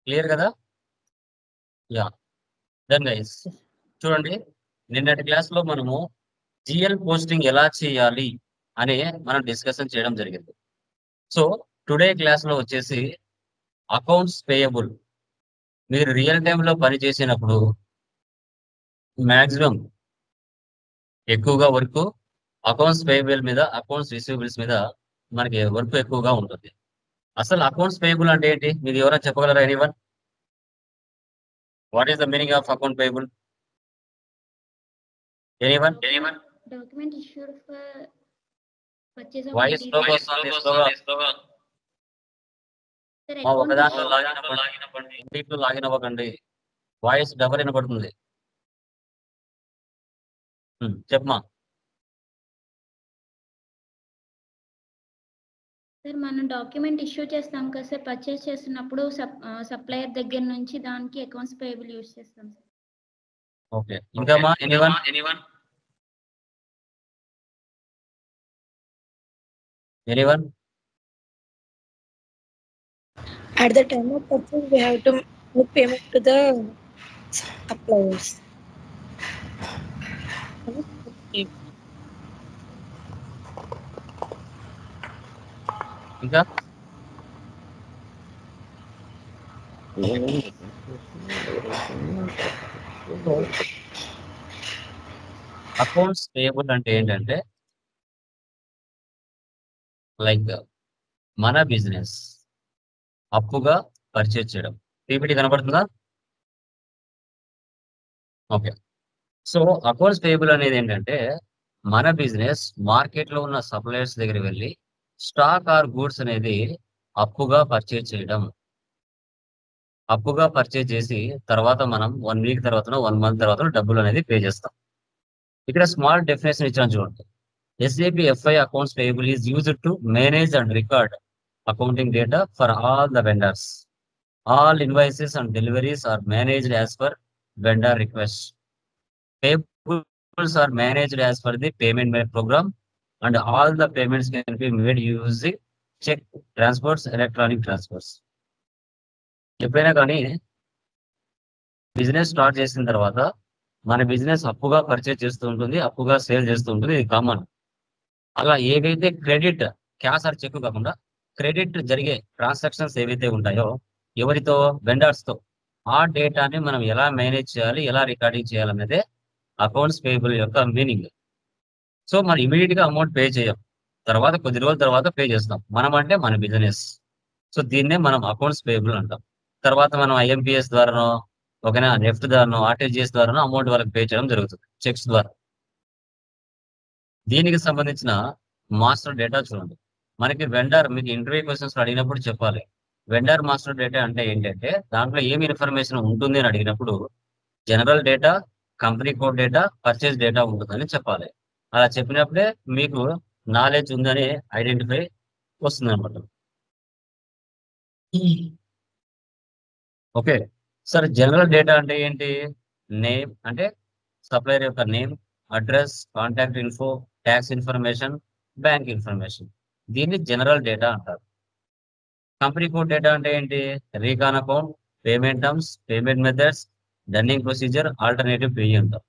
Clear కదా? Yeah. Then guys చూడండి, నిన్నటి క్లాస్ లో మనము జిఎల్ పోస్టింగ్ ఎలా చేయాలి అని మనం డిస్కషన్ చేయడం జరిగింది. సో టుడే క్లాస్ లో వచ్చేసి అకౌంట్స్ పేయబుల్. మీరు రియల్ టైమ్ లో పని చేసినప్పుడు మాక్సిమం ఎక్కువగా వర్క్ అకౌంట్స్ పేయబుల్ మీద, అకౌంట్స్ రిసీవబుల్స్ మీద మనకి వర్క్ ఎక్కువగా ఉంటుంది. అసలు అకౌంట్స్ పేయబుల్ అంటే ఏంటి? మీరు ఎవరైనా చెప్పగలరా? Anyone? What is the meaning of account payable? Anyone? Document issued for purchase of voice material. స్లోగా Sir, ఒక account దాంట్లో issue- లాగిన్ అవ్వకండి. వాయిస్ డబల్ వినపడుతుంది. చెప్పమా. సార్ మనం డాక్యుమెంట్ ఇష్యూ చేస్తాం కదా సార్, పర్చేస్ చేస్తున్నప్పుడు సప్లయర్ దగ్గర నుంచి దానికి అకౌంట్స్ పేయబుల్ యూస్ చేస్తాం సార్. ఓకే, ఇంకా anyone? Anyone? At the time of purchase, we have to make payment to the suppliers. ఇంకా అకౌంట్స్ పేయబుల్ అంటే ఏంటంటే లైక్ మన బిజినెస్ అప్పుగా పర్చేజ్ చేయడం. పీపీటీ కనబడుతుందా? ఓకే. సో అకౌంట్స్ పేయబుల్ అనేది ఏంటంటే మన బిజినెస్ మార్కెట్ లో ఉన్న సప్లయర్స్ దగ్గర వెళ్ళి స్టాక్ ఆర్ గూడ్స్ అనేది అప్పుగా పర్చేజ్ చేయడం. అప్పుగా పర్చేజ్ చేసి తర్వాత మనం 1 వీక్ తర్వాత 1 మంత్ తర్వాత డబ్బులు అనేది పే చేస్తాం. ఇక్కడ స్మాల్ డెఫినేషన్ ఇచ్చాను చూడండి. SAP FI accounts payable is used to manage and record accounting data for all the vendors. All invoices and deliveries are managed as per vendor request. Payables are managed as per the payment made program, and all the payments can be made using check transfers, electronic transfers. ఎప్పుడైనా కానీ business start చేసిన తర్వాత మన business అప్పుగా purchase చేస్తూ ఉంటుంది, అప్పుగా sale చేస్తూ ఉంటుంది. ఇది కామన్. అలా ఏవైతే క్రెడిట్, క్యాష్ ఆర్ చెక్ కాకుండా క్రెడిట్ జరిగే ట్రాన్సాక్షన్స్ ఏవైతే ఉంటాయో ఎవరితో? వెండర్స్ తో. ఆ డేటాని మనం ఎలా మేనేజ్ చేయాలి, ఎలా రికార్డింగ్ చేయాలనేదే అకౌంట్స్ పేయబుల్ యొక్క మీనింగ్. సో మనం ఇమీడియట్ గా అమౌంట్ పే చేయం, తర్వాత కొద్ది రోజుల తర్వాత పే చేస్తాం. మనం అంటే మన బిజినెస్. సో దీన్నే మనం అకౌంట్స్ పేయబుల్ అంటాం. తర్వాత మనం IMPS ద్వారానో, ఓకేనా, నెఫ్ట్ ద్వారానో, RTGS ద్వారానో అమౌంట్ వాళ్ళకి పే చేయడం జరుగుతుంది, చెక్స్ ద్వారా. దీనికి సంబంధించిన మాస్టర్ డేటా చూడండి. మనకి వెండర్, మీకు ఇంటర్వ్యూ క్వశ్చన్స్ అడిగినప్పుడు చెప్పాలి వెండర్ మాస్టర్ డేటా అంటే ఏంటంటే దాంట్లో ఏమి ఇన్ఫర్మేషన్ ఉంటుంది అని అడిగినప్పుడు general data, company code data, purchase data ఉంటుందని చెప్పాలి. అలా చెప్పినప్పుడే మీకు నాలెడ్జ్ ఉందని ఐడెంటిఫై వస్తుంది అనమాట. ఓకే సార్, జనరల్ డేటా అంటే ఏంటి? నేమ్ అంటే సప్లయర్ యొక్క name, address, contact info, tax information, bank information. దీన్ని జనరల్ డేటా అంటారు. కంపెనీ కోడ్ డేటా అంటే ఏంటి? Recon account, payment terms, payment methods, dunning procedure, alternative pay అంటారు.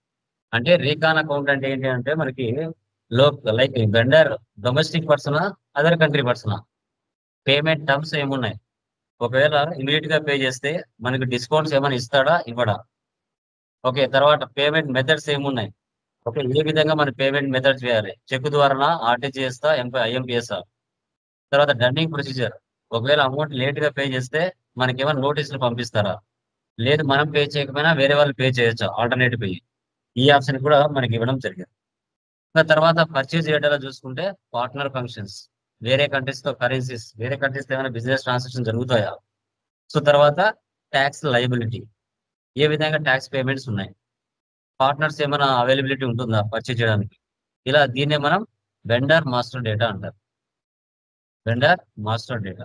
అంటే రీకాన్ అకౌంట్ అంటే ఏంటి అంటే మనకి లైక్ వెండర్ డొమెస్టిక్ పర్సనా, అదర్ కంట్రీ పర్సనా, పేమెంట్ టర్మ్స్ ఏమున్నాయి, ఒకవేళ ఇమీడియట్ గా పే చేస్తే మనకి డిస్కౌంట్స్ ఏమైనా ఇస్తాడా, ఇవ్వడా? ఓకే, తర్వాత పేమెంట్ మెథడ్స్ ఏమున్నాయి, ఓకే, ఏ విధంగా మన పేమెంట్ మెథడ్ చేయాలి, చెక్ ద్వారానా, RTGS, IMPS. తర్వాత డన్నింగ్ ప్రొసీజర్, ఒకవేళ అమౌంట్ లేట్ గా పే చేస్తే మనకి ఏమైనా నోటీసులు పంపిస్తారా, లేదు మనం పే చేయకపోయినా వేరే వాళ్ళు పే చేయొచ్చా, ఆల్టర్నేటివ్ పే. ఈ ఆప్షన్ కూడా మనకి ఇవ్వడం జరిగింది. ఇంకా తర్వాత పర్చేజ్ డేటాలో చూసుకుంటే పార్ట్నర్ ఫంక్షన్స్, వేరే కంట్రీస్ తో కరెన్సీస్, వేరే కంట్రీస్ తో ఏమైనా బిజినెస్ ట్రాన్సాక్షన్ జరుగుతాయా. సో తర్వాత ట్యాక్స్ లయబిలిటీ, ఏ విధంగా ట్యాక్స్ పేమెంట్స్ ఉన్నాయి, పార్ట్నర్స్ ఏమైనా అవైలబిలిటీ ఉంటుందా పర్చేజ్ చేయడానికి. ఇలా దీన్నే మనం వెండర్ మాస్టర్ డేటా అంటారు. Vendor master data.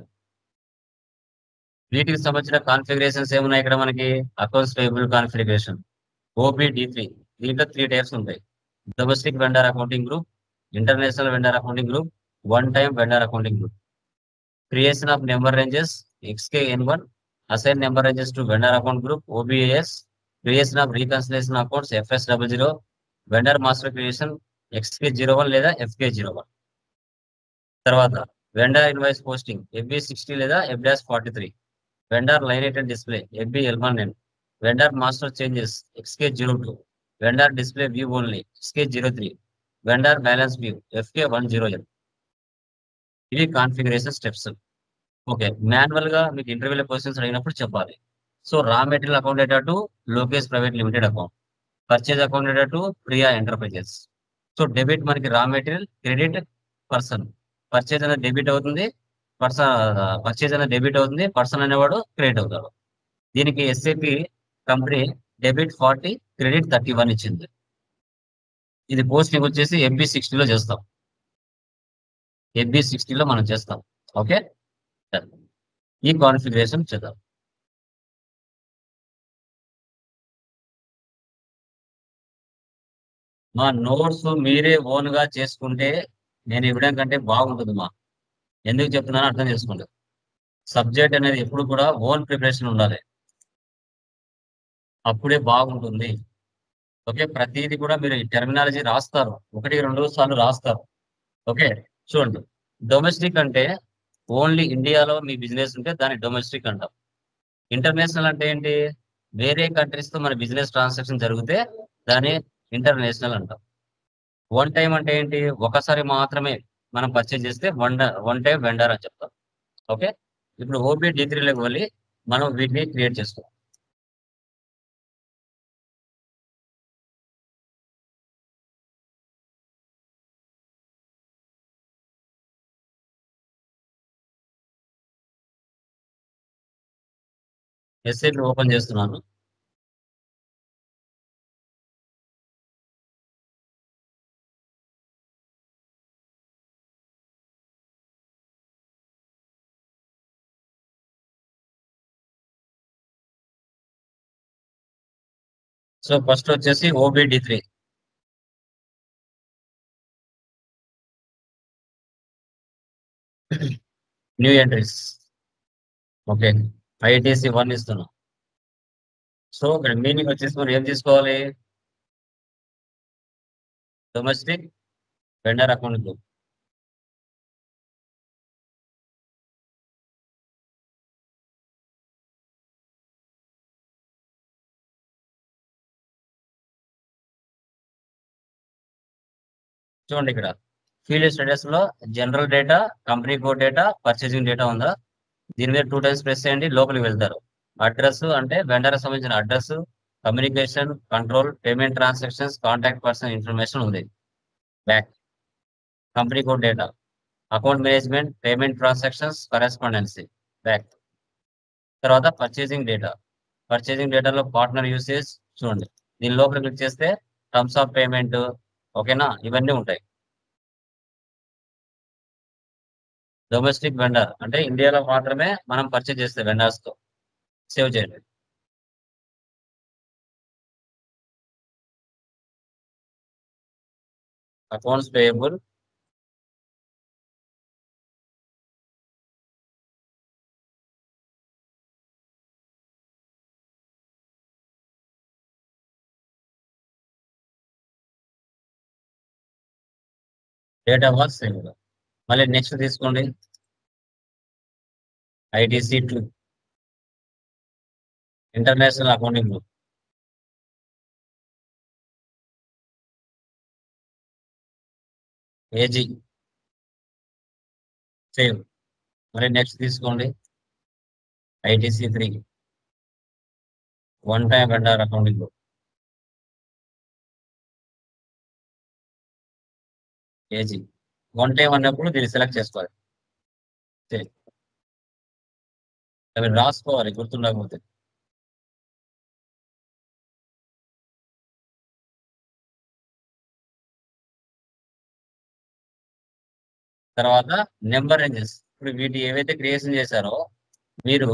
వీటికి సంబంధించిన కాన్ఫిగరేషన్స్ ఏమున్నాయి ఇక్కడ మనకి? Accounts payable configuration OBD3. దీంట్లో 3 టైప్స్ ఉంటాయి: domestic vendor accounting group, international vendor accounting group, one time vendor accounting group. Creation of number ranges XKN1, assign number ranges to vendor account group, OBAS, creation of reconciliation accounts, FS00, vendor master creation, XK01 లేదా FK01. తర్వాత vendor invoice posting FB60 లేదా F-43, vendor line item display FB11N, vendor master changes XK02, vendor display view only XK03, vendor balance view FK10N. ఇవి configuration steps. Okay, manual గా మీకు ఇంటర్వ్యూలో questions అడిగినప్పుడు చెప్పాలి. So raw material account data to Lokesh private limited account, purchase account data to Priya enterprises. So debit మనకి raw material, credit person. Purchase అనేది debit అవుతుంది, person అనేవాడు క్రెడిట్ అవుతాడు. దీనికి ఎస్ఏపి కంపెనీ డెబిట్ 40, క్రెడిట్ 31 ఇచ్చింది. ఇది పోస్టింగ్ వచ్చేసి FB60లో చేస్తాం, FB60లో మనం చేస్తాం. ఓకే, ఈ కాన్ఫిగరేషన్ చేద్దాం. మా నోట్స్ మీరే ఓన్ గా చేసుకుంటే నేను ఇవ్వడం కంటే బాగుంటుంది. ఎందుకు చెప్తున్నానో అర్థం చేసుకోండి. సబ్జెక్ట్ అనేది ఎప్పుడు కూడా ఓన్ ప్రిపరేషన్ ఉండాలి, అప్పుడే బాగుంటుంది. ఓకే, ప్రతిదీ కూడా మీరు టెర్మినాలజీ రాస్తారు, 1-2 సార్లు రాస్తారు. ఓకే, చూడండి, డొమెస్టిక్ అంటే ఓన్లీ ఇండియాలో మీ బిజినెస్ ఉంటే దాన్ని డొమెస్టిక్ అంటాం. ఇంటర్నేషనల్ అంటే ఏంటి? వేరే కంట్రీస్ తో మన బిజినెస్ ట్రాన్సాక్షన్ జరిగితే దాన్ని ఇంటర్నేషనల్ అంటాం. వన్ టైం అంటే ఏంటి? ఒకసారి మాత్రమే మనం పర్చేజ్ చేస్తే వన్ టైం వెండర్ అని చెప్తాం. ఓకే, ఇప్పుడు OBD3లోకి వెళ్ళి మనం వీటిని క్రియేట్ చేసుకోవాలి. ఎస్ఏపి ఓపెన్ చేస్తున్నాను. సో ఫస్ట్ వచ్చేసి OBD3. New entries. Okay, ITC 1 ఇస్తున్నాం. సో ఇక్కడ మీనింగ్ వచ్చేసి మనం ఏం తీసుకోవాలి? Domestic vendor account group. చూడండి, ఇక్కడ ఫీల్డ్ స్టేటస్ లో general data, company code data, purchasing data ఉందా? దీని మీద 2 టైమ్స్ ప్రెస్ చేయండి, లోపలికి వెళ్తారు. అడ్రస్ అంటే వెండర్ సంబంధించిన address, communication, control, payment transactions, contact person information ఉంది. Back company code data, account management, payment transactions, correspondence. Back తర్వాత పర్చేసింగ్ డేటా. పర్చేసింగ్ డేటాలో పార్ట్నర్ యూసేజ్ చూడండి, దీని లోపల క్లిక్ చేస్తే టర్మ్స్ ఆఫ్ పేమెంట్, ఓకేనా, ఇవన్నీ ఉంటాయి. డొమెస్టిక్ వెండర్ అంటే ఇండియాలో మాత్రమే మనం పర్చేజ్ చేస్తే వెండర్స్ తో. సేవ్ చేయండి. Accounts payable, data was save. మళ్ళీ నెక్స్ట్ తీసుకోండి, ITC 2 international accounting group. AG save. మళ్ళీ నెక్స్ట్ తీసుకోండి, ITC 3 one time vendor accounting group. AG one time అన్నప్పుడు దీన్ని సెలెక్ట్ చేసుకోవాలి. సేవ్. అవి రాసుకోవాలి గుర్తుండకపోతే. తర్వాత నెంబర్ రేంజెస్. ఇప్పుడు వీటి ఏవైతే క్రియేషన్ చేశారో మీరు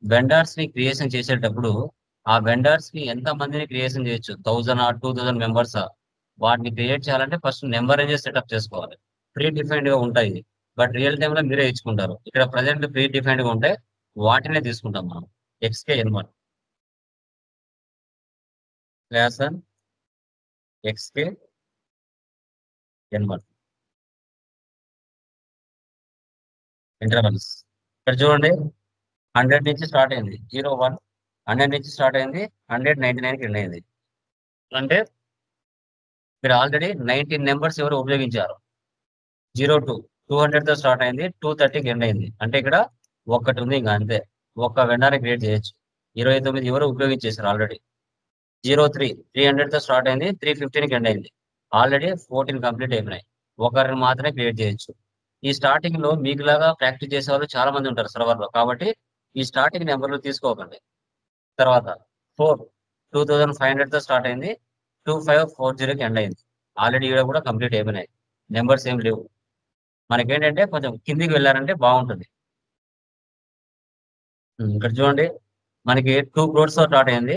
వెండర్స్ ని క్రియేషన్ చేసేటప్పుడు ఆ వెండర్స్ ని ఎంత మందిని క్రియేషన్ చేయొచ్చు, 1000 2000 మెంబర్స్, వాటిని క్రియేట్ చేయాలంటే ఫస్ట్ నెంబర్ రేంజెస్ సెటప్ చేసుకోవాలి. ప్రీ డిఫైన్డ్ గా ఉంటాయి, బట్ రియల్ టైమ్ లో మీరే ఇచ్చుకుంటారు. ఇక్కడ ప్రజెంట్ ప్రీ డిఫైన్డ్ గా ఉంటాయి, వాటినే తీసుకుంటాం మనం. XK N1 class and XK N1 intervals. ఇక్కడ చూడండి 100 నుంచి స్టార్ట్ అయింది 01, 100 నుంచి స్టార్ట్ అయింది 199కి ఎండ్ అయింది. అంటే మీరు ఆల్రెడీ 19 నెంబర్స్ ఎవరు ఉపయోగించారు. 02 200తో స్టార్ట్ అయింది 230కి ఎండ్ అయింది. అంటే ఇక్కడ ఒక్కటి ఉంది, ఇంకా అంతే. ఒక్క వెండర్ క్రియేట్ చేయొచ్చు. 29 ఎవరు ఉపయోగించేశారు ఆల్రెడీ. 03 300తో స్టార్ట్ అయింది 315కి ఎండ్ అయింది. ఆల్రెడీ 14 కంప్లీట్ అయిపోయినాయి. ఒకరిని మాత్రమే క్రియేట్ చేయొచ్చు. ఈ స్టార్టింగ్ లో మీకులాగా ప్రాక్టీస్ చేసే వాళ్ళు చాలా మంది ఉంటారు సర్వర్ లో, కాబట్టి ఈ స్టార్టింగ్ నెంబర్లు తీసుకోకండి. తర్వాత 4 2500తో స్టార్ట్ అయింది 2540కి ఎండ్ అయింది. ఆల్రెడీ ఇక్కడ కూడా కంప్లీట్ అయిపోయినాయి. నెంబర్స్ ఏం లేవు. మనకేంటంటే కొంచెం కిందికి వెళ్ళారంటే బాగుంటుంది. ఇక్కడ చూడండి మనకి 2 crores తో స్టార్ట్ అయింది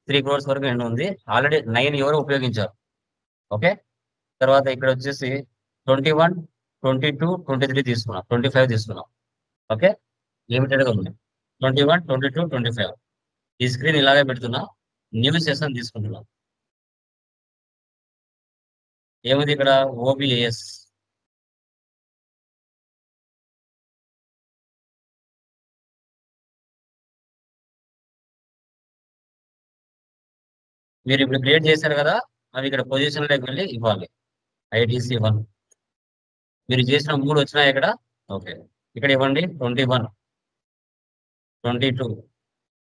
3 crores వరకు ఎండ్ ఉంది. ఆల్రెడీ 9 ఎవరు ఉపయోగించారు. ఓకే, తర్వాత ఇక్కడ వచ్చేసి 21 22 23 తీసుకున్నాం, 25 తీసుకున్నాం. ఓకే, లిమిటెడ్ గా ఉంది 21 22 25. ఈ స్క్రీన్ ఇలాగే పెడుతున్నా. న్యూ సెషన్ తీసుకుంటున్నాం. ఏముంది ఇక్కడ OBAS. మీరు ఇప్పుడు క్రియేట్ చేశారు కదా, అవి ఇక్కడ పొజిషన్ లోకి వెళ్ళి ఇవ్వాలి. IDC 1 మీరు చేసిన 3 వచ్చినాయి ఇక్కడ. ఓకే, ఇక్కడ ఇవ్వండి 21 22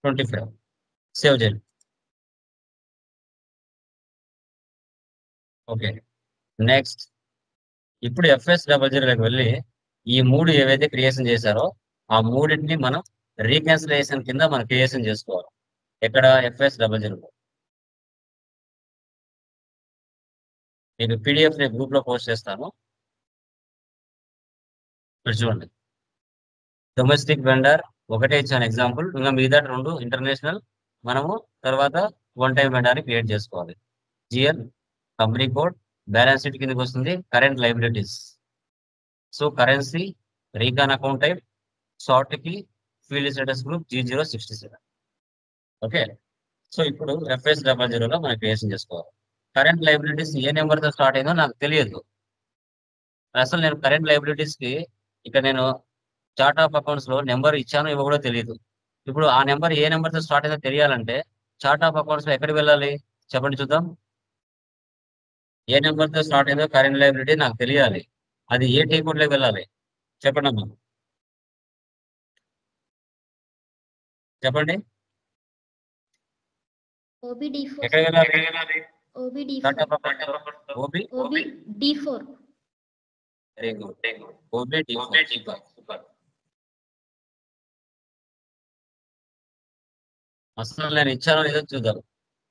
25 సేవ్ చేయండి. ఓకే, నెక్స్ట్ ఇప్పుడు FS00లోకి వెళ్ళి ఈ 3 ఏవైతే క్రియేషన్ చేశారో ఆ మూడింటిని మనం రీక్యాన్సిలేషన్ కింద మనం క్రియేషన్ చేసుకోవాలి. ఎక్కడ FS00 మీకు PDF ని గ్రూప్ లో పోస్ట్ చేస్తాను. ఇక్కడ చూడండి డొమెస్టిక్ వెండర్ ఒకటే ఇచ్చాను ఎగ్జాంపుల్, ఇంకా మిగతా 2 ఇంటర్నేషనల్. మనము తర్వాత వన్ టైం వెండర్ ని క్రియేట్ చేసుకోవాలి. GL company code balance sheet కిందకి వస్తుంది. Current liabilities, so currency, recon account type, short కి field status group G067. Okay, so ఇప్పుడు FS00లో మనం క్రియేషన్ చేసుకోవాలి. కరెంట్ లైబిలిటీస్ ఏ నెంబర్ తో స్టార్ట్ అయిందో నాకు తెలియదు. అసలు నేను కరెంట్ లైబిలిటీస్ కి ఇక్కడ నేను చార్ట్ ఆఫ్ అకౌంట్స్ లో నెంబర్ ఇచ్చాను ఇవ్వ కూడా తెలియదు. ఇప్పుడు ఆ నెంబర్ ఏ నెంబర్ తో స్టార్ట్ అయిందో తెలియాలంటే చార్ట్ ఆఫ్ అకౌంట్స్ లో ఎక్కడికి వెళ్ళాలి చెప్పండి చూద్దాం. ఏ నెంబర్ తో స్టార్ట్ అయిందో కరెంట్ లైబిలిటీ నాకు తెలియాలి. అది ఏ టీ కోడ్ లోకి వెళ్ళాలి చెప్పండి అమ్మా, చెప్పండి. OBD4 ఎక్కడికి వెళ్ళాలి? Chart of OBD4 account OB. OBD4 very good. OBD4 super. అసలు నేను ఇచ్చానో లేదో చూద్దాం.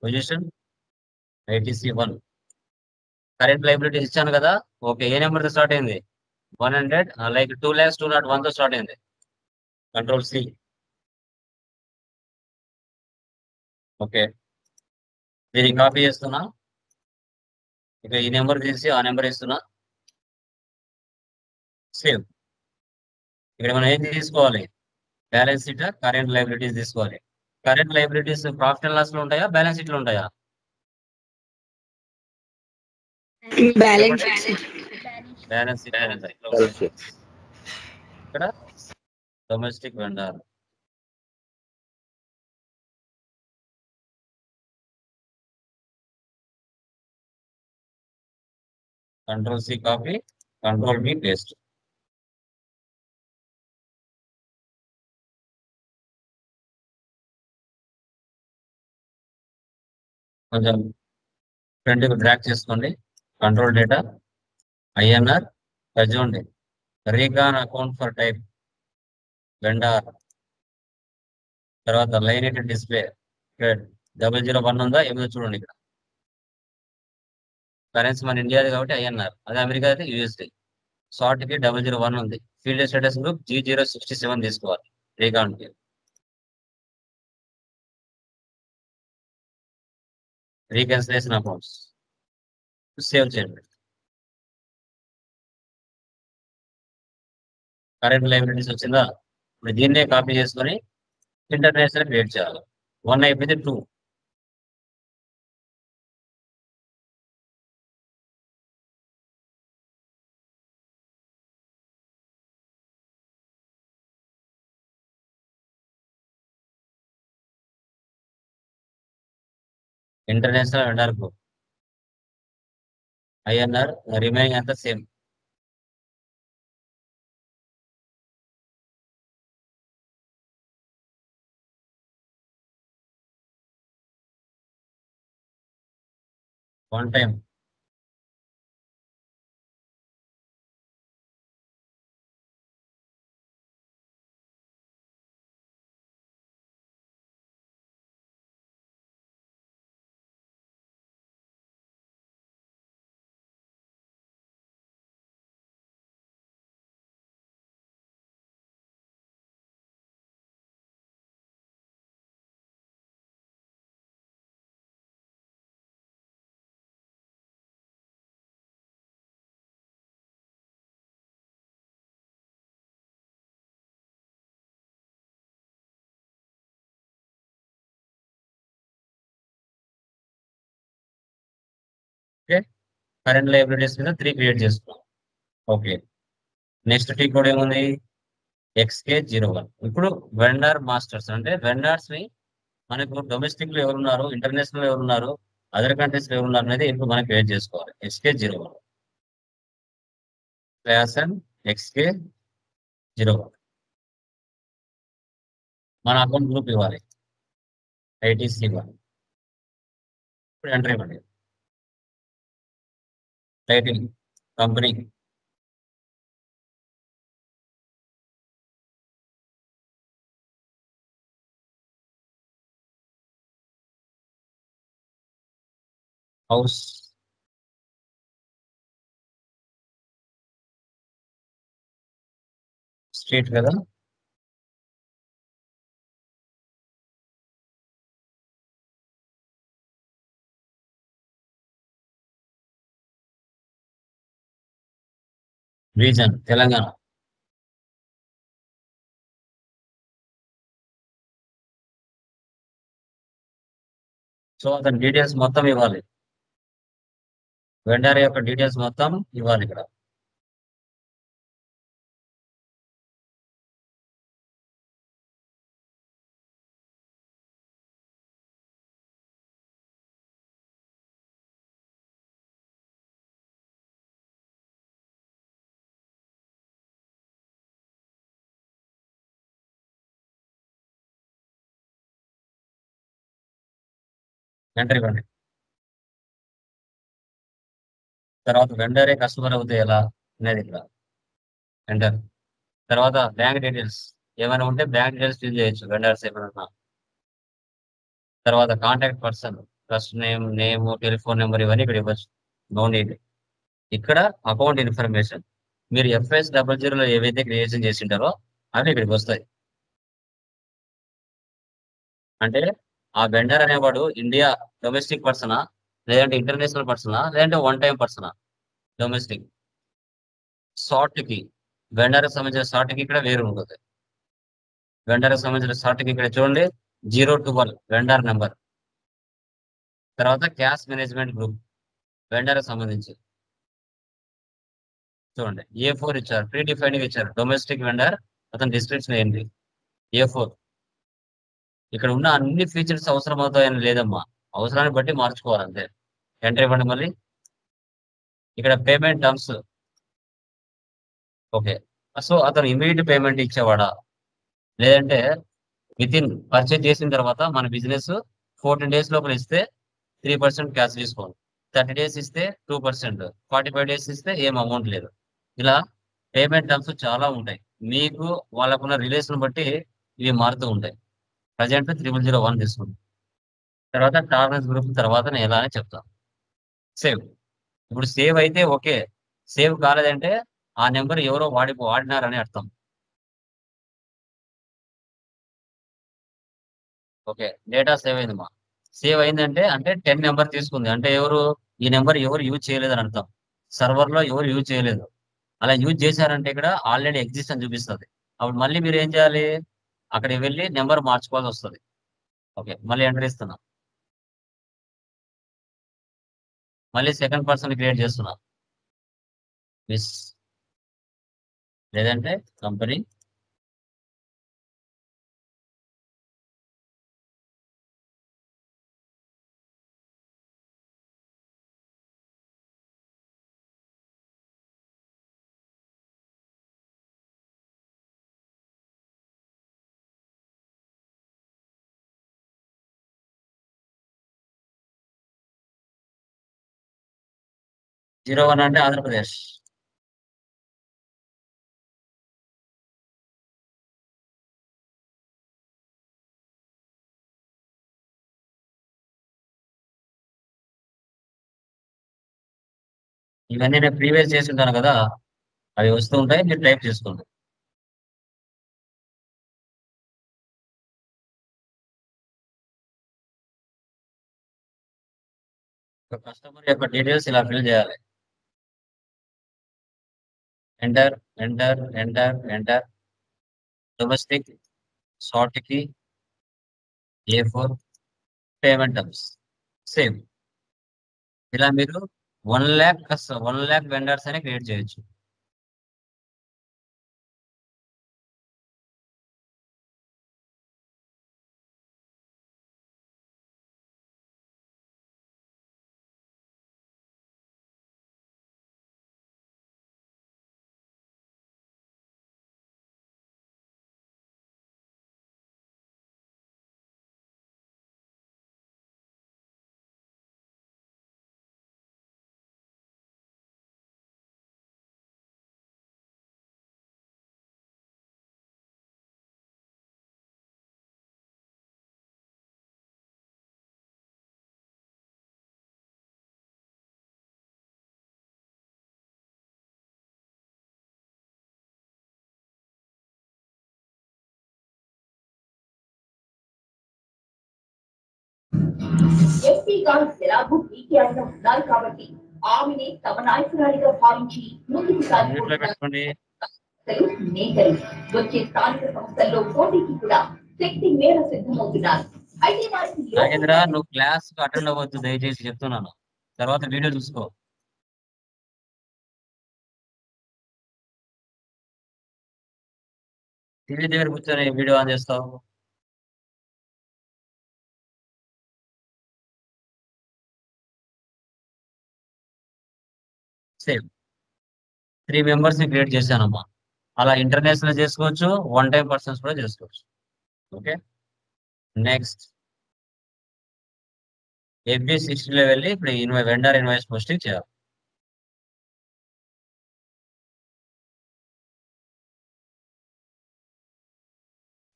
పొజిషన్ ITC 1 కరెంట్ లైబిలిటీస్ ఇచ్చాను కదా. ఓకే, ఏ నెంబర్ తో స్టార్ట్ అయింది 100, లైక్ 2,02,01 తో స్టార్ట్ అయింది. Control C. ఓకే, దీన్ని కాపీ చేస్తున్నా. ఇక ఈ నెంబర్ తీసి ఆ నెంబర్ ఇస్తున్నా. సేవ్. ఇక్కడ మనం ఏం తీసుకోవాలి? బ్యాలెన్స్ షీట్, కరెంట్ లైబిలిటీస్ తీసుకోవాలి. Current liabilities profit and loss లో ఉంటాయా, బ్యాలెన్స్ షీట్ లో ఉంటాయా? బ్యాలెన్స్ బ్యాలెన్స్ షీట్ లో ఉంటాయి. ఇక్కడ domestic vendor, control C copy, control V paste. కొంచెం ఫ్రంట్కి డ్రాగ్ చేసుకోండి. కంట్రోల్ డేటా INR చూడండి. Recon account for type vendor, తర్వాత లైన్ డిస్ప్లే 001 ఉందా ఏమిదో చూడండి. ఇక్కడ కరెన్సీ మన ఇండియాది కాబట్టి INR, అదే అమెరికా అయితే USD. షార్ట్ కి 001 ఉంది. ఫీల్డ్ స్టేటస్ గ్రూప్ G067 తీసుకోవాలి. రీకాన్ కి రీకాన్సిలేషన్ అకౌంట్స్ సేవ్ చేయండి. కరెంట్ లైబిలిటీస్ వచ్చిందా? ఇప్పుడు దీన్నే కాపీ చేసుకొని ఇంటర్నేషనల్ క్రియేట్ చేయాలి. 1 అయిపోతే 2. International vendor group INR remaining అంతా same. One time okay. Current liabilities మీద 3 క్రియేట్ చేసుకున్నాం. ఓకే. నెక్స్ట్ టీ కూడా ఏముంది XK01. ఇప్పుడు వెండర్ మాస్టర్స్ అంటే వెండర్స్ ని మనకు డొమెస్టిక్ లో ఎవరున్నారు, ఇంటర్నేషనల్ లో ఎవరున్నారు, అదర్ కంట్రీస్ లో ఎవరున్నారు అనేది ఇప్పుడు మనం క్రియేట్ చేసుకోవాలి. XK01 ఫ్యాషన్ XK01 మన అకౌంట్ గ్రూప్ ఇవ్వాలి ITC1. ఇప్పుడు ఎంటర్ ఇవ్వండి. టైటిల్ కంపెనీ, హౌస్, స్ట్రీట్ కదా, రీజన్ తెలంగాణ. సో అతని డీటెయిల్స్ మొత్తం ఇవ్వాలి. వెండర్ యొక్క డీటెయిల్స్ మొత్తం ఇవ్వాలి ఇక్కడ. ఎంటర్ ఇవ్వండి. తర్వాత వెండరే కస్టమర్ అవుతే ఎలా అనేది ఇక్కడ ఎంటర్. తర్వాత బ్యాంక్ డీటెయిల్స్ ఏమైనా ఉంటే బ్యాంక్ డీటెయిల్స్ ఫిల్ చేయొచ్చు వెండర్స్ ఏమైనా. తర్వాత contact person, first name, telephone number ఇవన్నీ ఇక్కడ ఇవ్వచ్చు. No need. ఇక్కడ అకౌంట్ ఇన్ఫర్మేషన్ మీరు FS00లో ఏవైతే క్రియేషన్ చేసింటారో అవి ఇక్కడికి వస్తాయి. అంటే ఆ వెండర్ అనేవాడు ఇండియా డొమెస్టిక్ పర్సనా, లేదంటే ఇంటర్నేషనల్ పర్సనా, లేదంటే వన్ టైం పర్సనా. డొమెస్టిక్ షార్ట్ కి వెండర్ సంబంధించిన షార్ట్ కి ఇక్కడ వేరు ఉంటుంది. వెండర్ సంబంధించిన షార్ట్ కి ఇక్కడ చూడండి 012 వెండర్ నెంబర్. తర్వాత క్యాష్ మేనేజ్మెంట్ గ్రూప్ వెండర్ సంబంధించి చూడండి A4 ఇచ్చారు, ప్రీ డిఫైన్డ్ ఇచ్చారు. డొమెస్టిక్ వెండర్ అతని డిస్క్రిప్షన్ ఏంటి A4. ఇక్కడ ఉన్న అన్ని ఫీచర్స్ అవసరం అవుతాయని లేదమ్మా, అవసరాన్ని బట్టి మార్చుకోవాలి అంతే. ఎంటర్ ఇవ్వండి మళ్ళీ. ఇక్కడ పేమెంట్ టర్మ్స్. ఓకే. సో అతను ఇమీడియట్ పేమెంట్ ఇచ్చేవాడా, లేదంటే విత్ ఇన్ పర్చేజ్ చేసిన తర్వాత మన బిజినెస్ 14 days లోపల ఇస్తే 3% క్యాష్ తీసుకోండి, 30 days ఇస్తే 2%, 45 days ఇస్తే ఏం అమౌంట్ లేదు. ఇలా పేమెంట్ టర్మ్స్ చాలా ఉంటాయి. మీకు వాళ్ళకున్న రిలేషన్ బట్టి ఇవి మారుతూ ఉంటాయి. ప్రజెంట్ 0001 తీసుకోండి. తర్వాత టాలరెన్స్ గ్రూప్ తర్వాత నేను ఎలా అని చెప్తాను. సేవ్. ఇప్పుడు సేవ్ అయితే ఓకే, సేవ్ కాలేదంటే ఆ నెంబర్ ఎవరో వాడినారని అర్థం. ఓకే, డేటా సేవ్ అయిందమ్మా. సేవ్ అయిందంటే అంటే 10 నెంబర్ తీసుకుంది అంటే ఈ నెంబర్ ఎవరు యూజ్ చేయలేదని అర్థం. సర్వర్ లో ఎవరు యూజ్ చేయలేదు. అలా యూజ్ చేశారంటే ఇక్కడ ఆల్రెడీ ఎగ్జిస్ట్ అని చూపిస్తుంది. అప్పుడు మళ్ళీ మీరు ఏం చేయాలి, అక్కడికి వెళ్ళి నెంబర్ మార్చుకోవాల్సి వస్తుంది. ఓకే, మళ్ళీ ఎంటర్ ఇస్తున్నా. మళ్ళీ సెకండ్ పర్సన్ క్రియేట్ చేస్తున్నా. మిస్ లేదంటే కంపెనీ. జీరో వన్ అంటే ఆంధ్రప్రదేశ్. ఇవన్నీ నేను ప్రీవియస్ చేసి ఉంటాను కదా, అవి వస్తూ ఉంటాయి, మీరు టైప్ చేసుకోండి. కస్టమర్ యొక్క డీటెయిల్స్ ఇలా ఫిల్ చేయాలి. Enter enter enter enter. Domestic, short కి, A4, పేమెంట్ టర్మ్స్, సేవ్. ఇలా మీరు 1 lakh వెండర్స్ అని క్రియేట్ చేయొచ్చు. ఎంపీ గారు ఎలాగూ పీకేఆర్గా ఉన్నారు కాబట్టి ఆమెనే తమ నాయకురాలిగా భావించి ముందుకు మ్యూట్లో సాగిపోతున్నారు. పెట్టుకోండి. నేతలు వచ్చే స్థానిక సంస్థల్లో పోటీకి కూడా శక్తి మేర సిద్ధమవుతున్నారు. అయితే వారికి నాగేంద్ర, నువ్వు క్లాస్ అటెండ్ అవ్వద్దు దయచేసి చెప్తున్నాను. తర్వాత వీడియో చూసుకో. టీవీ దగ్గర కూర్చొని వీడియో ఆన్ చేస్తావు. సేవ్. 3 మెంబర్స్ ని క్రియేట్ చేశానమ్మా. అలా ఇంటర్నేషనల్ చేసుకోవచ్చు, వన్ టైం పర్సన్స్ కూడా చేసుకోవచ్చు. ఓకే, నెక్స్ట్ FB60లో వెళ్ళి ఇప్పుడు వెండర్ ఇన్వాయిస్ పోస్టింగ్ చేయాలి.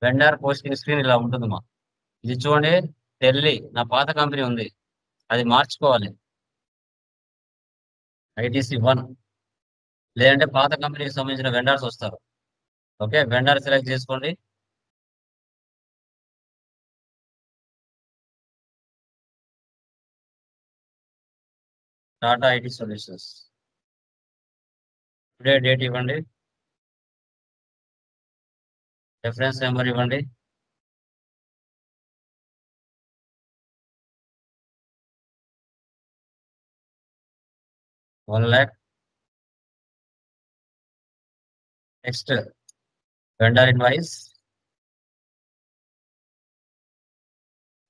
వెండర్ పోస్టింగ్ స్క్రీన్ ఇలా ఉంటుందమ్మా. ఇది చూడండి, ఢిల్లీ నా పాత కంపెనీ ఉంది, అది మార్చుకోవాలి. ITC1 లేదంటే పాత కంపెనీకి సంబంధించిన వెండర్స్ వస్తారు. ఓకే, వెండర్ సెలెక్ట్ చేసుకోండి. Tata IT solutions. Today date ఇవ్వండి, రెఫరెన్స్ నెంబర్ ఇవ్వండి. One lakh. Next vendor invoice,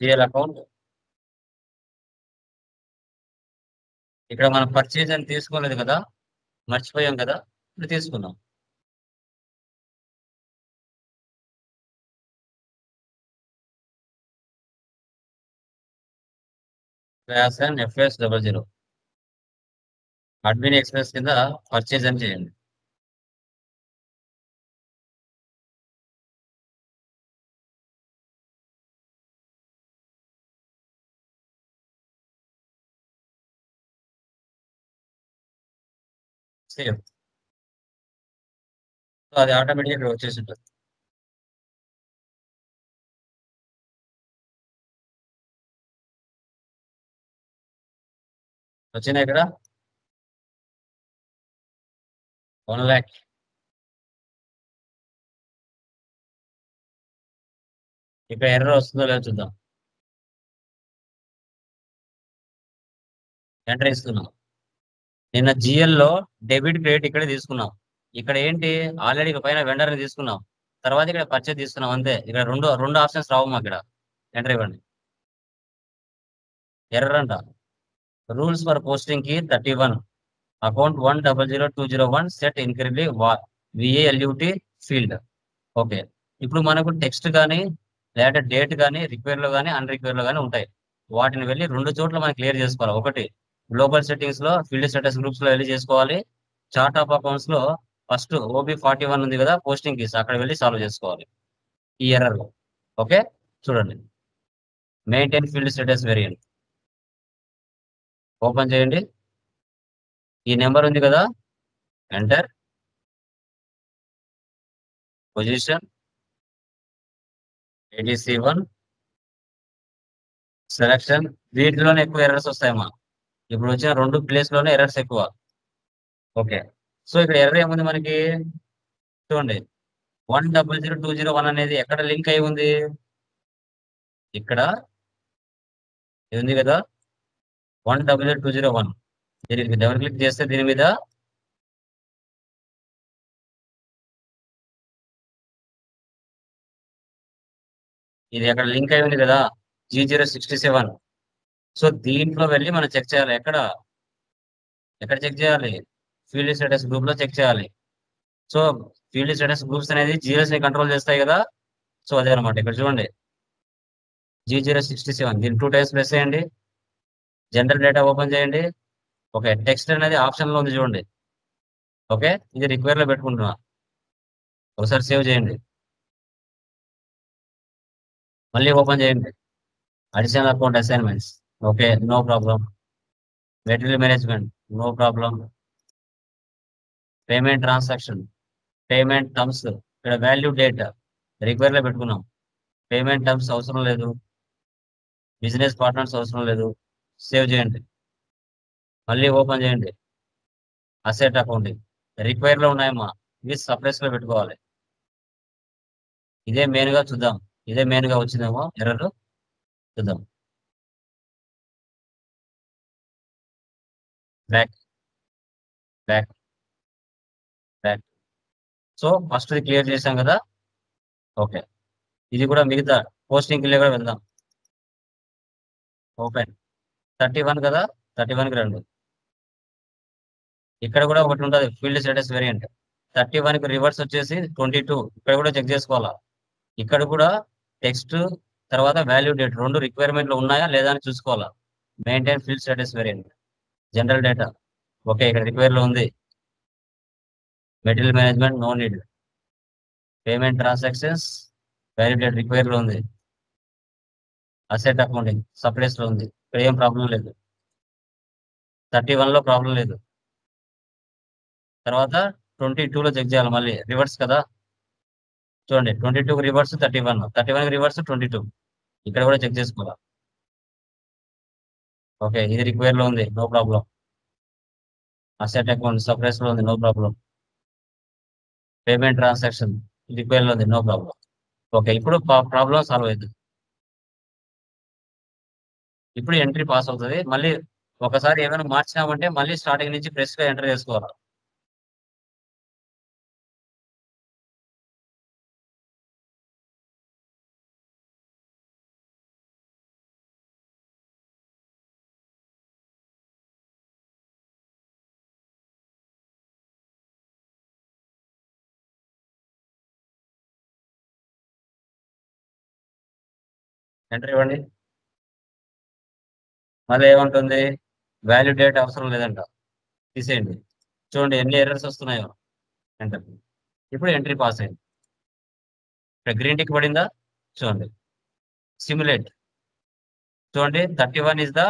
real account. ఇక్కడ మనం పర్చేజ్ అని తీసుకోలేదు కదా, మర్చిపోయాం కదా, ఇప్పుడు తీసుకున్నాం. ఫ్యాషన్ FS00 అడ్మిన్ ఎక్స్ప్రెస్ కింద పర్చేజ్ అని చేయండి. సేవ్. సో అది ఆటోమేటిక్గా ఇక్కడ వచ్చేసి ఉంటుంది. వచ్చినా ఇక్కడ 1 ల్యాక్. ఇక్కడ ఎర్రర్ వస్తుందో లేదో చూద్దాం. ఎంటర్ ఇస్తున్నాం. నిన్న జిఎల్లో డెబిట్ క్రెడిట్ ఇక్కడే తీసుకున్నాం. ఇక్కడ ఏంటి ఆల్రెడీ పైన వెండర్ని తీసుకున్నాం, తర్వాత ఇక్కడ పర్చేజ్ తీసుకున్నాం అంతే. ఇక్కడ రెండు ఆప్షన్స్ రావు మాకు. ఇక్కడ ఎంటర్ ఇవ్వండి. ఎర్రర్ అంట. రూల్స్ ఫర్ పోస్టింగ్ కి 31 అకౌంట్ 100201 సెట్ ఇన్క్రిలీ VALUT ఫీల్డ్. ఓకే, ఇప్పుడు మనకు టెక్స్ట్ కానీ లేదా డేట్ కానీ రిక్వైర్ లో కానీ అన్రిక్వైర్ లో కానీ ఉంటాయి. వాటిని వెళ్ళి రెండు చోట్ల మనం క్లియర్ చేసుకోవాలి. ఒకటి గ్లోబల్ సెట్టింగ్స్ లో ఫీల్డ్ స్టేటస్ గ్రూప్స్ లో వెళ్ళి చేసుకోవాలి. చార్ట్ ఆఫ్ అకౌంట్స్ లో ఫస్ట్ OB41 ఉంది కదా పోస్టింగ్ కీస్, అక్కడ వెళ్ళి సాల్వ్ చేసుకోవాలి ఈ ఎర్రర్. ఓకే, చూడండి. Maintain field status variant open చేయండి. ఈ నెంబర్ ఉంది కదా, ఎంటర్. Position ATC1 selection. వీటిలోనే ఎక్కువ ఎర్రర్స్ వస్తాయమ్మా. ఇప్పుడు వచ్చిన రెండు ప్లేస్ లోనే ఎర్రర్స్ ఎక్కువ. ఓకే, సో ఇక్కడ ఎర్రర్ ఏముంది మనకి చూడండి. 100201 అనేది ఎక్కడ లింక్ అయి ఉంది? ఇక్కడ ఇది ఉంది కదా 100201. దీనికి డబుల్ క్లిక్ చేస్తే దీని మీద ఇది అక్కడ లింక్ అయి ఉంది కదా G067. సో దీంట్లో వెళ్ళి మనం చెక్ చేయాలి. ఎక్కడ చెక్ చేయాలి? ఫీల్డ్ స్టేటస్ గ్రూప్ లో చెక్ చేయాలి. సో ఫీల్డ్ స్టేటస్ గ్రూప్స్ అనేది జీరోస్ ని కంట్రోల్ చేస్తాయి కదా. సో అదే అనమాట. ఇక్కడ చూడండి G067. దీన్ని 2 టైమ్స్ ప్రెస్ చేయండి. జనరల్ డేటా ఓపెన్ చేయండి. ఓకే, టెక్స్ట్ అనేది ఆప్షన్ లో ఉంది చూడండి. ఓకే, ఇది రిక్వైర్ లో పెట్టుకుంటున్నా. ఒకసారి సేవ్ చేయండి, మళ్ళీ ఓపెన్ చేయండి. Additional account assignments. Okay, no problem. Material management, no problem. Payment transaction, payment terms, ఇక్కడ వాల్యూ డేట్ రిక్వైర్ లో పెట్టుకున్నాం. పేమెంట్ టర్మ్స్ అవసరం లేదు. బిజినెస్ పార్ట్నర్స్ అవసరం లేదు. సేవ్ చేయండి, మళ్ళీ ఓపెన్ చేయండి. అసెట్ అకౌంటింగ్ రిక్వైర్ లో ఉన్నాయమ్మా, ఇవి సప్రెస్ లో పెట్టుకోవాలి. ఇదే మెయిన్ గా చూద్దాం. ఇదే మెయిన్ గా వచ్చిందేమో ఎర్రర్. చూద్దాం. Back back back. So first ఇది క్లియర్ చేసాం కదా. ఓకే, ఇది కూడా మిగతా పోస్టింగ్ క్లియర్ కూడా వెళ్దాం. ఓపెన్ 31 కదా, 31 కి రండి. ఇక్కడ కూడా ఒకటి ఉంటుంది ఫీల్డ్ స్టేటస్ వేరియంట్. 31 కి రివర్స్ వచ్చేసి 22. ఇక్కడ కూడా చెక్ చేసుకోవాలా. ఇక్కడ కూడా టెక్స్ట్ తర్వాత వాల్యూ డేట్ రెండు రిక్వైర్మెంట్ లో ఉన్నాయా లేదా అని చూసుకోవాలా. Maintain field status variant. General data okay, ఇక్కడ రిక్వైర్ లో ఉంది. Material management no need. Payment transactions value date require లో ఉంది. అసెట్ అకౌంటింగ్ సప్లైస్ లో ఉంది. ఇక్కడ ఏం ప్రాబ్లం లేదు. 31 లో ప్రాబ్లం లేదు. తర్వాత 22 లో చెక్ చేయాలి, మళ్ళీ రివర్స్ కదా. చూడండి 22 రివర్స్ 31, 31 రివర్స్ 22. ఇక్కడ కూడా చెక్ చేసుకోవాలి. ఓకే, ఇది రిక్వైర్ లో ఉంది, no problem. Asset account supplies లో ఉంది, no problem. Payment transaction require లో ఉంది, నో ప్రాబ్లం. ఓకే, ఇప్పుడు ప్రాబ్లం సాల్వ్ అవుతుంది. ఇప్పుడు ఎంట్రీ పాస్ అవుతుంది. మళ్ళీ ఒకసారి ఏమైనా మార్చినామంటే మళ్ళీ స్టార్టింగ్ నుంచి ఫ్రెష్ గా ఎంటర్ చేసుకోవాలి. ఎంటర్ ఇవ్వండి. మళ్ళీ ఏమంటుంది? వాల్యూ డేట్ అవసరం లేదంట, తీసేయండి. చూడండి ఎన్ని ఎర్రర్స్ వస్తున్నాయో. ఎంటర్. ఇప్పుడు ఎంట్రీ పాస్ అయింది. ఇక్కడ గ్రీన్ టిక్ పడిందా చూడండి. సిమ్యులేట్ చూడండి 31 ఇస్ ద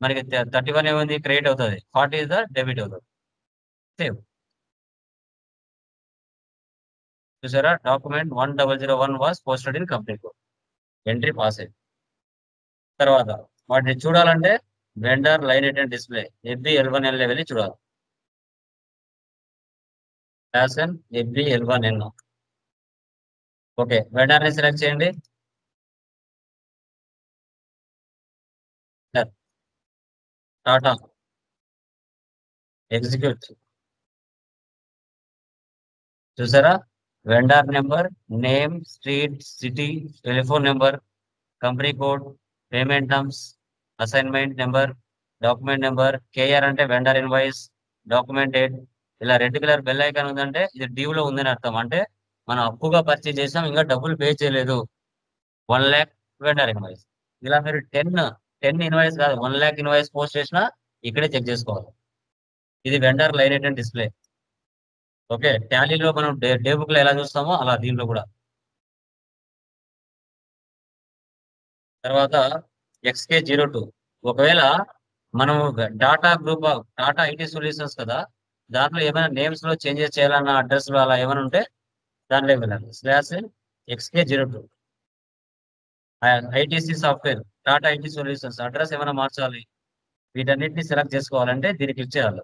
మనకి 31 ఏమైంది క్రెడిట్ అవుతుంది, 40 ఇస్ ద డెబిట్ అవుతుంది. సేవ్. చూసారా document 1001 was posted in company code. Entry pass అయింది. తర్వాత వాటిని చూడాలంటే vendor line item display FB L1N వెళ్ళి చూడాలి. ఫ్యాషన్ FB L1N. ఓకే, వెండర్ ని సెలెక్ట్ చేయండి. టాటా ఎగ్జిక్యూట్. చూసారా, vendor number, name, street, city, telephone number, company code, payment terms, assignment number, document number, KR అంటే వెండర్ ఇన్వాయిస్, డాక్యుమెంట్ డేట్. ఇలా red colour bell icon ఉందంటే ఇది డ్యూ లో ఉందని అర్థం. అంటే మనం అప్పుగా పర్చేజ్ చేసాం, ఇంకా డబ్బులు పే చేయలేదు. 1 lakh వెండర్ ఇన్వాయిస్. ఇలా మీరు 10 ఇన్వాయిస్ కాదు 1 lakh ఇన్వాయిస్ పోస్ట్ చేసినా ఇక్కడే చెక్ చేసుకోవాలి. ఇది vendor line item display. Okay, టాలీలో మనం డే బుక్ లో ఎలా చూస్తామో అలా దీంట్లో కూడా. తర్వాత XK02. ఒకవేళ మనం data group Tata IT solutions కదా, దాంట్లో ఏమైనా నేమ్స్ లో చేంజెస్ చేయాలన్న అడ్రస్ లో అలా ఏమైనా ఉంటే దాంట్లో వెళ్ళాలి. /XK02 ITC software, Tata IT solutions address ఏమైనా మార్చాలి, వీటన్నిటిని సెలెక్ట్ చేసుకోవాలంటే దీన్ని క్లిక్ చేయాలి.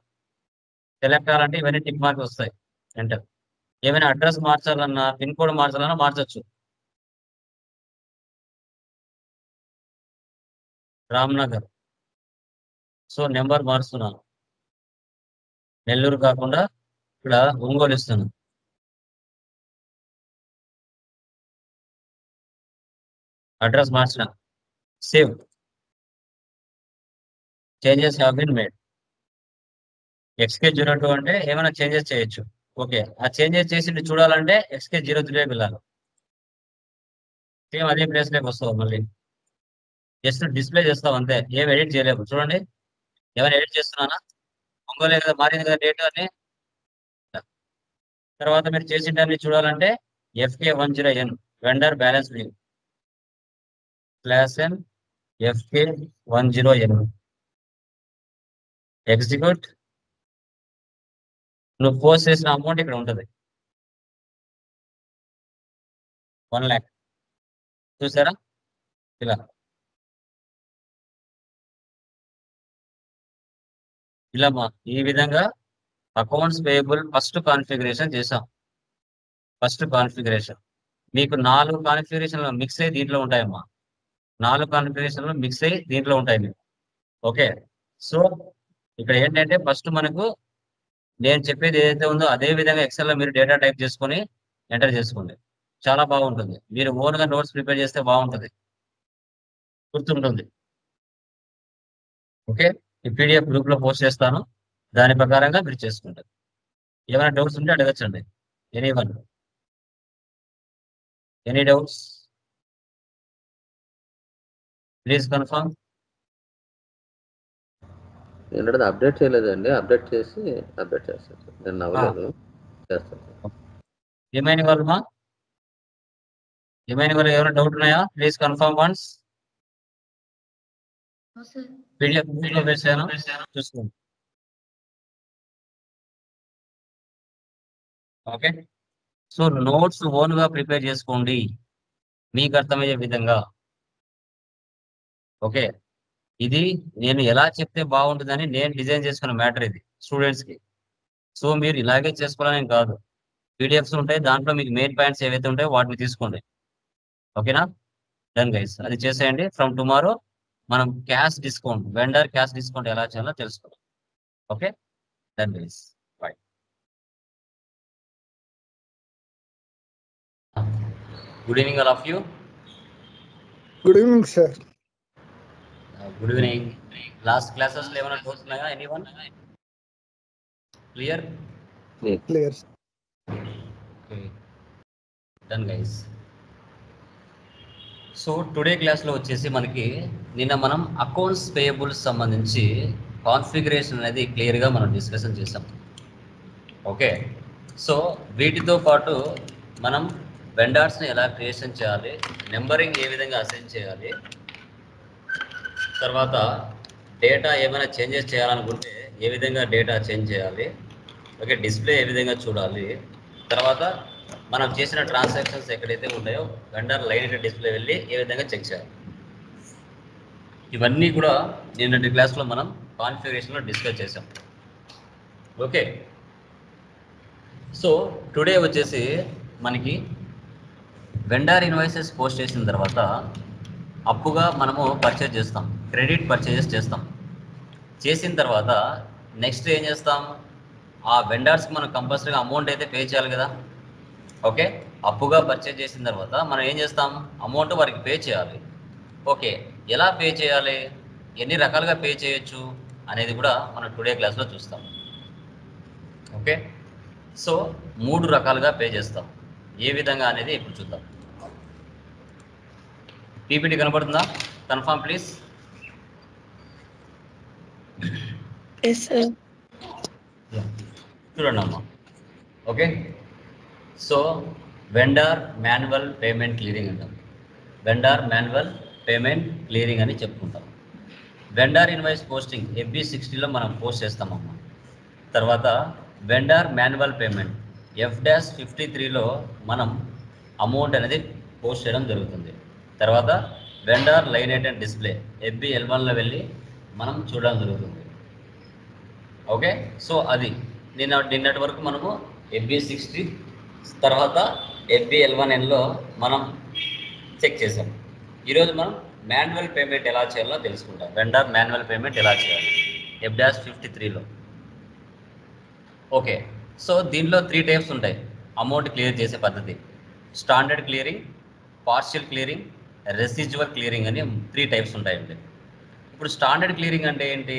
సెలెక్ట్ కావాలంటే ఇవన్నీ టిక్ మార్క్ వస్తాయి. ఎంటర్. ఏమైనా అడ్రస్ మార్చాలన్నా, పిన్ కోడ్ మార్చాలన్నా మార్చొచ్చు. రామ్నగర్. సో నెంబర్ మారుస్తున్నాను, నెల్లూరు కాకుండా ఇక్కడ ఒంగోలు ఇస్తున్నాను. అడ్రస్ మార్చిన. Save. Changes have been made. XK02 అంటే ఏమైనా చేంజెస్ చేయొచ్చు. ఓకే, ఆ చేంజెస్ చేసి చూడాలంటే XK03 వెళ్ళాలి. సేమ్ అదే ప్లేస్ లోకి వస్తావు. మళ్ళీ జస్ట్ డిస్ప్లే చేస్తావు అంతే, ఏం ఎడిట్ చేయలేము. చూడండి, ఏమైనా ఎడిట్ చేస్తున్నానా? ఒంగోలే కదా మారింది కదా డేట్ అని. తర్వాత మీరు చేసిందాన్ని చూడాలంటే FK10N vendor balance view /N FK10N execute. నువ్వు పోస్ట్ చేసిన అమౌంట్ ఇక్కడ ఉంటుంది, 1 lakh. చూసారా, ఇలా ఈ విధంగా అకౌంట్స్ పేయబుల్ ఫస్ట్ కాన్ఫిగరేషన్ చేసాం. ఫస్ట్ కాన్ఫిగరేషన్ మీకు 4 కాన్ఫిగరేషన్లు మిక్స్ అయ్యి దీంట్లో ఉంటాయమ్మా. 4 కాన్ఫిగరేషన్లు మిక్స్ అయ్యి దీంట్లో ఉంటాయి మీకు. ఓకే, సో ఇక్కడ ఏంటంటే ఫస్ట్ మనకు నేను చెప్పేది ఏదైతే ఉందో అదే విధంగా ఎక్సెల్ లో మీరు డేటా టైప్ చేసుకొని ఎంటర్ చేసుకోండి. చాలా బాగుంటుంది. మీరు ఓన్ గా నోట్స్ ప్రిపేర్ చేస్తే బాగుంటుంది, గుర్తుంటుంది. ఓకే, ఈ PDF గ్రూప్ లో పోస్ట్ చేస్తాను, దాని ప్రకారంగా మీరు చేసుకుంటారు. ఏమైనా డౌట్స్ ఉంటే అడగచ్చండి. Any doubts please confirm. నేను అప్డేట్ చేయలేదండి, అప్డేట్ చేస్తాను. నేను అవ్వలేదు, చేస్తాను. ఏమైనా వాళ్ళు ఏమైనా డౌట్ ఉన్నాయా? Please confirm once. PDF లో వేసాను, చూసుకోండి. ఓకే, సో నోట్స్ ఓన్ గా ప్రిపేర్ చేసుకోండి మీకు అర్థమయ్యే విధంగా. ఓకే, ఇది నేను ఎలా చెప్తే బాగుంటుందని నేను డిజైన్ చేసుకున్న మ్యాటర్ ఇది స్టూడెంట్స్ కి. సో మీరు ఇలాగే చేసుకోవాలని కాదు, PDFs ఉంటాయి, దాంట్లో మీకు మెయిన్ పాయింట్స్ ఏవైతే ఉంటాయో వాటిని తీసుకోండి. ఓకేనా? డన్ గైస్, అది చేసేయండి. ఫ్రమ్ టుమారో మనం cash discount, vendor cash discount ఎలా చేయాలో తెలుసుకోండి. Okay, done guys, by. Good evening all of you. Good evening sir. Good evening. Last classes లో ఏమైనా డౌట్స్ ఉన్నాయా? Anyone? Clear? Clear. Okay, done guys. So today క్లాస్లో వచ్చేసి మనకి నిన్న మనం అకౌంట్స్ పేయబుల్స్ సంబంధించి కాన్ఫిగరేషన్ అనేది క్లియర్గా మనం డిస్కషన్ చేసాం. ఓకే, సో వీటితో పాటు మనం వెండర్స్ని ఎలా క్రియేషన్ చేయాలి, నెంబరింగ్ ఏ విధంగా అసైన్ చేయాలి, తర్వాత డేటా ఏమైనా చేంజెస్ చేయాలనుకుంటే ఏ విధంగా డేటా చేంజ్ చేయాలి, ఓకే, డిస్ప్లే ఏ విధంగా చూడాలి, తర్వాత మనం చేసిన ట్రాన్సాక్షన్స్ ఎక్కడైతే ఉన్నాయో వెండర్ లైన్ డిస్ప్లే వెళ్ళి ఏ విధంగా చెక్ చేయాలి, ఇవన్నీ కూడా నిన్నటి క్లాస్లో మనం కాన్ఫిగరేషన్లో డిస్కస్ చేసాం. ఓకే, సో టుడే వచ్చేసి మనకి వెండర్ ఇన్వాయిసెస్ పోస్ట్ చేసిన తర్వాత అప్పుగా మనము పర్చేజ్ చేస్తాం, క్రెడిట్ పర్చేజెస్ చేస్తాం. చేసిన తర్వాత నెక్స్ట్ ఏం చేస్తాం, ఆ వెండర్స్కి మనం కంపల్సరీగా అమౌంట్ అయితే పే చేయాలి కదా. ఓకే, అప్పుగా పర్చేజ్ చేసిన తర్వాత మనం ఏం చేస్తాం, అమౌంట్ వారికి పే చేయాలి. ఓకే, ఎలా పే చేయాలి, ఎన్ని రకాలుగా పే చేయొచ్చు అనేది కూడా మనం టుడే క్లాస్లో చూస్తాం. ఓకే, సో 3 రకాలుగా పే చేస్తాం. ఏ విధంగా అనేది ఇప్పుడు చూద్దాం. పీపీటీ కనపడుతుందా? Confirm please. Yes, sir. చూడండి అమ్మా. Okay, so vendor manual payment clearing అంటాం. వెండర్ మాన్యువల్ పేమెంట్ క్లియరింగ్ అని చెప్పుకుంటాం. వెండర్ ఇన్వాయిస్ పోస్టింగ్ FB60లో మనం పోస్ట్ చేస్తామమ్మా. తర్వాత వెండర్ మాన్యువల్ పేమెంట్ F-53లో మనం అమౌంట్ అనేది పోస్ట్ చేయడం జరుగుతుంది. తర్వాత వెండర్ లైన్ ఐటెం డిస్ప్లే FB11లో వెళ్ళి మనం చూడడం జరుగుతుంది. ఓకే, సో అది నిన్నటి వరకు మనము FB60 తర్వాత FB11Nలో మనం చెక్ చేసాం. ఈరోజు మనం మాన్యువల్ పేమెంట్ ఎలా చేయాలో తెలుసుకుంటాం. వెండర్ మాన్యువల్ పేమెంట్ ఎలా చేయాలి F-53లో. ఓకే, సో దీనిలో 3 టైప్స్ ఉంటాయి అమౌంట్ క్లియర్ చేసే పద్ధతి. Standard clearing, partial clearing, residual clearing అని 3 టైప్స్ ఉంటాయండి. ఇప్పుడు స్టాండర్డ్ క్లియరింగ్ అంటే ఏంటి,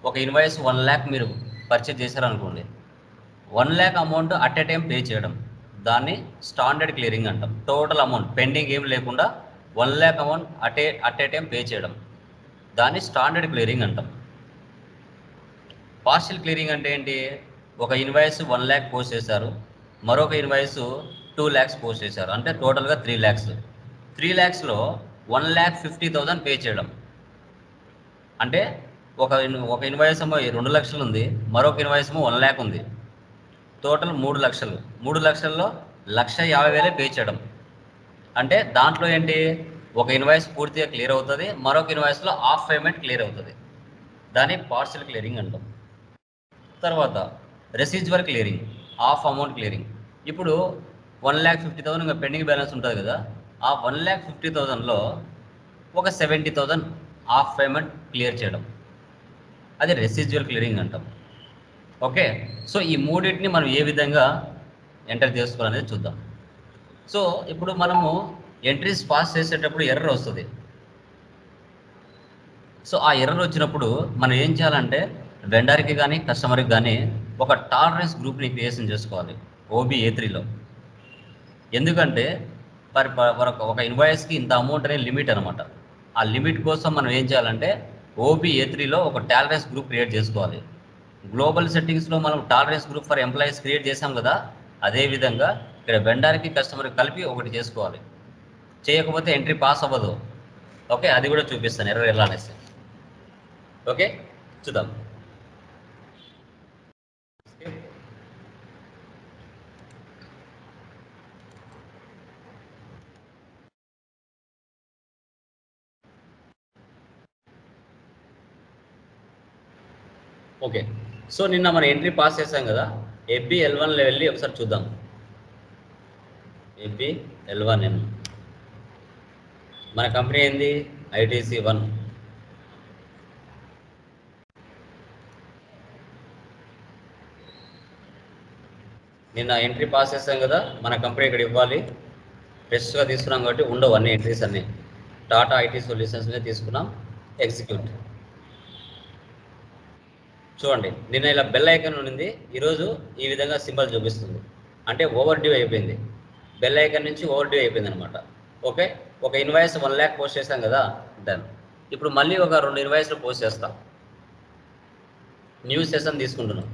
ఒక ఇన్వాయిస్ 1 lakh మీరు పర్చేజ్ చేశారనుకోండి, 1 lakh amount at a time pay చేయడం, దాన్ని స్టాండర్డ్ క్లియరింగ్ అంటాం. టోటల్ అమౌంట్ పెండింగ్ ఏం లేకుండా 1 lakh amount at a time pay చేయడం, దాన్ని స్టాండర్డ్ క్లియరింగ్ అంటాం. పార్షియల్ క్లియరింగ్ అంటే ఏంటి, ఒక ఇన్వాయిస్ 1 lakh పోస్ట్ చేశారు, మరొక ఇన్వాయిస్ 2 lakhs పోస్ట్ చేశారు, అంటే టోటల్గా 3 lakhs. 3 lakhsలో 1,50,000 పే చేయడం. అంటే ఒక ఇన్వాయిస్ ఏమో 2 లక్షలు ఉంది, మరొక ఇన్వాయిస్ ఏమో 1 lakh ఉంది, టోటల్ 3 లక్షలు. 3 లక్షల్లో 1,50,000 పే చేయడం. అంటే దాంట్లో ఏంటి, ఒక ఇన్వాయిస్ పూర్తిగా క్లియర్ అవుతుంది, మరొక ఇన్వాయిస్లో హాఫ్ పేమెంట్ క్లియర్ అవుతుంది, దాన్ని పార్షియల్ క్లియరింగ్ అంటాం. తర్వాత residual clearing, half amount clearing. ఇప్పుడు 1,50,000 ఇంకా పెండింగ్ బ్యాలెన్స్ ఉంటుంది కదా, ఆ 1,50,000లో ఒక 70,000 హాఫ్ పేమెంట్ క్లియర్ చేయడం, అది రెసిడ్యువల్ క్లియరింగ్ అంటాం. ఓకే, సో ఈ మూడింటిని మనం ఏ విధంగా ఎంటర్ చేసుకోవాలనేది చూద్దాం. సో ఇప్పుడు మనము ఎంట్రీస్ పాస్ చేసేటప్పుడు ఎర్రర్ వస్తుంది. సో ఆ ఎర్రర్ వచ్చినప్పుడు మనం ఏం చేయాలంటే, వెండర్కి కానీ కస్టమర్కి కానీ ఒక టాలరెన్స్ గ్రూప్ని క్రియేషన్ చేసుకోవాలి OB-A3లో. ఎందుకంటే ఒక ఇన్వాయిస్కి ఇంత అమౌంట్ అనే లిమిట్ అనమాట. ఆ లిమిట్ కోసం మనం ఏం చేయాలంటే OB-A3లో ఒక టాలరెన్స్ గ్రూప్ క్రియేట్ చేసుకోవాలి. గ్లోబల్ సెట్టింగ్స్లో మనం tolerance group for employees create చేసాం కదా, అదేవిధంగా ఇక్కడ వెండర్కి కస్టమర్కి కలిపి ఒకటి చేసుకోవాలి. చేయకపోతే ఎంట్రీ పాస్ అవ్వదు. ఓకే, అది కూడా చూపిస్తాను ఎర్రర్ ఎలా అనేసి. ఓకే, చూద్దాం. ఓకే, సో నిన్న మనం ఎంట్రీ పాస్ చేసాం కదా, FB11లో వెళ్ళి ఒకసారి చూద్దాం. FB11N మన కంపెనీ ఏంది, ITC1. నిన్న ఎంట్రీ పాస్ చేసాం కదా, మన కంపెనీ ఇక్కడ ఇవ్వాలి. ఫ్రెష్గా తీసుకున్నాం కాబట్టి ఉండవు అన్ని ఎంట్రీస్ అన్నీ. టాటా IT సొల్యూషన్స్నే తీసుకున్నాం. ఎగ్జిక్యూట్. చూడండి, నిన్న ఇలా బెల్ ఐకాన్ ఉండింది, ఈరోజు ఈ విధంగా సింబల్ చూపిస్తుంది, అంటే ఓవర్ డ్యూ అయిపోయింది. బెల్ ఐకాన్ నుంచి ఓవర్ డ్యూ అయిపోయింది అనమాట. ఓకే, ఒక ఇన్వాయిస్ 1 lakh పోస్ట్ చేస్తాం కదా, డన్. ఇప్పుడు మళ్ళీ ఒక 2 ఇన్వాయిస్లు పోస్ట్ చేస్తాం. న్యూ సెషన్ తీసుకుంటున్నాం.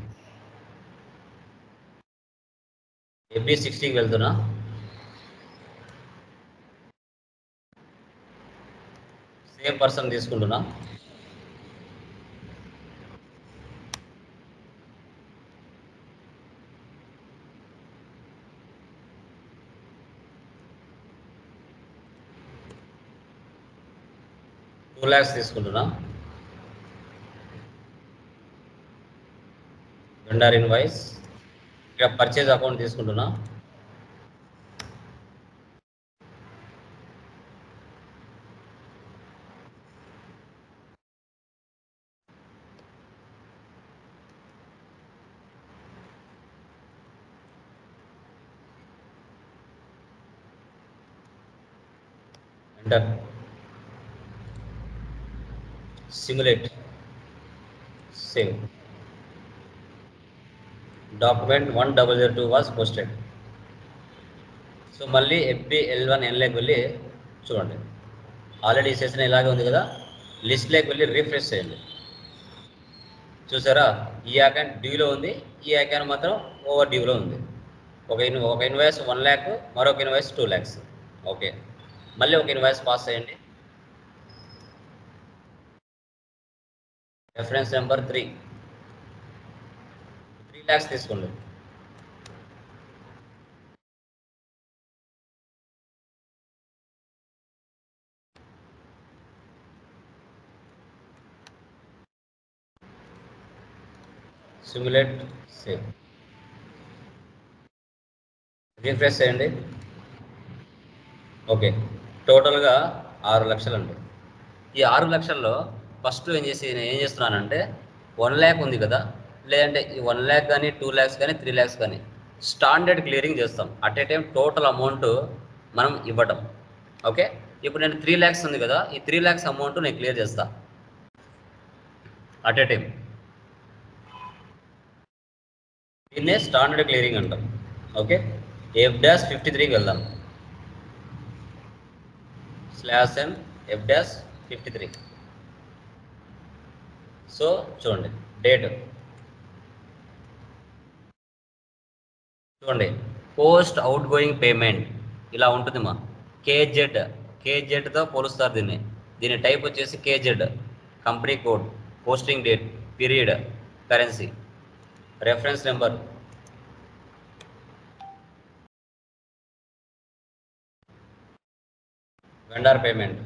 FB60కి వెళ్తున్నా. సేమ్ పర్సన్ తీసుకుంటున్నా. $2 lakhs తీసుకుంటున్నా. వెండర్ ఇన్వాయిస్, ఇక్కడ పర్చేజ్ అకౌంట్ తీసుకుంటున్నా. Enter. Simulate. Save. Document 1002 was posted. So మళ్ళీ FBL1 N వెళ్ళి చూడండి, ఆల్రెడీ సెషన్ ఇలాగే ఉంది కదా, లిస్ట్లోకి వెళ్ళి రిఫ్రెష్ చేయండి. చూసారా, ఈ అకౌంట్ డ్యూలో ఉంది, ఈ అకౌంట్ మాత్రం ఓవర్ డ్యూలో ఉంది. ఒక ఇన్వాయిస్ 1 lakh, మరొక ఇన్వాయిస్ 2 lakhs. ఓకే, మళ్ళీ ఒక ఇన్వాయిస్ పాస్ చేయండి. రెఫరెన్స్ నెంబర్ 3 lakhs తీసుకోండి. సిమ్యులేట్, సేవ్, రిఫ్రెష్ చేయండి. ఓకే, టోటల్గా 6 లక్షలు అండి. ఈ 6 లక్షల్లో ఫస్ట్ నేను ఏం చేస్తున్నానంటే 1 lakh ఉంది కదా, లేదంటే ఈ 1 lakh కానీ 2 lakhs కానీ 3 lakhs కానీ స్టాండర్డ్ క్లియరింగ్ చేస్తాం. At a time total amount మనం ఇవ్వటం. ఓకే, ఇప్పుడు నేను 3 lakhs ఉంది కదా, ఈ 3 lakhs అమౌంట్ నేను క్లియర్ చేస్తా అట్ ఏ టైం. దీన్నే స్టాండర్డ్ క్లియరింగ్ అంటాం. ఓకే, F-53కి వెళ్దాం. /n F-53. సో చూడండి, డేట్ చూడండి, పోస్ట్ అవుట్ గోయింగ్ పేమెంట్ ఇలా ఉంటుంది మా కేజెడ్తో పోలుస్తారు దీని టైప్ వచ్చేసి KZ, company code, posting date, period, currency, reference number, vendor payment,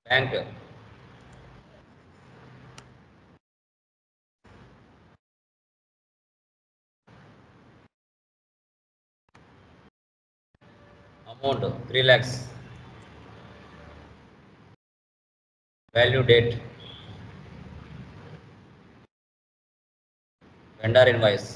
bank, amount 3 lakhs, value date, vendor invoice,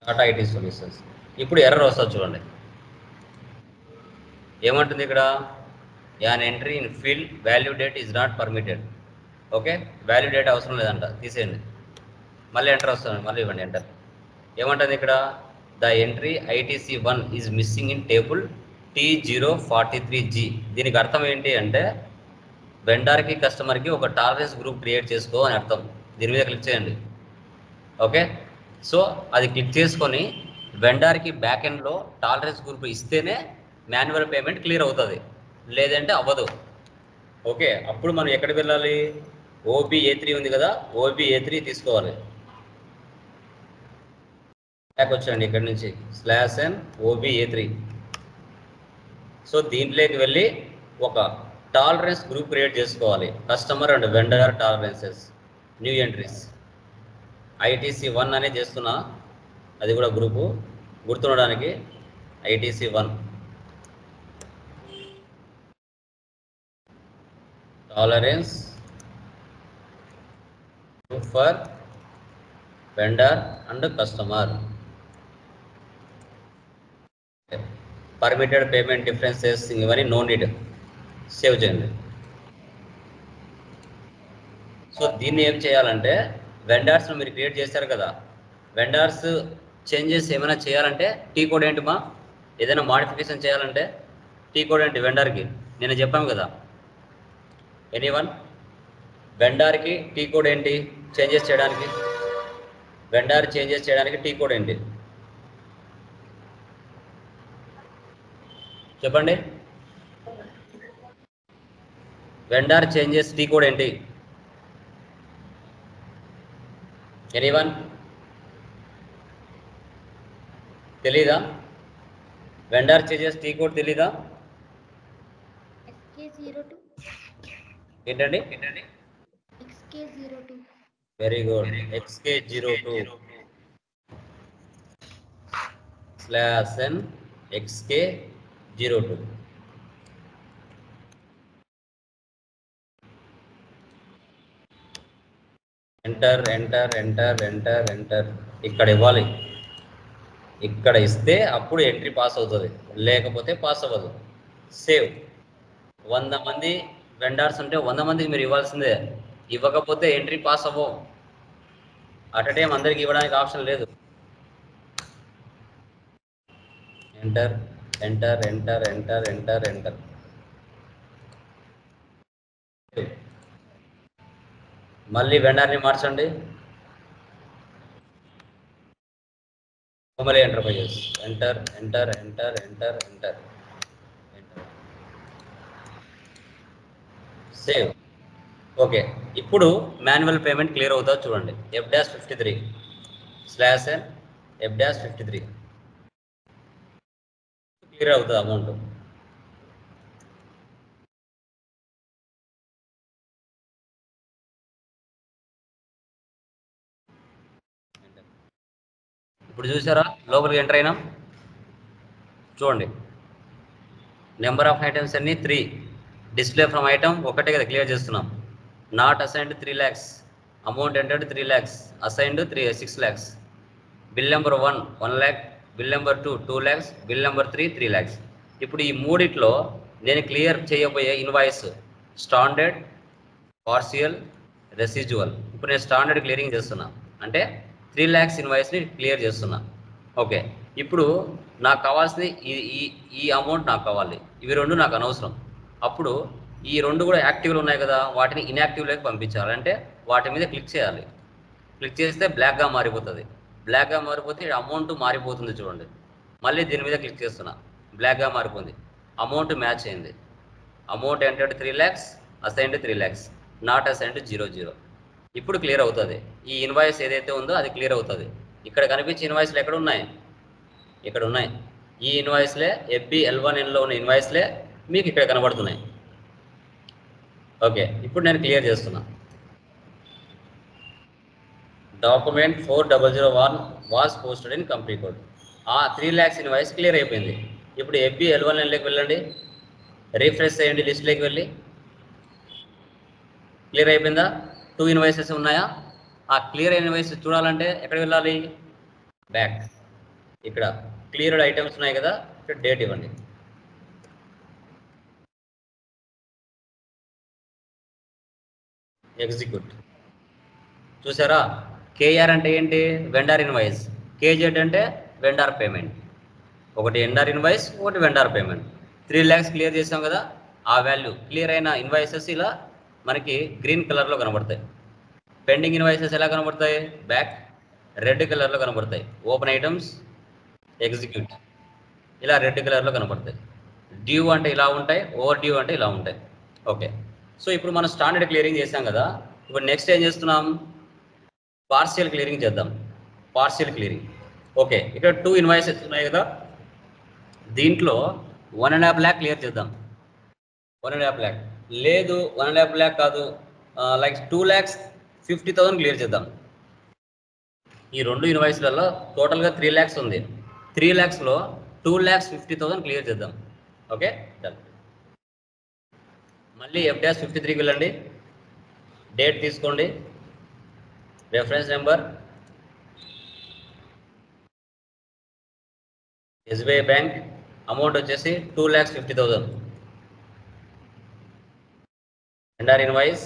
Tata IT solutions. ఇప్పుడు ఎర్రర్ వస్తుంది చూడండి, ఏమంటుంది ఇక్కడ, an entry in field value date is not permitted. Okay, value date అవసరం లేదంట, తీసేయండి. మళ్ళీ enter వస్తుంది, మళ్ళీ ఇవ్వండి ఎంటర్. ఏమంటుంది ఇక్కడ, the entry ITC1 is missing in table T043G. దీనికి అర్థం ఏంటి అంటే, వెండర్కి కస్టమర్కి ఒక టాలరెన్స్ గ్రూప్ క్రియేట్ చేసుకో అని అర్థం. దీని మీద క్లిక్ చేయండి. ఓకే, సో అది క్లిక్ చేసుకొని వెండర్కి బ్యాక్ ఎండ్లో టాలరెన్స్ గ్రూప్ ఇస్తేనే మాన్యువల్ పేమెంట్ క్లియర్ అవుతుంది, లేదంటే అవ్వదు. ఓకే, అప్పుడు మనం ఎక్కడికి వెళ్ళాలి, OB-A3 ఉంది కదా, OB-A3 తీసుకోవాలి. బ్యాక్ వచ్చండి, ఇక్కడ నుంచి /n OB-A3. సో దీంట్లోకి వెళ్ళి ఒక టాలరెన్స్ గ్రూప్ క్రియేట్ చేసుకోవాలి, customer and vendor tolerances, new entries. ITC1 అనే చేస్తున్నా, అది కూడా గ్రూపు గుర్తుండడానికి. ITC1 tolerance for vendor and customer, permitted payment differences, ఇవన్నీ నో నీడ్, సేవ్ చేయండి. సో దీన్ని ఏం చేయాలంటే, వెండర్స్ మీరు క్రియేట్ చేశారు కదా, వెండర్స్ చేంజెస్ ఏమైనా చేయాలంటే టీ కోడ్ ఏంటి మా, ఏదైనా మాడిఫికేషన్ చేయాలంటే టీ కోడ్ ఏంటి వెండర్కి, నేను చెప్పాము కదా. ఎనీవన్, వెండర్కి టీ కోడ్ ఏంటి చేంజెస్ చేయడానికి, వెండర్ చేంజెస్ చేయడానికి టీ కోడ్ ఏంటి చెప్పండి. వెండర్ చేంజెస్ టీ కోడ్ ఏంటి, ఎనీవన్ తెలీదా? వెండర్ చేంజెస్ టీ కోడ్ తెలీదా? XK02. ఏంటండి? XK02. Very good, XK02 /n XK02. Enter. Enter enter enter enter enter ఇక్కడ ఇవ్వాలి. ఇక్కడ ఇస్తే అప్పుడు ఎంట్రీ పాస్ అవుతుంది, లేకపోతే పాస్ అవ్వదు. సేవ్. 100 మంది వెండర్స్ ఉంటే 100 మందికి మీరు ఇవ్వాల్సిందే. ఇవ్వకపోతే ఎంట్రీ పాస్ అవ్వవు. అట్ ఎ టైం అందరికి ఇవ్వడానికి ఆప్షన్ లేదు. Enter enter enter enter enter enter. మళ్ళీ వెండర్ని మార్చండి. Komali enterprises. Enter enter enter enter enter enter. Save. Okay, ఇప్పుడు మాన్యువల్ పేమెంట్ క్లియర్ అవుతుందో చూడండి. F-53/N F-53 క్లియర్ అవుతుంది అమౌంట్. ఇప్పుడు చూసారా లోపలికి ఎంటర్ అయినాం. చూడండి నెంబర్ ఆఫ్ ఐటమ్స్ అన్ని 3. డిస్ప్లే ఫ్రమ్ ఐటమ్ ఒకటే కదా క్లియర్ చేస్తున్నాం. Not assigned 3 lakhs, amount entered 3 lakhs, assigned 6 lakhs. Bill number 1 1 lakh, bill number 2 2 lakhs, bill number 3 3 lakhs. ఇప్పుడు ఈ మూడిట్లో నేను క్లియర్ చేయబోయే ఇన్వాయిస్ స్టాండర్డ్, పార్షియల్, రెసిజువల్. ఇప్పుడు నేను స్టాండర్డ్ క్లియరింగ్ చేస్తున్నా, అంటే 3 lakhs ఇన్వాయిస్ని క్లియర్ చేస్తున్నా. ఓకే, ఇప్పుడు నాకు కావాల్సింది ఈ అమౌంట్ నాకు కావాలి. ఇవి రెండు నాకు అనవసరం. అప్పుడు ఈ రెండు కూడా యాక్టివ్లో ఉన్నాయి కదా, వాటిని ఇన్యాక్టివ్లోకి పంపించాలి. అంటే వాటి మీద క్లిక్ చేయాలి. క్లిక్ చేస్తే బ్లాక్గా మారిపోతుంది. బ్లాక్గా మారిపోతే అమౌంట్ మారిపోతుంది. చూడండి మళ్ళీ దీని మీద క్లిక్ చేస్తున్నా, బ్లాక్గా మారిపోయింది. అమౌంట్ మ్యాచ్ అయింది. Amount entered 3 lakhs, assigned 3 lakhs, not assigned 0 ఇప్పుడు క్లియర్ అవుతుంది. ఈ ఇన్వాయిస్ ఏదైతే ఉందో అది క్లియర్ అవుతుంది. ఇక్కడ కనిపించే ఇన్వాయిస్లు ఎక్కడ ఉన్నాయి? ఇక్కడ ఉన్నాయి. ఈ ఇన్వాయిస్లే FBL1Nలో ఉన్న ఇన్వాయిస్లే మీకు ఇక్కడ కనబడుతున్నాయి. ఓకే, ఇప్పుడు నేను క్లియర్ చేస్తున్నా. Document 4001 was posted in company code. ఆ 3 lakhs ఇన్వాయిస్ క్లియర్ అయిపోయింది. ఇప్పుడు FBL1Nలోకి వెళ్ళండి, రీఫ్రెష్ చేయండి, లిస్ట్లోకి వెళ్ళి. క్లియర్ అయిపోయిందా? 2 ఇన్వాయిసెస్ ఉన్నాయా? ఆ క్లియర్ ఇన్వాయిస్ చూడాలంటే ఎక్కడ వెళ్ళాలి? బ్యాక్. ఇక్కడ క్లియర్డ్ ఐటమ్స్ ఉన్నాయి కదా, ఇక్కడ డేట్ ఇవ్వండి. ఎగ్జిక్యూట్. చూసారా? KR అంటే ఏంటి? Vendor invoice. KZ అంటే వెండర్ పేమెంట్. ఒకటి వెండర్ ఇన్వాయిస్, ఒకటి వెండర్ పేమెంట్. 3 lakhs క్లియర్ చేసాం కదా, ఆ వాల్యూ క్లియర్ అయిన ఇన్వాయిసెస్ ఇలా మనకి గ్రీన్ కలర్లో కనబడతాయి. పెండింగ్ ఇన్వాయిసెస్ ఎలా కనబడతాయి? బ్యాక్ రెడ్ కలర్లో కనబడతాయి. ఓపెన్ ఐటమ్స్, ఎగ్జిక్యూట్ ఇలా రెడ్ కలర్లో కనబడతాయి. డ్యూ అంటే ఇలా ఉంటాయి, ఓవర్ డ్యూ అంటే ఇలా ఉంటాయి. ఓకే, సో ఇప్పుడు మనం స్టాండర్డ్ క్లియరింగ్ చేసాం కదా. ఇప్పుడు నెక్స్ట్ ఏం చేస్తున్నాం? పార్షియల్ క్లియరింగ్ చేద్దాం. Partial clearing. ఓకే, ఇక్కడ 2 ఇన్వాయిసెస్ ఉన్నాయి కదా, దీంట్లో 1.5 lakh క్లియర్ చేద్దాం. 1.5 lakh లేదు, 1.5 lakh కాదు, లైక్ 2,50,000 క్లియర్ చేద్దాం. ఈ రెండు ఇన్వాయిస్లలో టోటల్గా 3 lakhs ఉంది. 3 lakhsలో 2,50,000 క్లియర్ చేద్దాం. Okay done. మళ్ళీ F-53కి వెళ్ళండి, డేట్ తీసుకోండి, reference number, SBI bank, amount వచ్చేసి 2,50,000. వెండర్ ఇన్వాయిస్,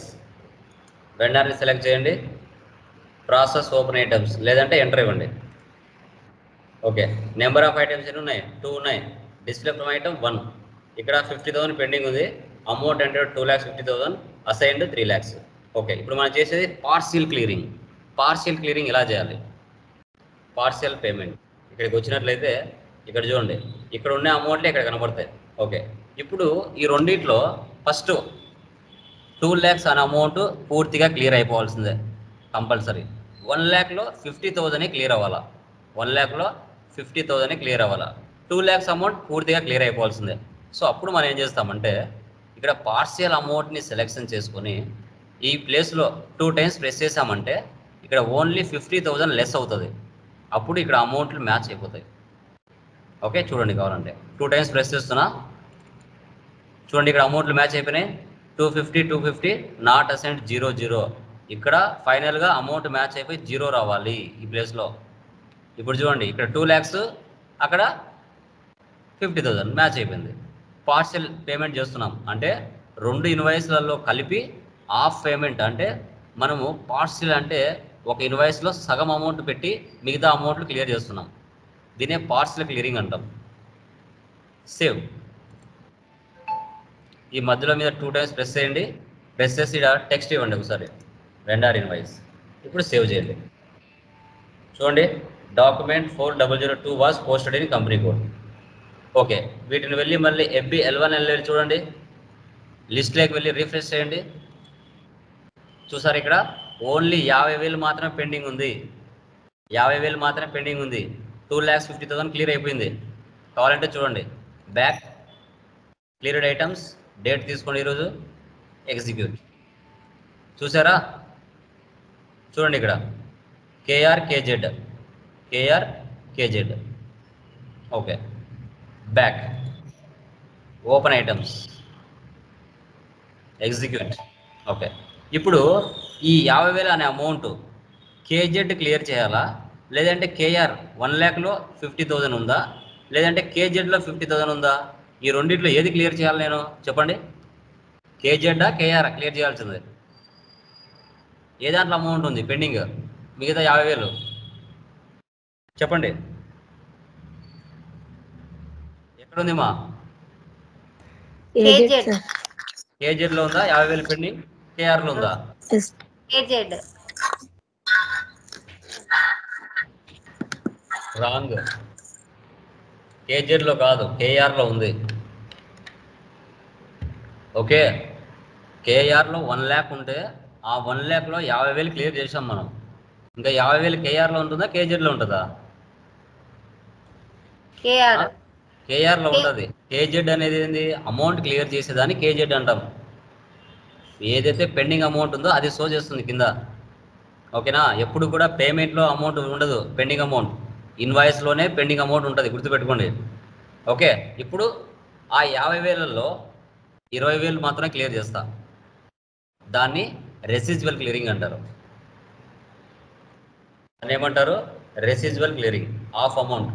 వెండర్ని సెలెక్ట్ చేయండి, ప్రాసెస్ ఓపెన్ ఐటమ్స్ లేదంటే ఎంటర్ ఇవ్వండి. ఓకే, నెంబర్ ఆఫ్ ఐటమ్స్ ఎన్ని ఉన్నాయి? 2 ఉన్నాయి. Display from item 1. ఇక్కడ 50,000 పెండింగ్ ఉంది. Amount entered 2,50,000, assigned 3 lakhs. Okay, ఇప్పుడు మనం చేసేది పార్షియల్ క్లియరింగ్. పార్షియల్ క్లియరింగ్ ఎలా చేయాలి? Partial payment. ఇక్కడికి వచ్చినట్లయితే ఇక్కడ చూడండి, ఇక్కడ ఉన్న అమౌంట్లు ఇక్కడ కనబడతాయి. ఓకే, ఇప్పుడు ఈ రెండిట్లో ఫస్ట్ 2 lakhs అనే అమౌంట్ పూర్తిగా క్లియర్ అయిపోవాల్సిందే, కంపల్సరీ. 1 lakhలో 50,000 క్లియర్ అవ్వాలా. 1 lakhలో 50,000 క్లియర్ అవ్వాలా. 2 lakhs అమౌంట్ పూర్తిగా క్లియర్ అయిపోవాల్సిందే. సో అప్పుడు మనం ఏం చేస్తామంటే ఇక్కడ పార్షియల్ అమౌంట్ని సెలెక్షన్ చేసుకొని ఈ ప్లేస్లో 2 times ప్రెస్ చేసామంటే ఇక్కడ ఓన్లీ 50,000 లెస్ అవుతుంది. అప్పుడు ఇక్కడ అమౌంట్లు మ్యాచ్ అయిపోతాయి. ఓకే, చూడండి కావాలంటే 2 times ప్రెస్ చేస్తున్నా. చూడండి ఇక్కడ అమౌంట్లు మ్యాచ్ అయిపోయినాయి. 250, 250, నాట్ అసైన్డ్ 0. ఇక్కడ ఫైనల్గా అమౌంట్ మ్యాచ్ అయిపోయి 0 రావాలి ఈ ప్లేస్లో. ఇప్పుడు చూడండి ఇక్కడ 2 lakhs, అక్కడ 50,000 మ్యాచ్ అయిపోయింది. పార్షియల్ పేమెంట్ చేస్తున్నాం అంటే 2 ఇన్వాయిస్లలో కలిపి హాఫ్ పేమెంట్, అంటే మనము పార్షియల్ అంటే ఒక ఇన్వాయిస్లో సగం అమౌంట్ పెట్టి మిగతా అమౌంట్లు క్లియర్ చేస్తున్నాం. దీనే పార్షియల్ క్లియరింగ్ అంటాం. సేవ్. ఈ మధ్యలో మీద 2 times ప్రెస్ చేయండి. ప్రెస్ చేసి ఇక్కడ టెక్స్ట్ ఇవ్వండి ఒకసారి, వెండర్ ఇన్వాయిస్. ఇప్పుడు సేవ్ చేయండి. చూడండి document 4002 was posted in company code. Okay, వీటిని వెళ్ళి మళ్ళీ FB L1 L చూడండి, లిస్ట్లోకి వెళ్ళి రిఫ్రెష్ చేయండి. చూసారు ఇక్కడ ఓన్లీ 50,000 మాత్రమే పెండింగ్ ఉంది. 50,000 మాత్రమే పెండింగ్ ఉంది. 2,50,000 క్లియర్ అయిపోయింది. కావాలంటే చూడండి బ్యాక్, క్లియర్డ్ ఐటమ్స్, డేట్ తీసుకోండి ఈరోజు, ఎగ్జిక్యూట్. చూసారా? చూడండి ఇక్కడ KR KZ. Okay, back, open items, execute. Okay, ఇప్పుడు ఈ 50,000 అనే అమౌంట్ KZ క్లియర్ చేయాలా, లేదంటే KR 1 lakhలో 50,000 ఉందా, లేదంటే KZలో 50,000 ఉందా? ఈ రెండిట్లో ఏది క్లియర్ చేయాలి నేను చెప్పండి? KZడా KR క్లియర్ చేయాల్సింది? ఏ దాంట్లో అమౌంట్ ఉంది పెండింగ్ మిగతా 50,000 చెప్పండి? ఎక్కడుంది మా? KZలో ఉందా 50,000 పెండింగ్? KRలో ఉందా? రాంగ్. KZలో కాదు, KRలో ఉంది. ఓకే, KRలో 1 lakh ఉంటే ఆ 1 lakhలో 50,000 క్లియర్ చేసాం మనం. ఇంకా 50,000 KRలో ఉంటుందా KZలో ఉంటుందా? KRలో ఉంటుంది. KZ అనేది ఏంది? అమౌంట్ క్లియర్ చేసేదాన్ని KZ అంటాం. ఏదైతే పెండింగ్ అమౌంట్ ఉందో అది షో చేస్తుంది కింద. ఓకేనా? ఎప్పుడు కూడా పేమెంట్లో అమౌంట్ ఉండదు, పెండింగ్ అమౌంట్. ఇన్వాయిస్లోనే పెండింగ్ అమౌంట్ ఉంటుంది, గుర్తుపెట్టుకోండి. ఓకే, ఇప్పుడు ఆ 50,000లో 20,000 మాత్రమే క్లియర్ చేస్తా. దాన్ని రెసిడ్యువల్ క్లియరింగ్ అంటారు. అని ఏమంటారు? Residual clearing of amount.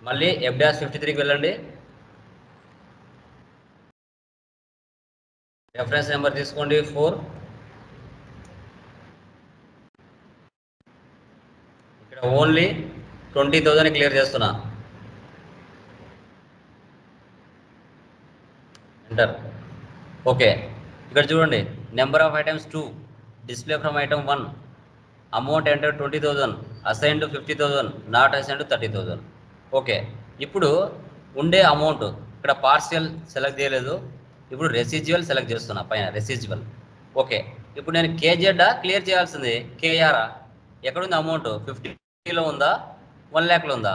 మళ్ళీ F-53కి వెళ్ళండి. రెఫరెన్స్ నెంబర్ తీసుకోండి 4. ఇక్కడ ఓన్లీ 20,000 క్లియర్ చేస్తున్నా. ఎంటర్. ఓకే, ఇక్కడ చూడండి number of items 2, display from item 1, amount enter 20,000, assigned 50,000, not assigned 30,000. Okay, ఇప్పుడు ఉండే అమౌంట్ ఇక్కడ పార్షియల్ సెలెక్ట్ చేయలేదు, ఇప్పుడు రెసిడ్యువల్ సెలెక్ట్ చేస్తున్నా పైన, రెసిడ్యువల్. ఓకే, ఇప్పుడు నేను KZడా క్లియర్ చేయాల్సింది KRా? ఎక్కడుంది అమౌంట్? 50లో ఉందా 1 lakhలో ఉందా?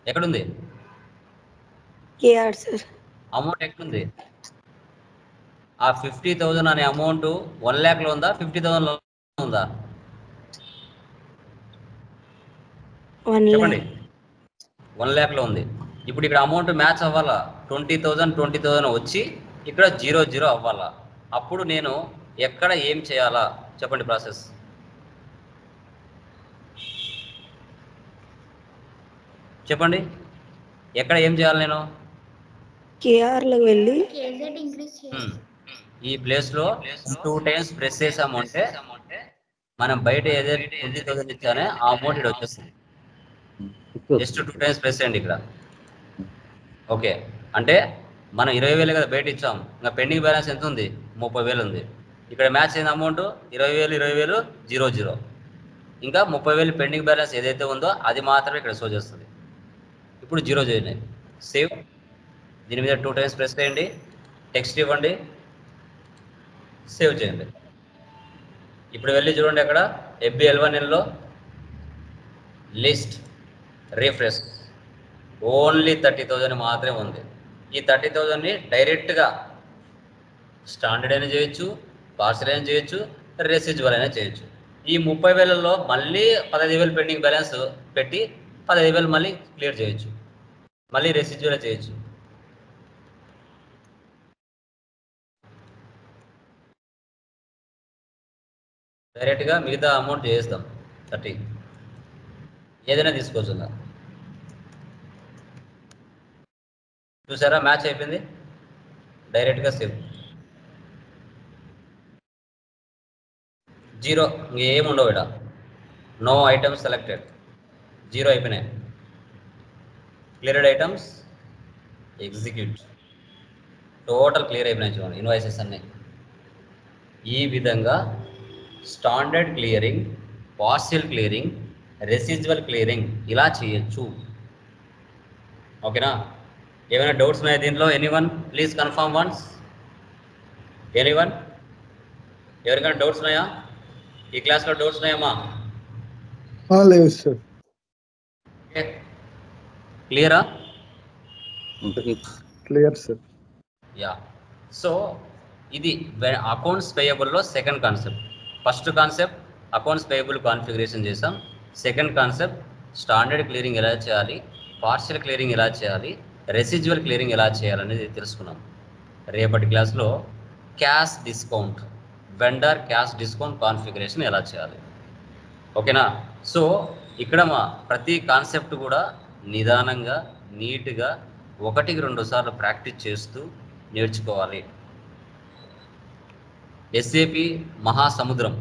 ఎక్కడుంది KR సార్? అమౌంట్ ఎక్కడుంది? ఆ 50,000 అనే అమౌంట్ 1 lakhలో ఉందా 50,000లో ఉందా? చెప్పండి. 1 lakhలో ఉంది. ఇప్పుడు ఇక్కడ అమౌంట్ మ్యాచ్ అవ్వాలా? 20,000 వచ్చి ఇక్కడ 0 అవ్వాలా? అప్పుడు నేను ఎక్కడ ఏం చేయాలా చెప్పండి ప్రాసెస్? చెప్పండి, ఎక్కడ ఏం చేయాలి నేను? KRలోకి వెళ్ళి KZ ఇంక్రీజ్ చేయాలి. ఈ ప్లేస్లో 2 times ప్రెస్ చేసామంటే మనం బయట ఏదైతే 20,000 ఇచ్చానే ఆ అమౌంట్ ఇక్కడ వచ్చేస్తుంది. జస్ట్ 2 times ప్రెస్ చేయండి ఇక్కడ. ఓకే, అంటే మనం 20,000 కదా బయట ఇచ్చాం, ఇంకా పెండింగ్ బ్యాలెన్స్ ఎంత ఉంది? 30,000 ఉంది. ఇక్కడ మ్యాచ్ అయిన అమౌంట్ 20,000 0. ఇంకా 30,000 పెండింగ్ బ్యాలెన్స్ ఏదైతే ఉందో అది మాత్రమే ఇక్కడ షో చేస్తుంది. ఇప్పుడు 0 చేయండి, సేవ్. దీని మీద 2 times ప్రెస్ చేయండి, టెక్స్ట్ ఇవ్వండి, సేవ్ చేయండి. ఇప్పుడు వెళ్ళి చూడండి అక్కడ FB L1Lలో లిస్ట్, రిఫ్రెష్, ఓన్లీ 30,000 మాత్రమే ఉంది. ఈ 30,000ని డైరెక్ట్గా స్టాండర్డ్ అయినా చేయొచ్చు, పార్సల్ అయినా చేయొచ్చు, రెసిడ్యువల్ అయినా చేయొచ్చు. ఈ 30,000లో మళ్ళీ 15,000 పెండింగ్ బ్యాలెన్స్ పెట్టి 15,000 మళ్ళీ క్లియర్ చేయొచ్చు, మళ్ళీ రెసిడ్యువల్ చేయొచ్చు. డైరెక్ట్గా మిగతా అమౌంట్ చేస్తాం 30. ఏదైనా తీసుకోవచ్చు ఇంకా. చూసారా మ్యాచ్ అయిపోయింది, డైరెక్ట్గా సేవ్. 0 ఇంకేం ఉండవు ఇక్కడ. నో ఐటమ్స్ సెలెక్టెడ్, 0 అయిపోయినాయి. Cleared items execute, total clear అయిపోయినాయి చూడండి ఇన్వాయిసెస్ అన్నీ. ఈ విధంగా standard clearing, partial clearing, residual clearing ఇలా చేయొచ్చు. ఓకేనా? ఏమైనా డౌట్స్ ఉన్నాయా దీంట్లో? Anyone please confirm once. Anyone? ఎవరికైనా డౌట్స్ ఉన్నాయా? ఈ క్లాస్లో డౌట్స్ ఉన్నాయమ్మా? లేదు సార్. ఓకే, క్లియరా? Clear sir. యా. సో ఇది అకౌంట్స్ పేయబుల్లో second concept. First concept accounts payable configuration చేసాం. సెకండ్ కాన్సెప్ట్ స్టాండర్డ్ క్లియరింగ్ ఎలా చేయాలి, పార్షియల్ క్లియరింగ్ ఎలా చేయాలి, రెసిడ్యువల్ క్లియరింగ్ ఎలా చేయాలనేది తెలుసుకున్నాం. రేపటి క్లాస్లో cash discount, vendor cash discount configuration ఎలా చేయాలి. ఓకేనా? సో ఇక్కడ మా ప్రతి కాన్సెప్ట్ కూడా నిదానంగా నీట్గా 1-2 సార్లు ప్రాక్టీస్ చేస్తూ నేర్చుకోవాలి. ఎస్ఏపి మహాసముద్రం.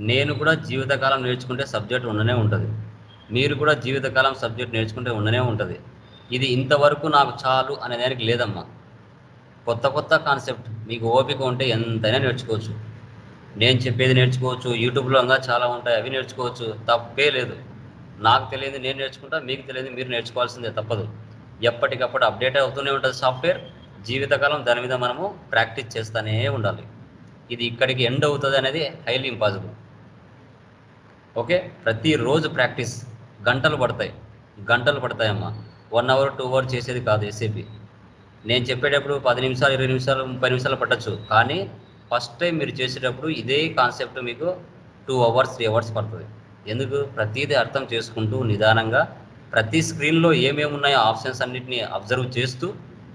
నేను కూడా జీవితకాలం నేర్చుకుంటే సబ్జెక్ట్ ఉండనే ఉంటుంది, మీరు కూడా జీవితకాలం సబ్జెక్ట్ నేర్చుకుంటే ఉండనే ఉంటుంది. ఇది ఇంతవరకు నాకు చాలు అనే దానికి లేదమ్మా. కొత్త కొత్త కాన్సెప్ట్ మీకు ఓపిక ఉంటే ఎంతైనా నేర్చుకోవచ్చు. నేను చెప్పేది నేర్చుకోవచ్చు, యూట్యూబ్లో ఇంకా చాలా ఉంటాయి, అవి నేర్చుకోవచ్చు, తప్పే లేదు. నాకు తెలియదు నేను నేర్చుకుంటా, మీకు తెలియదు మీరు నేర్చుకోవాల్సిందే, తప్పదు. ఎప్పటికప్పుడు అప్డేట్ అవుతూనే ఉంటుంది సాఫ్ట్వేర్. జీవితకాలం దాని మీద మనము ప్రాక్టీస్ చేస్తూనే ఉండాలి. ఇది ఇక్కడికి ఎండ్ అవుతుంది అనేది హైలీ ఇంపాసిబుల్. ఓకే, ప్రతిరోజు ప్రాక్టీస్ గంటలు పడతాయమ్మా. 1 అవర్ 2 అవర్ చేసేది కాదు ఎస్ఏపి. నేను చెప్పేటప్పుడు 10 నిమిషాలు 20 నిమిషాలు 30 నిమిషాలు పట్టచ్చు, కానీ ఫస్ట్ టైం మీరు చేసేటప్పుడు ఇదే కాన్సెప్ట్ మీకు 2 అవర్స్ 3 అవర్స్ పడుతుంది. ఎందుకు? ప్రతిదీ అర్థం చేసుకుంటూ నిదానంగా ప్రతి స్క్రీన్లో ఏమేమి ఉన్నాయో ఆప్షన్స్ అన్నిటిని అబ్జర్వ్ చేస్తూ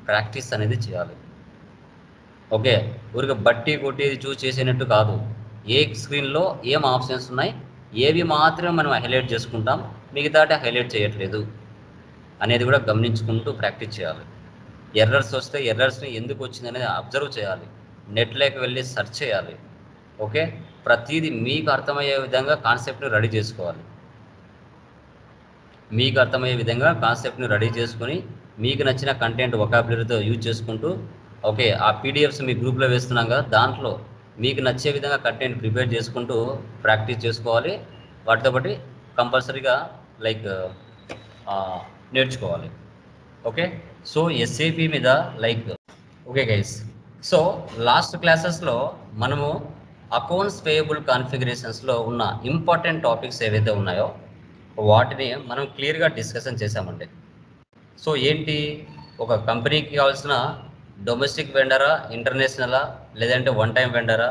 ప్రాక్టీస్ అనేది చేయాలి. ఓకే, ఊరికి బట్టి కొట్టేది చూసి చేసేనట్టు కాదు. ఏ స్క్రీన్లో ఏం ఆప్షన్స్ ఉన్నాయి, ఏవి మాత్రమే మనం హైలైట్ చేసుకుంటాం, మిగతాటి హైలైట్ చేయట్లేదు అనేది కూడా గమనించుకుంటూ ప్రాక్టీస్ చేయాలి. ఎర్రర్స్ వస్తే ఎర్రర్స్ని ఎందుకు వచ్చింది అనేది అబ్జర్వ్ చేయాలి, నెట్లోకి వెళ్ళి సెర్చ్ చేయాలి. ఓకే, ప్రతిదీ మీకు అర్థమయ్యే విధంగా కాన్సెప్ట్ని రెడీ చేసుకోవాలి. మీకు అర్థమయ్యే విధంగా కాన్సెప్ట్ని రెడీ చేసుకొని మీకు నచ్చిన కంటెంట్ వొకాబులరీతో యూజ్ చేసుకుంటూ, ఓకే, ఆ పీడిఎఫ్స్ మీ గ్రూప్లో వేస్తున్నాం కదా, దాంట్లో మీకు నచ్చే విధంగా కంటెంట్ ప్రిపేర్ చేసుకుంటూ ప్రాక్టీస్ చేసుకోవాలి. వాటితో పాటు కంపల్సరీగా నేర్చుకోవాలి. ఓకే, సో ఎస్ఏపి మీద ఓకే గైస్, సో లాస్ట్ క్లాసెస్లో మనము అకౌంట్స్ పేయబుల్ కాన్ఫిగరేషన్స్లో ఉన్న ఇంపార్టెంట్ టాపిక్స్ ఏవైతే ఉన్నాయో వాటిని మనం క్లియర్గా డిస్కషన్ చేసామండి. సో ఏంటి, ఒక కంపెనీకి కావాల్సిన డొమెస్టిక్ వెండరా, ఇంటర్నేషనలా, లేదంటే వన్ టైం వెండరా,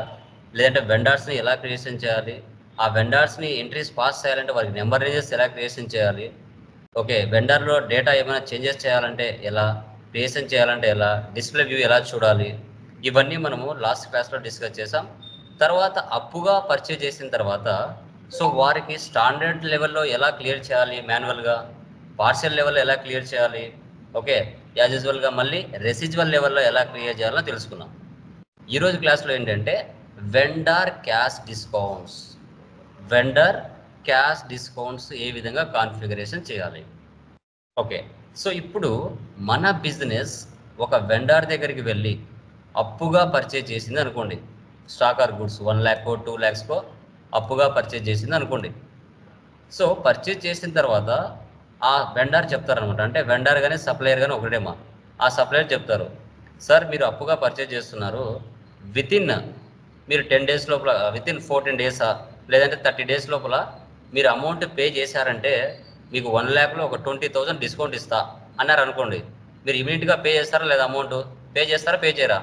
లేదంటే వెండర్స్ని ఎలా క్రియేషన్ చేయాలి, ఆ వెండర్స్ని ఎంట్రీస్ పాస్ చేయాలంటే వారికి నెంబర్ రేంజెస్ ఎలా క్రియేషన్ చేయాలి, ఓకే, వెండర్లో డేటా ఏమైనా చేంజెస్ చేయాలంటే ఎలా, క్రియేషన్ చేయాలంటే ఎలా, డిస్ప్లే వ్యూ ఎలా చూడాలి, ఇవన్నీ మనము లాస్ట్ క్లాస్లో డిస్కస్ చేసాం. తర్వాత అప్పుగా పర్చేజ్ చేసిన తర్వాత సో వారికి స్టాండర్డ్ లెవెల్లో ఎలా క్లియర్ చేయాలి, మాన్యువల్గా పార్షియల్ లెవెల్లో ఎలా క్లియర్ చేయాలి, ఓకే, యాజ్ యూజువల్గా మళ్ళీ రెసిడ్యువల్ లెవెల్లో ఎలా క్లియర్ చేయాలో తెలుసుకున్నాం. ఈరోజు క్లాస్లో ఏంటంటే వెండర్ క్యాష్ డిస్కౌంట్స్ ఏ విధంగా కాన్ఫిగరేషన్ చేయాలి. ఓకే, సో ఇప్పుడు మన బిజినెస్ ఒక వెండర్ దగ్గరికి వెళ్ళి అప్పుగా పర్చేజ్ చేసింది అనుకోండి, stock or goods 1 lakh 2 lakhs అప్పుగా పర్చేజ్ చేసింది అనుకోండి. సో పర్చేజ్ చేసిన తర్వాత ఆ వెండర్ చెప్తారనమాట, అంటే వెండర్ కానీ సప్లయర్ కానీ ఒకటేమా. ఆ సప్లయర్ చెప్తారు, సార్ మీరు అప్పుగా పర్చేజ్ చేస్తున్నారు, మీరు 10 days లోపల, వితిన్ 14 days లేదంటే 30 days లోపల మీరు అమౌంట్ పే చేశారంటే మీకు 1 lakhలో ఒక 20,000 డిస్కౌంట్ ఇస్తా అన్నారు అనుకోండి. మీరు ఇమీడియట్గా పే చేస్తారా లేదా? అమౌంట్ పే చేస్తారా, పే చేయరా?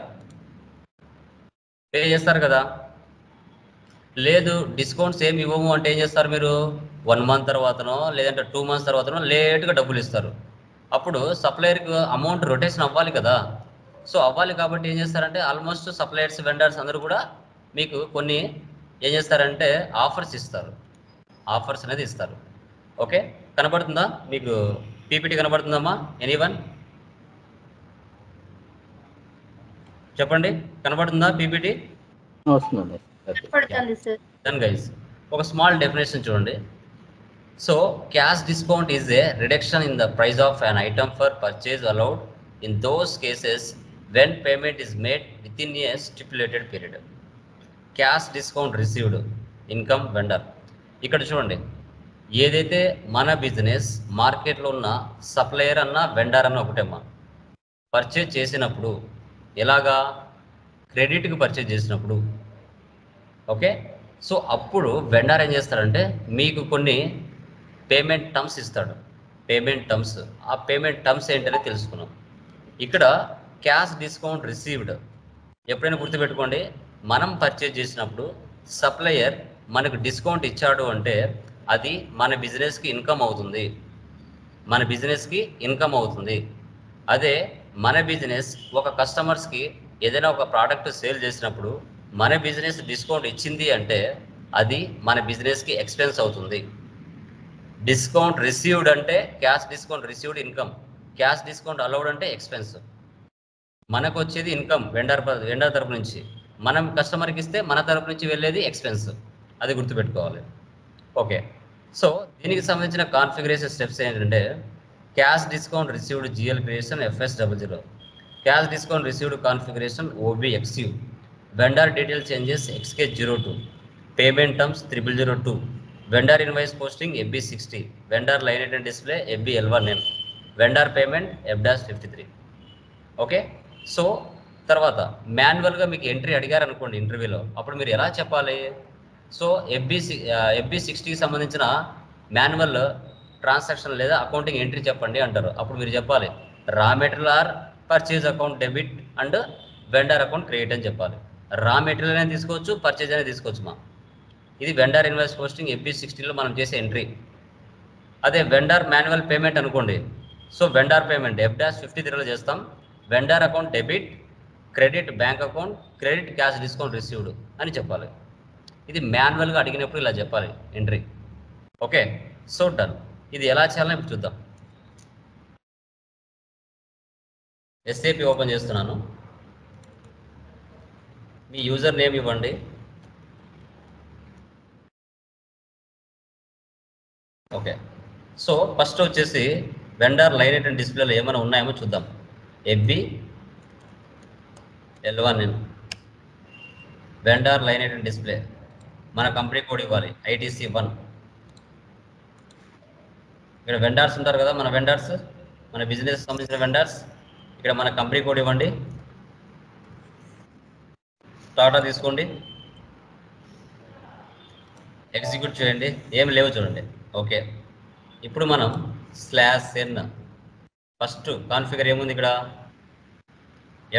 పే చేస్తారు కదా. లేదు డిస్కౌంట్స్ ఏమి ఇవ్వము అంటే ఏం చేస్తారు మీరు? 1 month తర్వాతనో లేదంటే 2 months తర్వాతనో లేట్గా డబ్బులు ఇస్తారు. అప్పుడు సప్లయర్కి అమౌంట్ రొటేషన్ అవ్వాలి కదా. సో అవ్వాలి కాబట్టి ఏం చేస్తారంటే ఆల్మోస్ట్ సప్లయర్స్ వెండర్స్ అందరూ కూడా మీకు కొన్ని ఏం చేస్తారంటే ఆఫర్స్ ఇస్తారు, ఆఫర్స్ అనేది ఇస్తారు. ఓకే, కనబడుతుందా మీకు? పీపీటీ కనబడుతుందమ్మా? ఎనీవన్ చెప్పండి, కనబడుతుందా పీపీటీ? వస్తుందండి. Then guys, ఒక స్మాల్ డెఫినేషన్ చూడండి. So cash discount is a reduction in the price of an item for purchase allowed in those cases when payment is made with in a stipulated period. Cash discount received, income vendor. ఇక్కడ చూడండి, ఏదైతే మన business మార్కెట్లో ఉన్న supplier అన్న vendor అన్న ఒకటేమ్మా. Purchase చేసినప్పుడు ఎలాగా? క్రెడిట్కి పర్చేజ్ చేసినప్పుడు. ఓకే, సో అప్పుడు వెండర్ ఏం చేస్తాడంటే మీకు కొన్ని పేమెంట్ టర్మ్స్ ఇస్తాడు. పేమెంట్ టర్మ్స్, ఆ పేమెంట్ టర్మ్స్ ఏంటనే తెలుసుకున్నాం. ఇక్కడ క్యాష్ డిస్కౌంట్ రిసీవ్డ్ ఎప్పుడైనా గుర్తుపెట్టుకోండి, మనం పర్చేజ్ చేసినప్పుడు సప్లయర్ మనకు డిస్కౌంట్ ఇచ్చాడు అంటే అది మన బిజినెస్కి ఇన్కమ్ అవుతుంది, మన బిజినెస్కి ఇన్కమ్ అవుతుంది. అదే మన బిజినెస్ ఒక కస్టమర్స్కి ఏదైనా ఒక ప్రోడక్ట్ సేల్ చేసినప్పుడు మన బిజినెస్ డిస్కౌంట్ ఇచ్చింది అంటే అది మన బిజినెస్కి ఎక్స్పెన్స్ అవుతుంది. డిస్కౌంట్ రిసీవ్డ్ అంటే cash discount received income, cash discount allowed అంటే ఎక్స్పెన్స్. మనకు వచ్చేది ఇన్కమ్ వెండర్ తరపు నుంచి, మనం కస్టమర్కి ఇస్తే మన తరపు నుంచి వెళ్ళేది ఎక్స్పెన్స్. అది గుర్తుపెట్టుకోవాలి. ఓకే, సో దీనికి సంబంధించిన కాన్ఫిగరేషన్ స్టెప్స్ ఏంటంటే cash discount received GL creation FS00, cash discount received configuration OBXU, vendor detail changes XK02, payment terms 0002, vendor invoice posting FB60, vendor line item display FBL1N, vendor payment F-53. Okay, so తర్వాత మాన్యువల్గా మీకు entry అడిగారు అనుకోండి ఇంటర్వ్యూలో, అప్పుడు మీరు ఎలా చెప్పాలి? సో FB60కి సంబంధించిన మాన్యువల్ ట్రాన్సాక్షన్ లేదా అకౌంటింగ్ ఎంట్రీ చెప్పండి అంటారు. అప్పుడు మీరు చెప్పాలి raw material or purchase account debit and vendor account create అని చెప్పాలి. రా మెటీరియల్ అనేది తీసుకోవచ్చు, పర్చేజ్ అనేది తీసుకోవచ్చు మా. ఇది వెండర్ ఇన్వాయిస్ పోస్టింగ్ FB60లో మనం చేసే ఎంట్రీ. అదే వెండర్ మాన్యువల్ పేమెంట్ అనుకోండి, సో వెండర్ పేమెంట్ F-53లో చేస్తాం. Vendor account debit, credit bank account, credit cash discount received అని చెప్పాలి. ఇది మాన్యువల్గా అడిగినప్పుడు ఇలా చెప్పాలి ఎంట్రీ. Okay, so done. ఇది ఎలా చేయాలని ఇప్పుడు చూద్దాం. SAP ఓపెన్ చేస్తున్నాను. మీ యూజర్ నేమ్ ఇవ్వండి. ఓకే, సో ఫస్ట్ వచ్చేసి వెండర్ లైన్ ఐటెం డిస్ప్లేలో ఏమైనా ఉన్నాయేమో చూద్దాం. FBL1N vendor line item display, మన కంపెనీ కోడ్ ఇవ్వాలి ITC1. ఇక్కడ వెండర్స్ ఉంటారు కదా, మన వెండర్స్, మన బిజినెస్ సంబంధించిన వెండర్స్. ఇక్కడ మన కంపెనీ కోడ్ ఇవ్వండి. టాటా తీసుకోండి, ఎగ్జిక్యూట్ చేయండి. ఏం లేవు చూడండి. ఓకే, ఇప్పుడు మనం /n ఫస్ట్ కాన్ఫిగర్ ఏముంది ఇక్కడ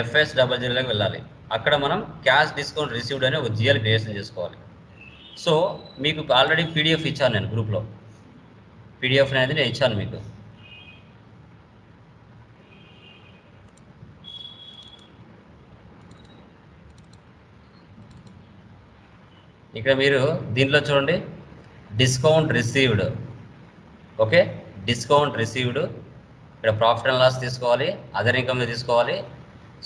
FS00లోకి వెళ్ళాలి. అక్కడ మనం క్యాష్ డిస్కౌంట్ రిసీవ్డ్ అనే ఒక GL క్రియేషన్ చేసుకోవాలి. సో మీకు ఆల్రెడీ PDF ఇచ్చాను నేను గ్రూప్లో. PDF అనేది నేను ఇచ్చాను మీకు. ఇక్కడ మీరు దీంట్లో చూడండి discount received. Okay, discount received. ఇక్కడ ప్రాఫిట్ అండ్ లాస్ తీసుకోవాలి, అదర్ ఇన్కమ్ తీసుకోవాలి.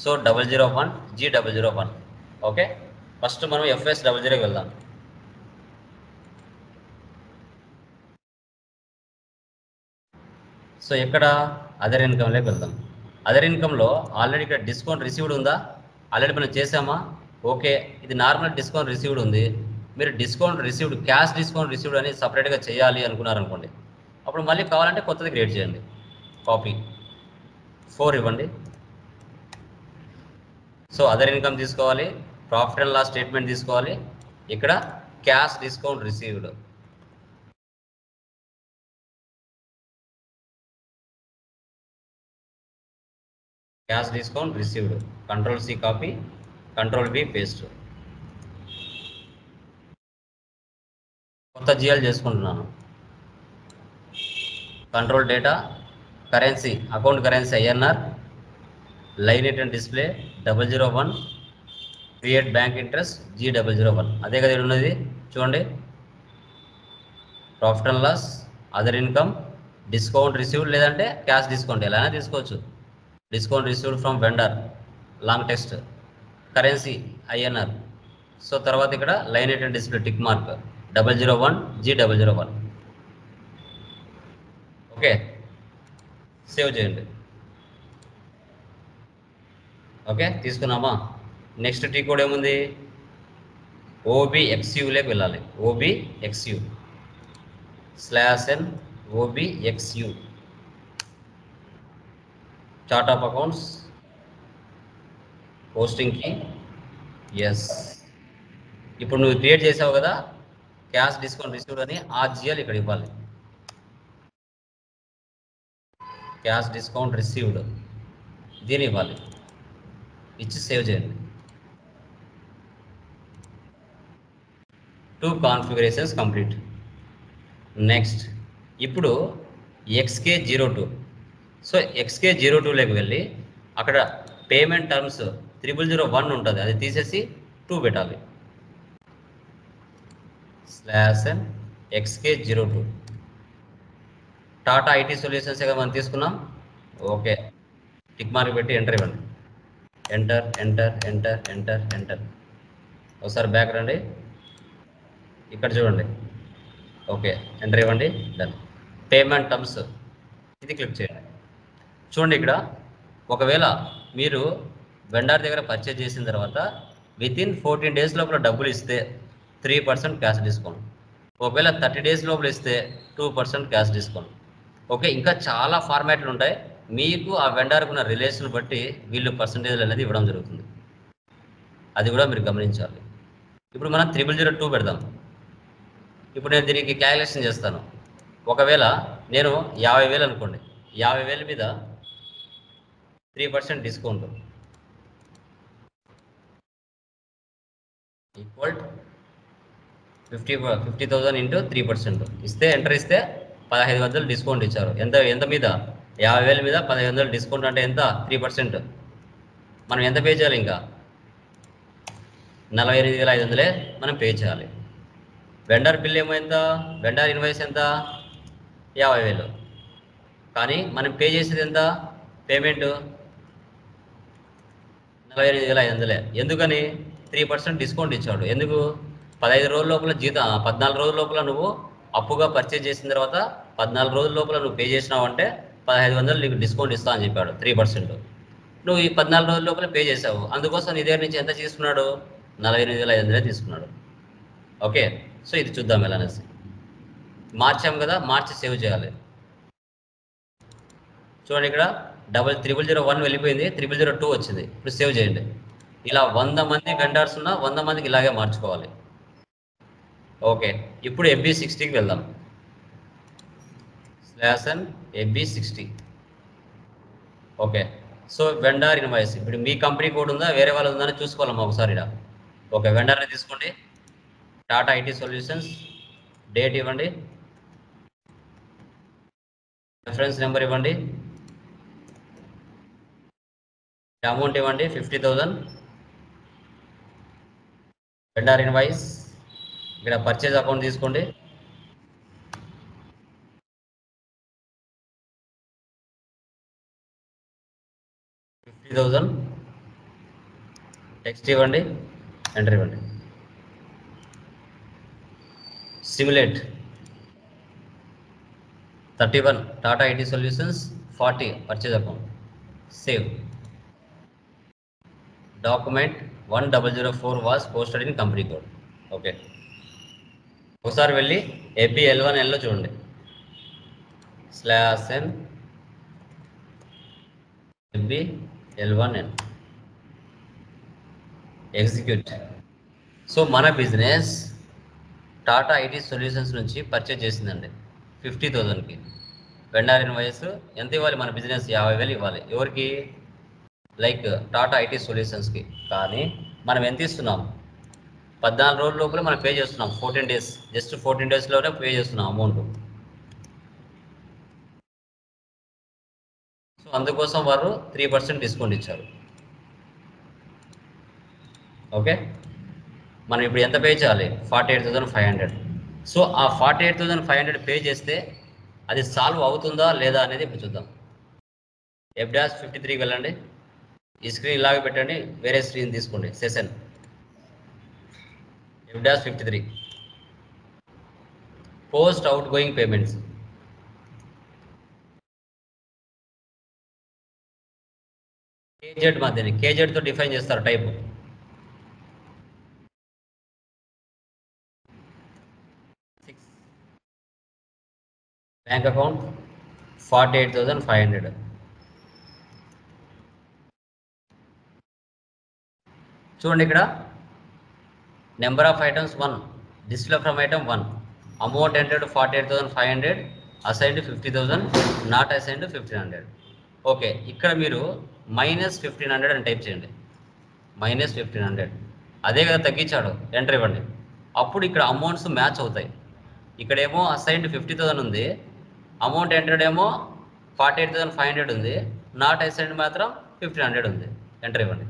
So 001 G001. ఓకే, ఫస్ట్ మనం FS00కి వెళ్దాం. సో ఇక్కడ అదర్ ఇన్కమ్లోకి వెళ్దాం. అదర్ ఇన్కమ్లో ఆల్రెడీ ఇక్కడ డిస్కౌంట్ రిసీవ్డ్ ఉందా? ఆల్రెడీ మనం చేసామా? ఓకే, ఇది నార్మల్ డిస్కౌంట్ రిసీవ్డ్ ఉంది. మీరు discount received, cash discount received అని సపరేట్గా చేయాలి అనుకున్నారనుకోండి, అప్పుడు మళ్ళీ కావాలంటే కొత్తది క్రియేట్ చేయండి. కాపీ 4 ఇవ్వండి. సో అదర్ ఇన్కమ్ తీసుకోవాలి, ప్రాఫిట్ అండ్ లాస్ స్టేట్మెంట్ తీసుకోవాలి. ఇక్కడ cash discount received. Cash discount received. Ctrl-C copy, Ctrl-V paste. కొత్త GL చేసుకుంటున్నాను. Control data, currency, account currency INR, line item display 001, create bank interest G001 అదే కదా ఇక్కడ ఉన్నది చూడండి. Profit and loss, other income, discount received లేదంటే cash discount ఎలా అయినా తీసుకోవచ్చు. Discount received from vendor long text, currency INR. So తర్వాత ఇక్కడ line eight and display tick mark 001 G001. Okay, save చేయండి. ఓకే తీసుకున్నామా. నెక్స్ట్ టీ కోడ్ ఏముంది, OBXUలోకి వెళ్ళాలి. OBXU /N OBXU chart of accounts పోస్టింగ్కి ఎస్. ఇప్పుడు నువ్వు క్రియేట్ చేసావు కదా క్యాష్ డిస్కౌంట్ రిసీవ్డ్ అని, ఆ జిఎల్ ఇక్కడ ఇవ్వాలి. క్యాష్ డిస్కౌంట్ రిసీవ్డ్ దీని ఇవ్వాలి, ఇచ్చి సేవ్ చేయండి. 2 కాన్ఫిగరేషన్స్ కంప్లీట్. నెక్స్ట్ ఇప్పుడు XK02. సో XK02లోకి వెళ్ళి అక్కడ పేమెంట్ టర్మ్స్ 001 ఉంటుంది, అది తీసేసి 2 పెట్టాలి. /N XK02 Tata IT solutions మనం తీసుకున్నాం. ఓకే టిక్ మార్క్ పెట్టి ఎంటర్ ఇవ్వండి. Enter enter enter enter enter. ఒకసారి బ్యాక్ రండి, ఇక్కడ చూడండి. ఓకే ఎంటర్ ఇవ్వండి, డన్. పేమెంట్ టర్మ్స్ ఇది క్లిక్ చేయండి. చూడండి ఇక్కడ ఒకవేళ మీరు వెండర్ దగ్గర పర్చేజ్ చేసిన తర్వాత వితిన్ 14 days లోపల డబ్బులు ఇస్తే 3% క్యాష్ డిస్కౌంట్. ఒకవేళ 30 days లోపల ఇస్తే 2% క్యాష్ డిస్కౌంట్. ఓకే ఇంకా చాలా ఫార్మాట్లు ఉంటాయి. మీకు ఆ వెండర్కు ఉన్న రిలేషన్ బట్టి వీళ్ళు పర్సంటేజ్ అనేది ఇవ్వడం జరుగుతుంది, అది కూడా మీరు గమనించాలి. ఇప్పుడు మనం 002 పెడదాం. ఇప్పుడు నేను దీనికి క్యాలిక్యులేషన్ చేస్తాను. ఒకవేళ నేను 50,000 అనుకోండి, 50,000 మీద 3% డిస్కౌంట్ ఈక్వల్ 50,000 ఇంటూ 3% ఇస్తే ఎంటర్ ఇస్తే 1,500 డిస్కౌంట్ ఇచ్చారు. ఎంత మీద 50,000 మీద 1,500 డిస్కౌంట్ అంటే ఎంత 3%. మనం ఎంత పే చేయాలి, ఇంకా 48,500 మనం పే చేయాలి. వెండర్ బిల్ ఏమో ఎంత, వెండర్ ఇన్వాయిస్ ఎంత 50,000, కానీ మనం పే చేసేది ఎంత పేమెంట్ 48,500. ఎందుకని 3% డిస్కౌంట్ ఇచ్చాడు. ఎందుకు 15 రోజుల లోపల 14 రోజుల లోపల నువ్వు అప్పుగా పర్చేజ్ చేసిన తర్వాత 14 రోజుల లోపల నువ్వు పే చేసినావు అంటే 1,500 నీకు డిస్కౌంట్ ఇస్తా అని చెప్పాడు 3%. నువ్వు ఈ 14 రోజుల లోపల పే చేసావు, అందుకోసం నీ దగ్గర నుంచి ఎంత తీసుకున్నాడు 48,500 తీసుకున్నాడు. ఓకే సో ఇది చూద్దాం ఎలా అనేసి. మార్చాం కదా, మార్చి సేవ్ చేయాలి. చూడండి ఇక్కడ 001 వెళ్ళిపోయింది, 002 వచ్చింది. ఇప్పుడు సేవ్ చేయండి. ఇలా 100 మంది వెండర్స్ ఉన్నా 100 మందికి ఇలాగే మార్చుకోవాలి. ఓకే ఇప్పుడు FB60కి వెళ్దాం. /N FB60. Okay so vendor invoice ఇప్పుడు మీ కంపెనీ కోడ్ ఉందా వేరే వాళ్ళది ఉందని చూసుకోవాలమ్మా ఒకసారి. ఇలా ఓకే వెండర్ని తీసుకోండి, టాటా ఐటీ సొల్యూషన్స్, డేట్ ఇవ్వండి, రెఫరెన్స్ నెంబర్ ఇవ్వండి, అమౌంట్ ఇవ్వండి 50,000. వెండర్ ఇన్వాయిస్ ఇక్కడ పర్చేజ్ అకౌంట్ తీసుకోండి, $50,000. టెక్స్ట్ ఇవ్వండి, ఎంటర్ ఇవ్వండి. Simulate 31 Tata IT solutions, 40 purchase account, save. Document 1004 was posted in company code. Okay ఒకసారి వెళ్ళి APL1Nలో చూడండి. /N APL1N execute. సో మన బిజినెస్ టాటా ఐటీ సొల్యూషన్స్ నుంచి పర్చేజ్ చేసిందండి 50,000కి. వెండర్ ఇన్వాయిస్ ఎంత ఇవ్వాలి, మన బిజినెస్ 50,000 ఇవ్వాలి. ఎవరికి, లైక్ టాటా ఐటీ సొల్యూషన్స్కి. కానీ మనం ఎంత ఇస్తున్నాం 14 రోజుల లోపల మనం పే చేస్తున్నాం. 14 days, జస్ట్ 14 daysలోనే పే చేస్తున్నాం అమౌంట్. సో అందుకోసం వారు 3% డిస్కౌంట్ ఇచ్చారు. ఓకే, మనం ఇప్పుడు ఎంత పే చేయాలి? 48,500. సో ఆ 48,500 పే చేస్తే అది సాల్వ్ అవుతుందా లేదా అనేది ఇప్పుడు చూద్దాం. F-53కి వెళ్ళండి, ఈ స్క్రీన్ ఇలాగే పెట్టండి, వేరే స్క్రీన్ తీసుకోండి. Session F-53 post outgoing payments. KZ మధ్యని కేజెడ్ తో డిఫైన్ చేస్తారు టైప్. Bank account 48,500. చూడండి ఇక్కడ number of items 1, display from item 1, amount entered 48,500, assigned 50,000, not assigned 1,500. Okay, ఇక్కడ మీరు -1,500 అని టైప్ చేయండి. -1,500 అదే కదా తగ్గించాడు, ఎంటర్ ఇవ్వండి. అప్పుడు ఇక్కడ అమౌంట్స్ మ్యాచ్ అవుతాయి. ఇక్కడేమో అసైన్డ్ 50,000 ఉంది, అమౌంట్ ఎంటర్డ్ ఏమో 48,500 ఉంది, నాట్ అసైన్డ్ మాత్రం 1,500 ఉంది. ఎంటర్ ఇవ్వండి.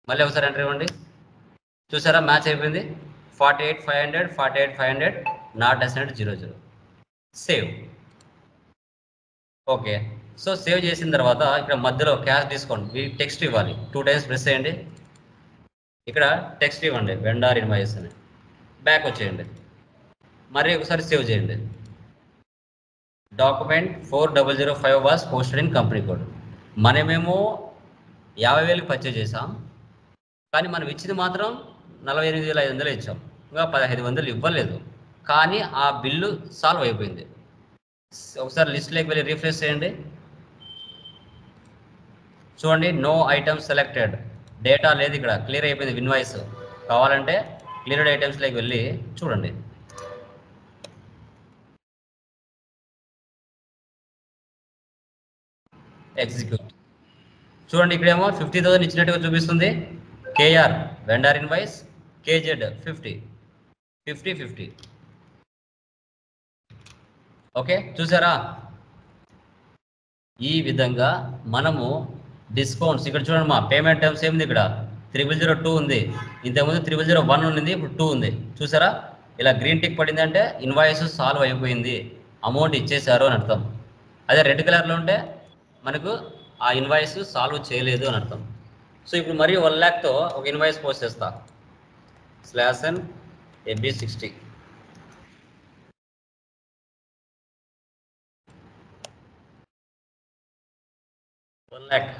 మళ్ళీ ఒకసారి ఎంటర్ ఇవ్వండి. చూసారా, మ్యాచ్ అయిపోయింది. 48,500, 48,500, not assigned 00. Save. Okay, so save చేసిన తర్వాత ఇక్కడ మధ్యలో క్యాష్ డిస్కౌంట్ టెక్స్ట్ ఇవ్వాలి. 2 టైమ్స్ ప్రెస్ చేయండి. ఇక్కడ టెక్స్ట్ ఇవ్వండి, వెండార్ ఇన్వాయిస్ అని. బ్యాక్ వచ్చేయండి, మరి ఒకసారి సేవ్ చేయండి. Document 4005 was posted in company code. మనమేమో 50,000 పర్చేజ్ చేసాం, కానీ మనం ఇచ్చింది మాత్రం 48,500 ఇచ్చాం, ఇంకా 1,500 ఇవ్వలేదు. కానీ ఆ బిల్లు సాల్వ్ అయిపోయింది. ఒకసారి లిస్ట్లోకి వెళ్ళి రిఫ్రెష్ చేయండి. చూడండి, నో ఐటమ్స్ సెలెక్టెడ్, డేటా లేదు ఇక్కడ, క్లియర్ అయిపోయింది ఇన్వాయిస్. కావాలంటే క్లియర్డ్ ఐటమ్స్లోకి వెళ్ళి చూడండి. ఎగ్జిక్యూట్. చూడండి, ఇక్కడేమో 50,000 ఇచ్చినట్టుగా చూపిస్తుంది. KR vendor invoice, KZ 50, 50, 50. Okay, చూసారా? ఈ విధంగా మనము డిస్కౌంట్స్ ఇక్కడ చూడండి, మా పేమెంట్ టర్మ్స్ ఏముంది, ఇక్కడ 3002 ఉంది, ఇంతకుముందు 3001 ఉంది, ఇప్పుడు 2 ఉంది. చూసారా, ఇలా గ్రీన్ టిక్ పడింది అంటే ఇన్వాయిస్ సాల్వ్ అయిపోయింది, అమౌంట్ ఇచ్చేసారు అని అర్థం. అదే రెడ్ కలర్లో ఉంటే మనకు ఆ ఇన్వాయిస్ సాల్వ్ చేయలేదు అని అర్థం. సో ఇప్పుడు మరి 1 lakh-తో ఒక ఇన్వాయిస్ పోస్ట్ చేస్తా. /n FB60. $1 lakh.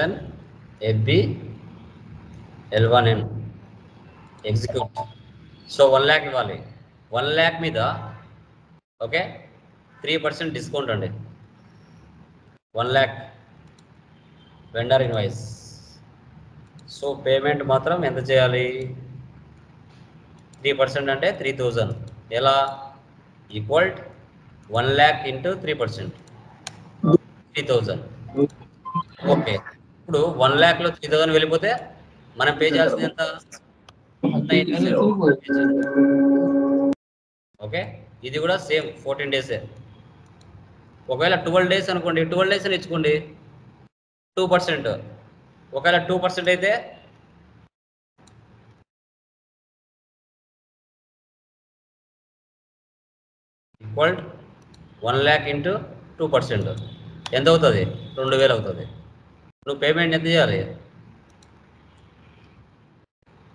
/n FB L1N. Execute. So 1 lakh ఇవ్వాలి. 1 lakh మీద ఓకే 3% డిస్కౌంట్ అండి. 1 lakh vendor invoice. So payment మాత్రం ఎంత చేయాలి? 3% అంటే 3,000. ఎలా? Equal 1 lakh into 3%, 3,000. ఓకే, ఇప్పుడు 1 lakh-లో 3,000 వెళ్ళిపోతే మనం పే చేయాల్సింది ఎంత? ఓకే, ఇది కూడా సేమ్ 14 డేసే. ఒకవేళ 12 డేస్ అనుకోండి, 12 డేస్ అని ఇచ్చుకోండి, 2%. ఒకవేళ 2% అయితే ఈక్వల్ 1 lakh ఇంటూ 2% ఎంత అవుతుంది? 2,000 అవుతుంది. నువ్వు పేమెంట్ ఎంత చేయాలి?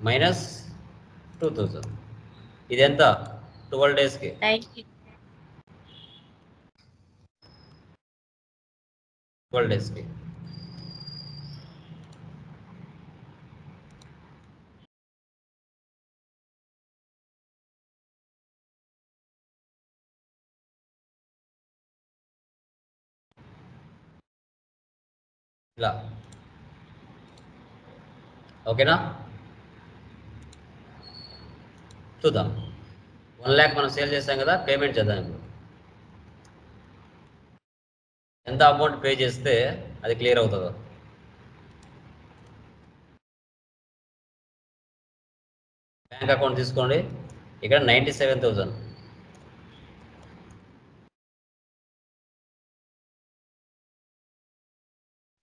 -2,000. ఇది ఎంత? 12 డేస్కి. 12 డేస్కి. ఇలా ఓకేనా? చూద్దాం. 1 lakh మనం సేల్ చేస్తాం కదా, పేమెంట్ చేద్దాం. ఇప్పుడు ఎంత అమౌంట్ పే చేస్తే అది క్లియర్ అవుతుందో. బ్యాంక్ అకౌంట్ తీసుకోండి, ఇక్కడ 97,000.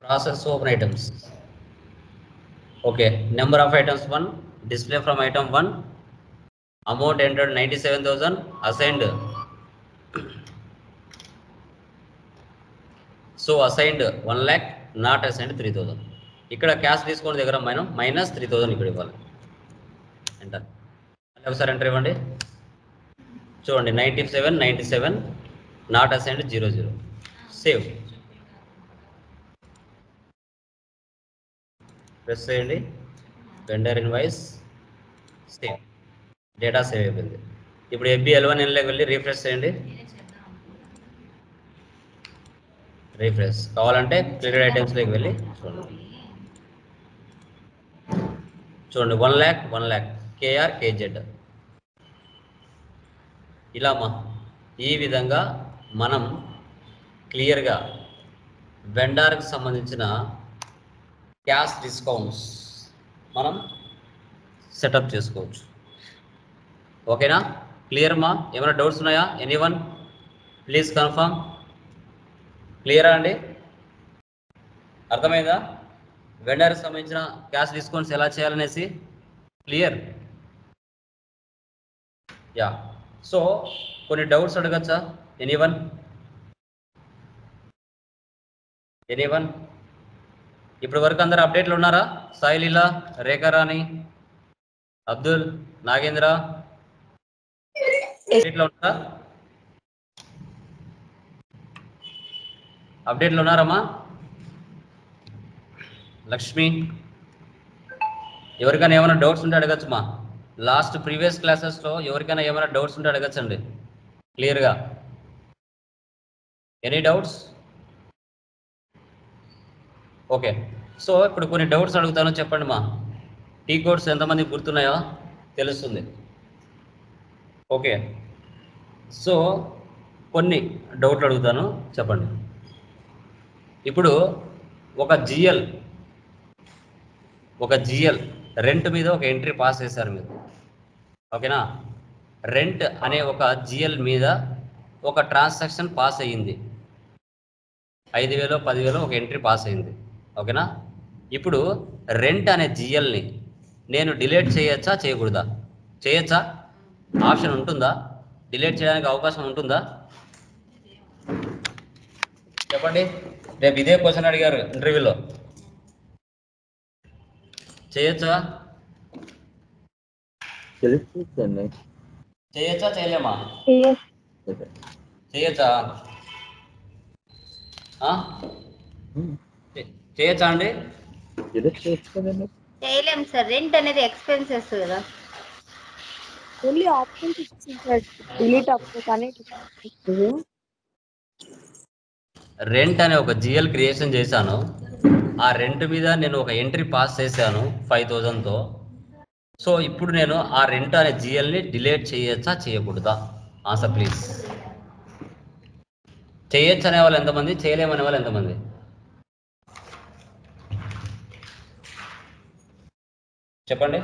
Process open items. Okay, number of items 1, display from item 1, amount entered 97,000, assigned. So assigned 1 lakh, not assigned 3,000. ఇక్కడ క్యాష్ తీసుకోండి దగ్గర మైనస్ 3,000 ఇక్కడ ఇవ్వాలి. ఎంటర్. ఒకసారి ఎంటర్ ఇవ్వండి. చూడండి 97, నాట్ అసైన్డ్ 00. సేవ్. ప్రెస్ చేయండి, vendor invoice, save. Data save అయిపోయింది. ఇప్పుడు FBL1Nలోకి వెళ్ళి రీఫ్రెష్ చేయండి. రీఫ్రెష్ కావాలంటే క్లియర్ ఐటమ్స్లోకి వెళ్ళి చూడండి 1 lakh KR KZ. ఇలామా ఈ విధంగా మనం క్లియర్గా వెండర్కి సంబంధించిన క్యాష్ డిస్కౌంట్స్ మనం సెటప్ చేసుకోవచ్చు. ఓకేనా? క్లియర్ మా? ఏమైనా డౌట్స్ ఉన్నాయా? Anyone please confirm. క్లియరా అండి? అర్థమైందా? వెండర్కి సంబంధించిన క్యాష్ డిస్కౌంట్స్ ఎలా చేయాలనేసి క్లియర్? యా. సో కొన్ని డౌట్స్ అడగచ్చా? ఎనీవన్? ఇప్పటి వరకు అందరు అప్డేట్లు ఉన్నారా? సాయి లీలా, రేఖారాణి, అబ్దుల్, నాగేంద్ర అప్డేట్లో ఉన్నారా? అప్డేట్లు ఉన్నారమ్మా? లక్ష్మి, ఎవరికైనా ఏమైనా డౌట్స్ ఉంటే అడగచ్చు మా. లాస్ట్ ప్రీవియస్ క్లాసెస్లో ఎవరికైనా ఏమైనా డౌట్స్ ఉంటే అడగచ్చండి క్లియర్గా. Any doubts? ఓకే, సో ఇప్పుడు కొన్ని డౌట్స్ అడుగుతాను, చెప్పండి మా. టీ కోడ్స్ ఎంతమందికి గుర్తున్నాయో తెలుస్తుంది. ఓకే, సో కొన్ని డౌట్లు అడుగుతాను, చెప్పండి. ఇప్పుడు ఒక జిఎల్ రెంట్ మీద ఒక ఎంట్రీ పాస్ చేశారు మీరు. ఓకేనా? రెంట్ అనే ఒక జిఎల్ మీద ఒక ట్రాన్సాక్షన్ పాస్ అయ్యింది. 5,000 10,000 ఒక ఎంట్రీ పాస్ అయింది. ఓకేనా? ఇప్పుడు రెంట్ అనే జిఎల్ని నేను డిలీట్ చేయొచ్చా చేయకూడదా? చేయొచ్చా? ఆప్షన్ ఉంటుందా? డిలీట్ చేయడానికి అవకాశం ఉంటుందా? చెప్పండి. రేపు ఇదే క్వశ్చన్ అడిగారు ఇంటర్వ్యూలో. చేయొచ్చా? చేయొచ్చా చేయలేమా? చేయొచ్చా? చేయొచ్చా అండి? చేయలేం సార్, రెంట్ అనేది ఎక్స్పెన్సెస్ కదా. ఓన్లీ ఆప్షన్స్ ఇచ్చింది డిలీట్ ఆప్షన్ కానీ రెంట్ అనే ఒక జిఎల్ క్రియేషన్ చేశాను. ఆ రెంట్ మీద నేను ఒక ఎంట్రీ పాస్ చేశాను 5,000తో. సో ఇప్పుడు నేను ఆ రెంట్ అనే జిఎల్ని డిలీట్ చేయొచ్చా చేయకూడదా? Answer please. చేయొచ్చు అనే వాళ్ళు ఎంతమంది? చేయలేమనే వాళ్ళు ఎంతమంది? చెప్పండి.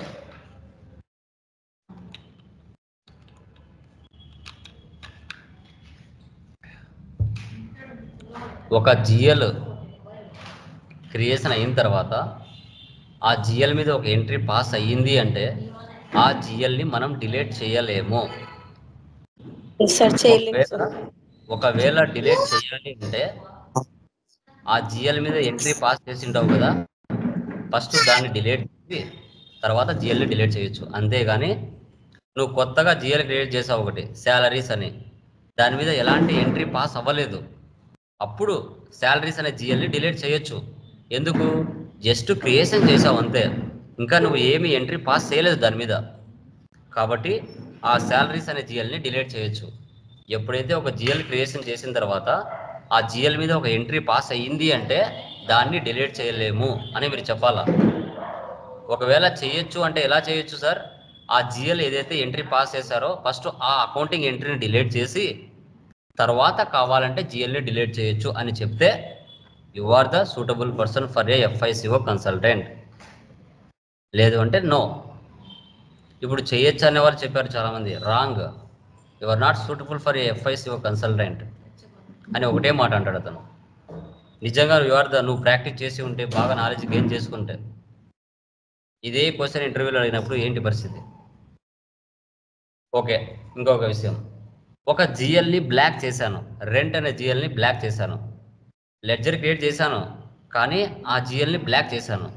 ఒక జిఎల్ క్రియేషన్ అయిన తర్వాత ఆ జిఎల్ మీద ఒక ఎంట్రీ పాస్ అయ్యింది అంటే ఆ జిఎల్ని మనం డిలీట్ చేయలేము. ఒకవేళ డిలీట్ చేయాలి అంటే ఆ జిఎల్ మీద ఎంట్రీ పాస్ చేసి ఉంటావు కదా, ఫస్ట్ దాన్ని డిలీట్ చేసి తర్వాత జిఎల్ని డిలీట్ చేయొచ్చు. అంతేగాని నువ్వు కొత్తగా జిఎల్ క్రియేట్ చేసావు ఒకటి శాలరీస్ అని, దాని మీద ఎలాంటి ఎంట్రీ పాస్ అవ్వలేదు, అప్పుడు శాలరీస్ అనే జిఎల్ని డిలీట్ చేయొచ్చు. ఎందుకు? జస్ట్ క్రియేషన్ చేసావు అంతే, ఇంకా నువ్వు ఏమి ఎంట్రీ పాస్ చేయలేదు దాని మీద. కాబట్టి ఆ శాలరీస్ అనే జిఎల్ని డిలీట్ చేయొచ్చు. ఎప్పుడైతే ఒక జిఎల్ క్రియేషన్ చేసిన తర్వాత ఆ జిఎల్ మీద ఒక ఎంట్రీ పాస్ అయ్యింది అంటే దాన్ని డిలీట్ చేయలేము అని మీరు చెప్పాలా. ఒకవేళ చేయొచ్చు అంటే ఎలా చేయొచ్చు సార్? ఆ జిఎల్ ఏదైతే ఎంట్రీ పాస్ చేశారో ఫస్ట్ ఆ అకౌంటింగ్ ఎంట్రీని డిలీట్ చేసి తర్వాత కావాలంటే జిఎల్ని డిలీట్ చేయొచ్చు అని చెప్తే you are the suitable person for a FICO consultant. లేదు అంటే నో. ఇప్పుడు చేయొచ్చు అనే వాళ్ళు చెప్పారు చాలా మంది. Wrong. You are not suitable for a FICO consultant అని ఒకటే మాట అంటాడు అతను. నిజంగా నువ్వు ప్రాక్టీస్ చేసి ఉంటే, బాగా నాలెడ్జ్ గెయిన్ చేసుకుంటే, ఇదే క్వశ్చన్ ఇంటర్వ్యూలో అడిగినప్పుడు ఏంటి పరిస్థితి? ఓకే, ఇంకొక విషయం. ఒక జిఎల్ని బ్లాక్ చేశాను, రెంట్ అనే జిఎల్ని బ్లాక్ చేశాను, లెడ్జర్ క్రియేట్ చేశాను, కానీ ఆ జిఎల్ని బ్లాక్ చేశాను.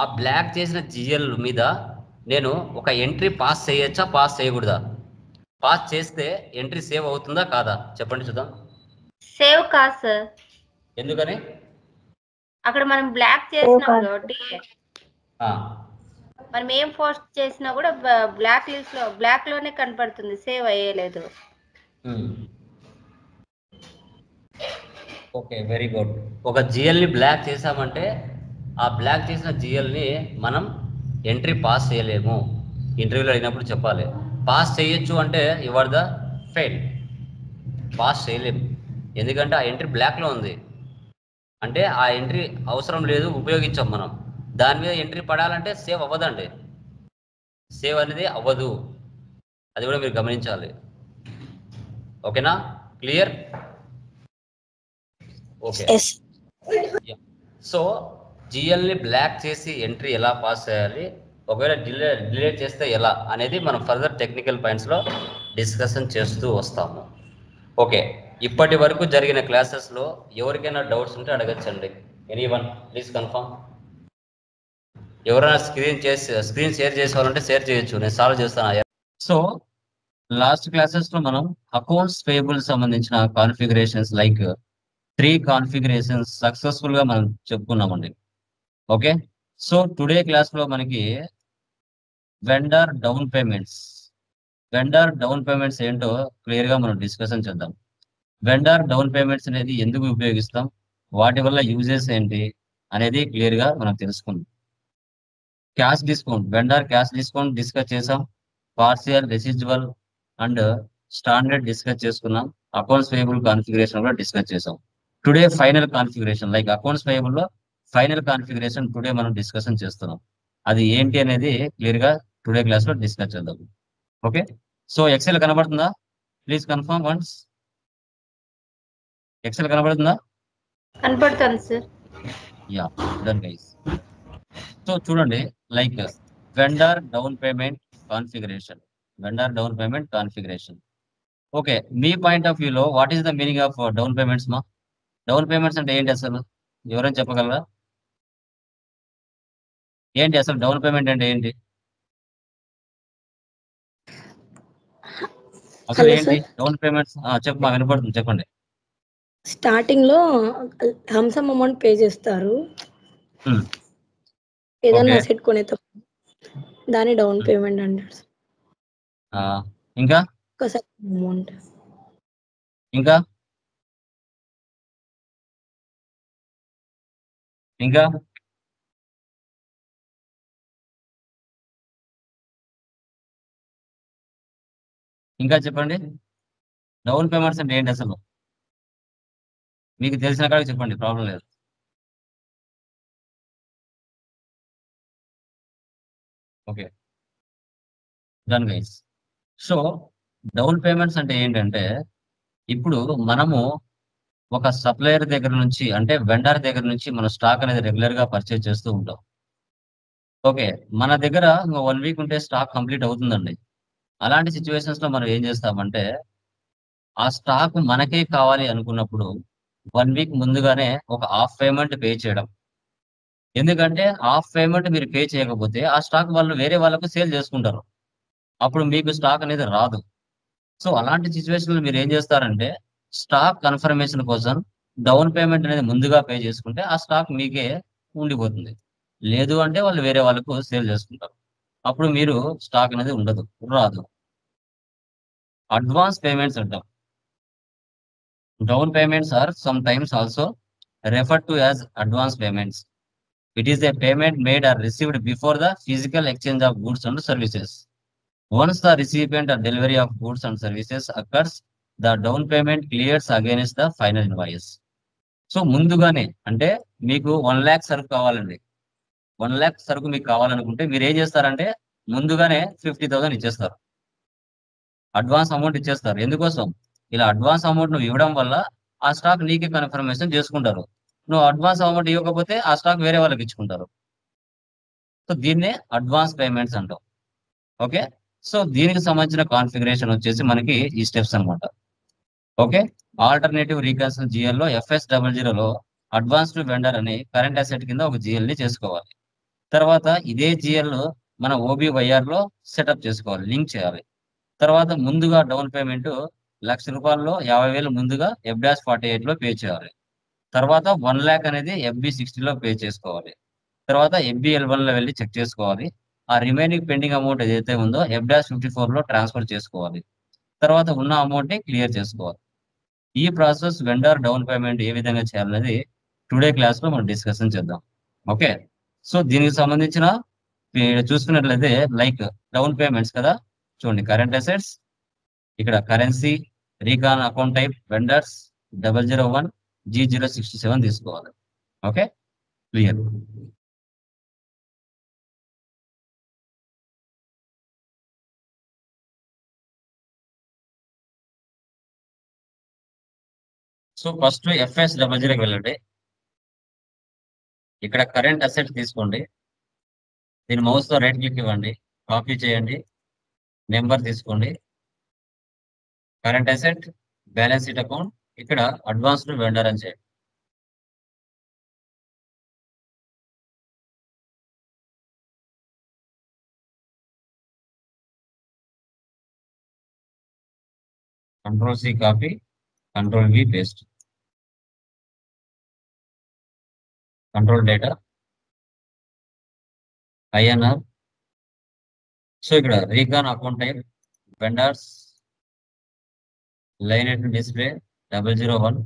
ఆ బ్లాక్ చేసిన జిఎల్ మీద నేను ఒక ఎంట్రీ పాస్ చేయొచ్చా, పాస్ చేయకూడదా? పాస్ చేస్తే ఎంట్రీ సేవ్ అవుతుందా కాదా? చెప్పండి చూద్దాం. సేవ్ కాదు సార్, ఎందుకని? అక్కడ మనం బ్లాక్ చేసినాం కాబట్టి ఆ, మనం ఏం పోస్ట్ చేసినా కూడా బ్లాక్ లిస్ట్ లో బ్లాక్ లోనే కనపడుతుంది, సేవ్ అయ్యేలేదు. Okay, very good. ఒక జిఎల్ని బ్లాక్ చేసామంటే ఆ బ్లాక్ చేసిన జిఎల్ని మనం ఎంట్రీ పాస్ చేయలేము. ఇంటర్వ్యూలో అయినప్పుడు చెప్పాలి. పాస్ చేయొచ్చు అంటే యువర్ ద ఫెయిల్. పాస్ చేయలేము, ఎందుకంటే ఆ ఎంట్రీ బ్లాక్లో ఉంది. అంటే ఆ ఎంట్రీ అవసరం లేదు, ఉపయోగించాం మనం. దాని మీద ఎంట్రీ పడాలంటే సేవ్ అవ్వదండి. సేవ్ అనేది అవ్వదు, అది కూడా మీరు గమనించాలి. ఓకేనా? క్లియర్? ఓకే. ఎస్. సో జిఎల్ని బ్లాక్ చేసి ఎంట్రీ ఎలా పాస్ చేయాలి, ఒకవేళ డిలీట్ చేస్తే ఎలా అనేది మనం ఫర్దర్ టెక్నికల్ పాయింట్స్లో డిస్కషన్ చేస్తూ వస్తాము. ఓకే, ఇప్పటి వరకు జరిగిన క్లాసెస్లో ఎవరికైనా డౌట్స్ ఉంటే అడగచ్చండి. Anyone please confirm. ఎవరైనా స్క్రీన్ షేర్ చేసేవాళ్ళంటే షేర్ చేయొచ్చు, నేను సాల్వ్ చేస్తాను. సో లాస్ట్ క్లాసెస్లో మనం అకౌంట్స్ పేయబుల్ సంబంధించిన కాన్ఫిగరేషన్స్ లైక్ 3 కాన్ఫిగరేషన్స్ సక్సెస్ఫుల్గా మనం చెప్పుకున్నామండి. ఓకే, సో టుడే క్లాస్లో మనకి వెండర్ డౌన్ పేమెంట్స్ ఏంటో క్లియర్గా మనం డిస్కషన్ చేద్దాం. వెండర్ డౌన్ పేమెంట్స్ అనేది ఎందుకు ఉపయోగిస్తాం, వాటి వల్ల యూజెస్ ఏంటి అనేది క్లియర్గా మనం తెలుసుకుందాం. Cash discount, vendor cash discount discuss చేసాం. Partial, residual and standard discuss చేసుకున్నాం. అకౌంట్స్ పేయబుల్ కాన్ఫిగరేషన్ కూడా డిస్కస్ చేసాం. Today final configuration like accounts payable లో ఫైనల్ కాన్ఫిగరేషన్ టుడే మనం డిస్కషన్ చేస్తున్నాం. అది ఏంటి అనేది క్లియర్ గా టుడే క్లాస్ లో డిస్కస్ చేద్దాం. ఓకే, సో ఎక్సెల్ కనబడుతుందా? Please confirm once. ఎక్సెల్ కనబడుతుందా? కనపడుతుంది sir. Ya, done guys. So చూడండి, like vendor down payment configuration. Okay, మీ పాయింట్ ఆఫ్ వ్యూలో what is the meaning of down payments మా? డౌన్ పేమెంట్స్ అంటే ఏంటి అసలు? ఎవరైనా చెప్పగలరా? ఏంటి అసలు డౌన్ పేమెంట్ అంటే ఏంటి? అసలు హలో ఏంటి సార్, డౌన్ పేమెంట్స్? చెప్పమా, వినపడుతుంది, చెప్పండి. స్టార్టింగ్ లో హంసమ్ అమౌంట్ పే చేస్తారు ఏదైనా ఓకే, అసెట్ కొనేటప్పుడు, దాని డౌన్ పేమెంట్ అంటారు. ఇంకా ఒక అమౌంట్. ఇంకా ఇంకా ఇంకా చెప్పండి. డౌన్ పేమెంట్స్ అంటే ఏంటి అసలు? మీకు తెలిసిన కాడికి చెప్పండి, ప్రాబ్లం లేదు. Okay, done guys. So down payments అంటే ఏంటంటే, ఇప్పుడు మనము ఒక సప్లయర్ దగ్గర నుంచి, అంటే వెండర్ దగ్గర నుంచి మన స్టాక్ అనేది రెగ్యులర్ గా పర్చేజ్ చేస్తూ ఉంటాం. ఓకే, మన దగ్గర 1 వీక్ ఉంటే స్టాక్ కంప్లీట్ అవుతుందండి. అలాంటి సిచ్యువేషన్స్ లో మనం ఏం చేస్తామంటే, ఆ స్టాక్ మనకే కావాలి అనుకున్నప్పుడు 1 వీక్ ముందుగానే ఒక హాఫ్ పేమెంట్ పే చేయడం. ఎందుకంటే హాఫ్ పేమెంట్ మీరు పే చేయకపోతే ఆ స్టాక్ వాళ్ళు వేరే వాళ్ళకు సేల్ చేసుకుంటారు, అప్పుడు మీకు స్టాక్ అనేది రాదు. సో అలాంటి సిచ్యువేషన్లో మీరు ఏం చేస్తారంటే, స్టాక్ కన్ఫర్మేషన్ కోసం డౌన్ పేమెంట్ అనేది ముందుగా పే చేసుకుంటే ఆ స్టాక్ మీకే ఉండిపోతుంది. లేదు అంటే వాళ్ళు వేరే వాళ్ళకు సేల్ చేసుకుంటారు, అప్పుడు మీరు స్టాక్ అనేది రాదు. అడ్వాన్స్ పేమెంట్స్ అంటాం. Down payments are sometimes also referred to as advance payments. It is a payment made or received before the physical exchange of goods and services. Once the recipient or delivery of goods and services occurs, the down payment clears against the final invoice. So ముందుగానే, అంటే మీకు 1 lakh సరుకు కావాలండి, 1 lakh సరుకు మీకు కావాలనుకుంటే మీరు ఏం చేస్తారంటే ముందుగానే 50,000 ఇచ్చేస్తారు. అడ్వాన్స్ అమౌంట్ ఇచ్చేస్తారు. ఎందుకోసం? ఇలా అడ్వాన్స్ అమౌంట్ నువ్వు ఇవ్వడం వల్ల ఆ స్టాక్ నీకే కన్ఫర్మేషన్ చేసుకుంటారు. నువ్వు అడ్వాన్స్ అమౌంట్ ఇవ్వకపోతే ఆ స్టాక్ వేరే వాళ్ళకి ఇచ్చుకుంటారు. సో దీన్నే అడ్వాన్స్ పేమెంట్స్ అంటాం. ఓకే. సో దీనికి సంబంధించిన కాన్ఫిగరేషన్ వచ్చేసి మనకి ఈ స్టెప్స్ అన్నమాట. ఓకే. ఆల్టర్నేటివ్ రీకన్సిల్ జిఎల్ లో FS00లో అడ్వాన్స్ టు వెండర్ అని కరెంట్ అసెట్ కింద ఒక జిఎల్ ని చేసుకోవాలి. తర్వాత ఇదే జిఎల్ మన OBYR లో సెటప్ చేసుకోవాలి, లింక్ చేయాలి. తర్వాత ముందుగా డౌన్ పేమెంట్ ₹1,00,000 50,000 ముందుగా F-48 లో పే చేయాలి. తర్వాత 1 lakh అనేది FB60 లో పే చేసుకోవాలి. తర్వాత FBL1 లో వెళ్ళి చెక్ చేసుకోవాలి. ఆ రిమైనింగ్ పెండింగ్ అమౌంట్ ఏదైతే ఉందో F-54 లో ట్రాన్స్ఫర్ చేసుకోవాలి. తర్వాత ఉన్న అమౌంట్ ని క్లియర్ చేసుకోవాలి. ఈ ప్రాసెస్ వెండర్ డౌన్ పేమెంట్ ఏ విధంగా చేయాలనేది టుడే క్లాస్ లో మనం డిస్కషన్ చేద్దాం. ఓకే. సో దీనికి సంబంధించిన చూసుకున్నట్లయితే లైక్ డౌన్ పేమెంట్స్ కదా, చూడండి కరెంట్ అసెట్స్, ఇక్కడ currency, recon account type, vendors 001 G067 తీసుకోవాలి. Okay, clear. సో ఫస్ట్ FS00కి వెళ్ళండి. ఇక్కడ కరెంట్ అసెట్ తీసుకోండి. దీని మౌస్ తో రైట్ క్లిక్ ఇవ్వండి, కాపీ చేయండి, నెంబర్ తీసుకోండి, current asset, balance sheet account, ఇక్కడ అడ్వాన్స్డ్ వెండర్ అని చేయండి. Ctrl+C copy, Ctrl+V paste, control data, INR. So ఇక్కడ recon account type, vendors, line at display 001,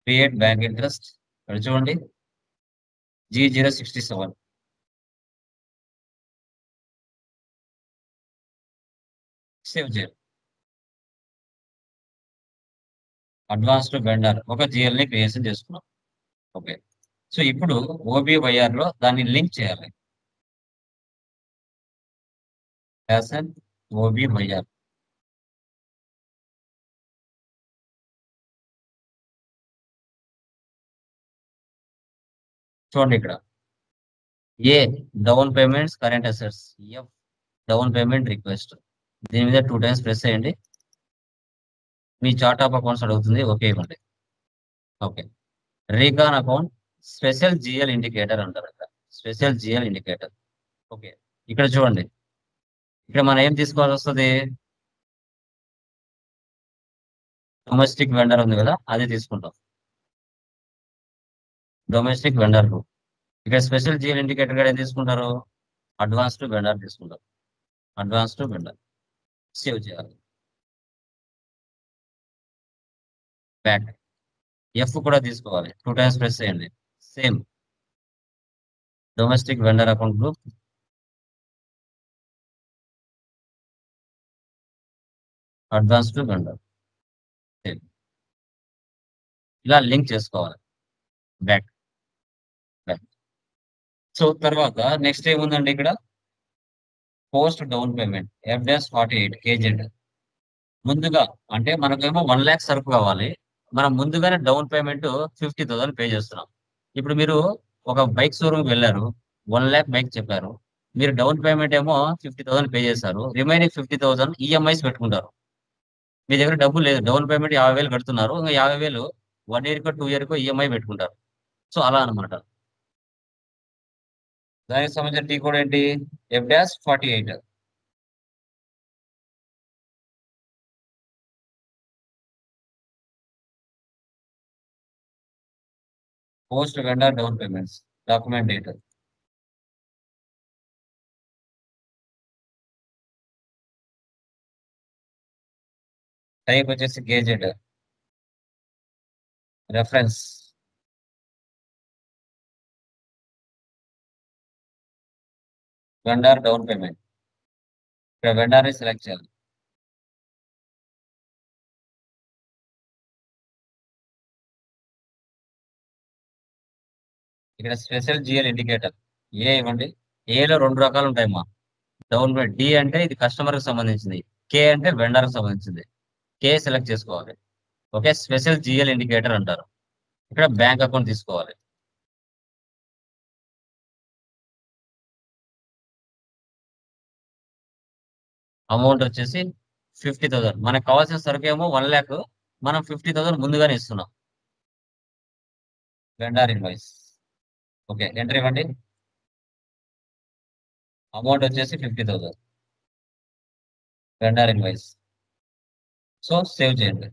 create bank interest, ఇక్కడ చూడండి G067. సేవ్ చేయండి. అడ్వాన్స్డ్ వెండర్ ఒక GL ని క్రియేషన్ చేసుకున్నాం. ఓకే. సో ఇప్పుడు OBYR లో దాన్ని లింక్ చేయాలి. OBYR చూడండి ఇక్కడ A down payments current assets, F down payment request. దీని మీద 2 times ప్రెస్ చేయండి. మీ చార్ట్ ఆఫ్ అకౌంట్స్ అడుగుతుంది, ఓకే ఇవ్వండి. Okay. Recon account special GL indicator అంటారు. ఇక్కడ స్పెషల్ GL ఇండికేటర్. ఓకే. ఇక్కడ చూడండి, ఇక్కడ మనం ఏం తీసుకోవాల్సి వస్తుంది? డొమెస్టిక్ వెండర్ ఉంది కదా, అది తీసుకుంటాం. Domestic vendor group. ఇక్కడ స్పెషల్ GL ఇండికేటర్ కూడా ఏం తీసుకుంటారు? అడ్వాన్స్డ్ వెండర్ తీసుకుంటారు. అడ్వాన్స్డ్ వెండర్ సేవ్ చేయాలి. బ్యాక్ F కూడా తీసుకోవాలి, 2 times ప్రెస్ చేయండి. Same domestic vendor account group, advanced vendor same. ఇలా లింక్ చేసుకోవాలి. Back back. సో తర్వాత నెక్స్ట్ ఏముందండి ఇక్కడ? Post down payment F-48 KZ. ముందుగా అంటే మనకేమో 1 lakh సరుకు కావాలి, మనం ముందుగానే డౌన్ పేమెంట్ 50,000 పే చేస్తున్నాం. ఇప్పుడు మీరు ఒక బైక్ షోరూమ్ వెళ్ళారు, 1 lakh బైక్ చెప్పారు, మీరు డౌన్ పేమెంట్ ఏమో 50,000 పే చేశారు, రిమైనింగ్ 50,000 EMIs పెట్టుకుంటారు. మీ దగ్గర డబ్బులు లేదు, డౌన్ పేమెంట్ 50,000 కడుతున్నారు, ఇంకా 50,000 1 year కో 2 year కో EMI పెట్టుకుంటారు. సో అలా అనమాట. దానికి సంబంధించిన టీ కోడ్ ఏంటి? F-48. Post vendor down payments document date. Type వచ్చేసి KZ. Reference vendor down payment. ఇక్కడ వెండర్ ని సెలెక్ట్ చేయాలి. ఇక్కడ స్పెషల్ GL ఇండికేటర్ ఏ ఇవ్వండి. ఏలో 2 రకాలు ఉంటాయమ్మా, డౌన్ పేమెంట్. డి అంటే ఇది కస్టమర్ కి సంబంధించింది. కే అంటే వెండర్ కి సంబంధించింది. కే సెలెక్ట్ చేసుకోవాలి. ఓకే, స్పెషల్ జిఎల్ ఇండికేటర్ అంటారు. ఇక్కడ బ్యాంక్ అకౌంట్ తీసుకోవాలి. అమౌంట్ వచ్చేసి 50,000. మనకు కావాల్సిన సరుకు ఏమో 1 lakh, మనం 50,000 ముందుగానే ఇస్తున్నాం. Vendor invoice. ఓకే, ఎంటర్ ఇవ్వండి. అమౌంట్ వచ్చేసి 50,000 వెండర్ ఇన్వాయిస్. సో సేవ్ చేయండి.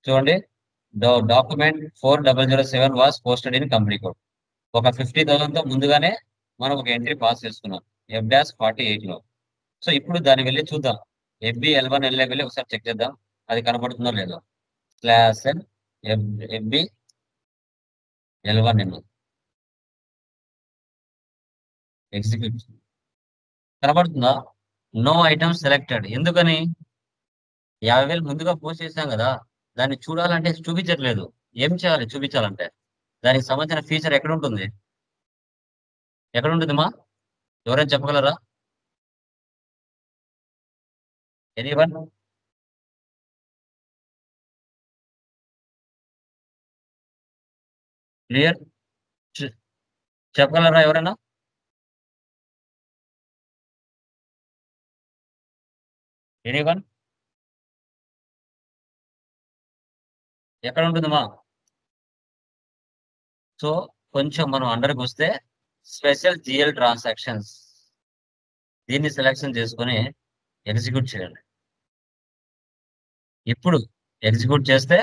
చూడండి, document 4007 was posted in company code. ఒక 50,000 తో ముందుగానే మనం ఒక ఎంట్రీ పాస్ చేసుకున్నాం F-48 లో. సో ఇప్పుడు దాన్ని వెళ్ళి చూద్దాం. FB L1 L వెళ్ళి ఒకసారి చెక్ చేద్దాం, అది కనబడుతుందో లేదో. /FB L1 L ఎగ్జిక్యూట్ కనబడుతుందా? No items selected. ఎందుకని? 50,000 ముందుగా పోస్ట్ చేశాం కదా, దాన్ని చూడాలంటే చూపించట్లేదు. ఏం చేయాలి చూపించాలంటే? దానికి సంబంధించిన ఫీచర్ ఎక్కడ ఉంటుంది? ఎక్కడ ఉంటుందిమా? ఎవరైనా చెప్పగలరా? ఎనీవన్? క్లియర్? చెప్పగలరా ఎవరైనా? ఎనీవన్? ఎక్కడ ఉంటుందమ్మా? సో కొంచెం మనం అండర్కి వస్తే స్పెషల్ జిఎల్ ట్రాన్సాక్షన్స్, దీన్ని సెలెక్షన్ చేసుకొని ఎగ్జిక్యూట్ చేయండి. ఇప్పుడు ఎగ్జిక్యూట్ చేస్తే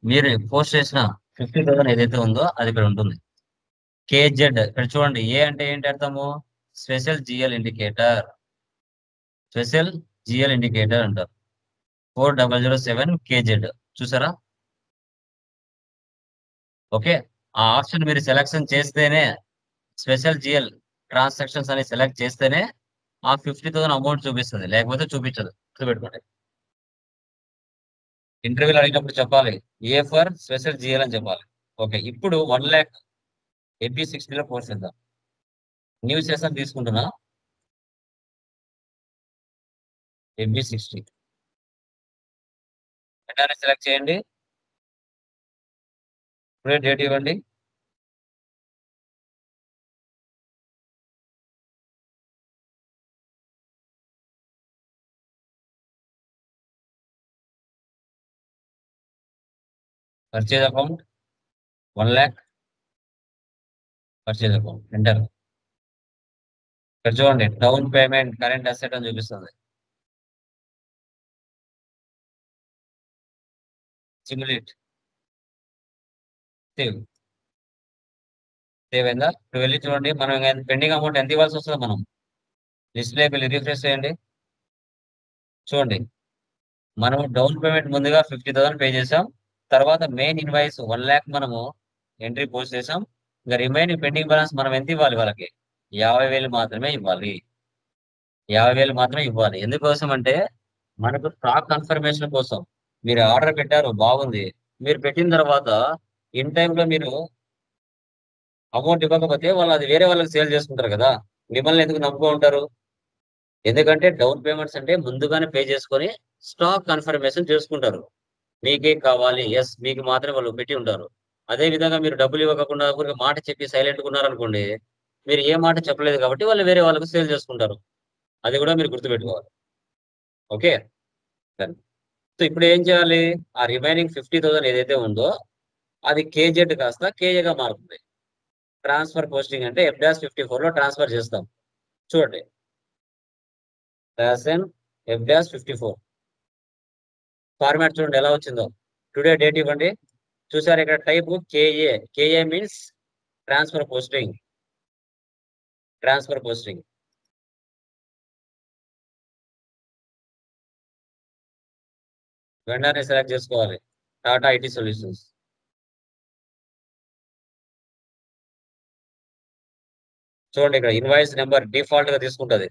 మీరు పోస్ట్ చేసిన 50,000 ఏదైతే ఉందో అది ఇక్కడ ఉంటుంది. కేజెడ్ ఇక్కడ చూడండి. ఏ అంటే ఏంటి అర్థము? Special GL indicator. Special GL indicator అంటారు. 4007 కేజెడ్ చూసారా? ఓకే, ఆ ఆప్షన్ మీరు సెలెక్షన్ చేస్తేనే, స్పెషల్ జిఎల్ ట్రాన్సాక్షన్స్ అని సెలెక్ట్ చేస్తేనే ఆ 50,000 అమౌంట్ చూపిస్తుంది, లేకపోతే చూపించదు. గుర్తుపెట్టుకోండి. ఇంటర్వ్యూలో అడిగినప్పుడు చెప్పాలి ఏ ఫర్ స్పెషల్ జిఎల్ అని చెప్పాలి. ఓకే, ఇప్పుడు 1 lakh FB60 లో పోస్ట్ చేద్దాం. న్యూ సెషన్ తీసుకుంటున్నా. FB60 వెంటనే సెలెక్ట్ చేయండి. ఇప్పుడే డేట్ ఇవ్వండి. Purchase account 1 lakh. Purchase account enter. ఇక్కడ చూడండి, డౌన్ పేమెంట్ కరెంట్ అసెట్ అని చూపిస్తుంది. సిమ్యులేట్. సేవ్. సేవ్ అయిందా? ఇప్పుడు వెళ్ళి చూడండి, మనం పెండింగ్ అమౌంట్ ఎంత ఇవ్వాల్సి వస్తుందో మనం డిస్ప్లేకి వెళ్ళి రిఫ్రెష్ చేయండి. చూడండి, మనం డౌన్ పేమెంట్ ముందుగా 50,000 పే చేసాం. తర్వాత మెయిన్ ఇన్వాయిస్ 1 lakh మనము ఎంట్రీ పోస్ట్ చేసాం. ఇంకా రిమైనింగ్ పెండింగ్ బ్యాలెన్స్ మనం ఎంత ఇవ్వాలి? వాళ్ళకి 50,000 మాత్రమే ఇవ్వాలి. 50,000 మాత్రమే ఇవ్వాలి. ఎందుకోసం అంటే మనకు స్టాక్ కన్ఫర్మేషన్ కోసం. మీరు ఆర్డర్ పెట్టారు, బాగుంది. మీరు పెట్టిన తర్వాత ఇన్ టైంలో మీరు అమౌంట్ ఇవ్వకపోతే వాళ్ళు అది వేరే వాళ్ళకి సేల్ చేసుకుంటారు కదా, మిమ్మల్ని ఎందుకు నమ్ముకో ఉంటారు? ఎందుకంటే డౌన్ పేమెంట్స్ అంటే ముందుగానే పే చేసుకొని స్టాక్ కన్ఫర్మేషన్ చేసుకుంటారు. మీకేం కావాలి, ఎస్ మీకు మాత్రమే వాళ్ళు పెట్టి ఉంటారు. అదే విధంగా మీరు డబ్బులు ఇవ్వకుండా ఊరికి మాట చెప్పి సైలెంట్ ఉన్నారనుకోండి, మీరు ఏ మాట చెప్పలేదు కాబట్టి వాళ్ళు వేరే వాళ్ళకు సేల్ చేసుకుంటారు. అది కూడా మీరు గుర్తుపెట్టుకోవాలి. ఓకే, సో ఇప్పుడు ఏం చేయాలి? ఆ రిమైనింగ్ 50,000 ఏదైతే ఉందో అది కేజెడ్ కాస్త కేఏగా మారుతుంది. ట్రాన్స్ఫర్ పోస్టింగ్ అంటే F-54 లో ట్రాన్స్ఫర్ చేస్తాం. చూడండి, F-54 ఫార్మాట్ చూడండి ఎలా వచ్చిందో. టుడే డేట్ ఇవ్వండి. చూసారు ఇక్కడ type KA. KA means transfer posting. Transfer posting. వెండర్ని సెలెక్ట్ చేసుకోవాలి. Tata IT solutions. చూడండి, ఇక్కడ ఇన్వాయిస్ నెంబర్ డిఫాల్ట్ గా తీసుకుంటది.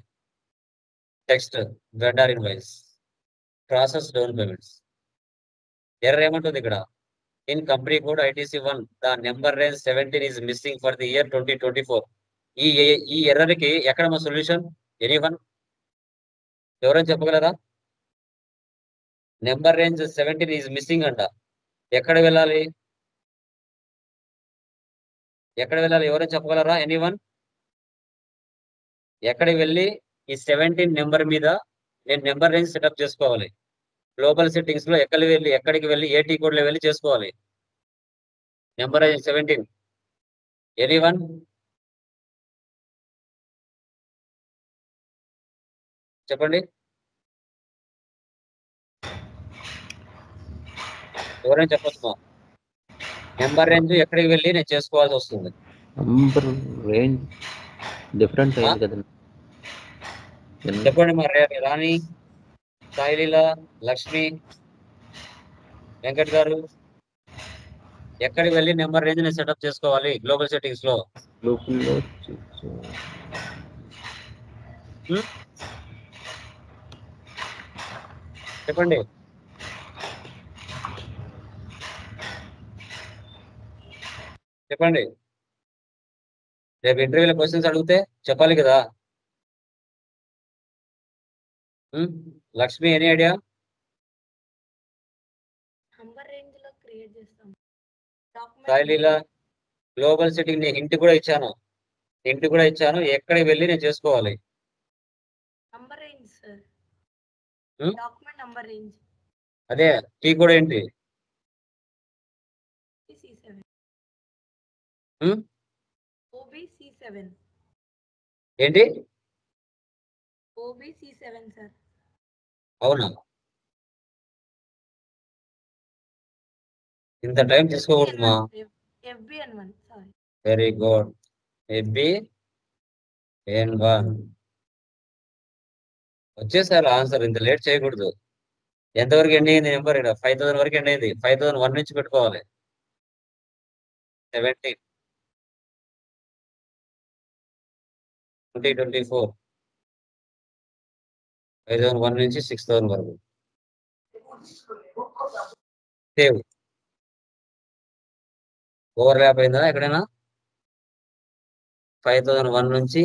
Text vendor invoice. Process down payments. Error ఏమంటుంది ఇక్కడ? In company code ITC1 the number range 17 is missing for the year 2024. ఈ ఈ ఎర్రర్కి ఎక్కడ మా సొల్యూషన్? ఎనీవన్ ఎవరైనా చెప్పగలరా? నెంబర్ రేంజ్ 17 ఈజ్ మిస్సింగ్ అంట. ఎక్కడ వెళ్ళాలి? ఎక్కడ వెళ్ళాలి? ఎవరైనా చెప్పగలరా? ఎనీవన్ ఎక్కడికి వెళ్ళి ఈ 17 నెంబర్ మీద నేను నెంబర్ రేంజ్ సెటప్ చేసుకోవాలి? గ్లోబల్ సెట్టింగ్స్ లో ఎక్కడికి వెళ్ళి ఏ టీ కోడ్ లో వెళ్ళి చేసుకోవాలి? Number range 17 anyone? చెప్పండి. ఎవరైనా చెప్పొచ్చు. నెంబర్ రేంజ్ ఎక్కడికి వెళ్ళి నేను చేసుకోవాల్సి వస్తుంది? నంబర్ రేంజ్ డిఫరెంట్ అయింది కదండి. చెప్పండి మరి. రాణి, సాయిలీల, లక్ష్మి, వెంకట్ గారు ఎక్కడికి వెళ్ళి నెంబర్ రేంజ్ నేను సెటప్ చేసుకోవాలి గ్లోబల్ సెట్టింగ్స్ లో? గ్రూపుల్లో చెప్పండి. చెప్పండి. రేపు ఇంటర్వ్యూలో క్వశ్చన్స్ అడిగితే చెప్పాలి కదా. Lakshmi, any idea? Number range లో క్రియేట్ చేస్తాం. సాయిలీల, గ్లోబల్ సెట్టింగ్ నేను హింట్ కూడా ఇచ్చాను. ఎక్కడికి వెళ్ళి నేను చేసుకోవాలి? Number range sir. Hmm? Document number range అదే టీ కూడా ఏంటి? C7. Hmm? OBC7. ఏంటి? OBC7 sir. అవునా? ఇంత టైం తీసుకోకూడదుమా? FBN1 sorry. Very good. FBN1 వచ్చేసారు ఆన్సర్. ఇంత లేట్ చేయకూడదు. ఎంతవరకు ఎండ్ అయింది నెంబర్? 5000 వరకు ఎండ్ అయింది. 5001 నుంచి పెట్టుకోవాలి. 17 2024 5001 నుంచి 6000 వరకు. సేవ్. ఓవర్ ల్యాప్ అయిందా ఎక్కడైనా? 5001 నుంచి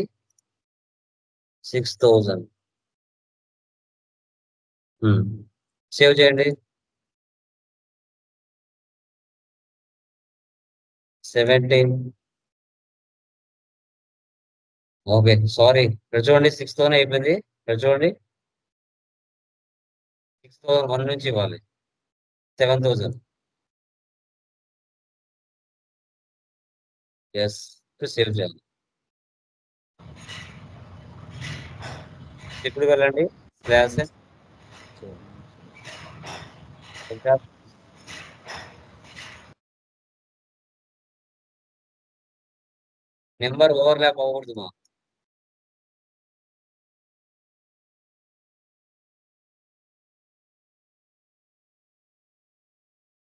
6000. సేవ్ చేయండి. 17. Okay, sorry. ఇక్కడ చూడండి 6000 అయిపోయింది. ఇక్కడ చూడండి 6001 నుంచి ఇవ్వాలి 7000. ఎస్, సేవ్ చేయాలి. ఇప్పుడు వెళ్ళండి క్లాస్ నెంబర్ ఓవర్లాప్ అవ్వకూడదు.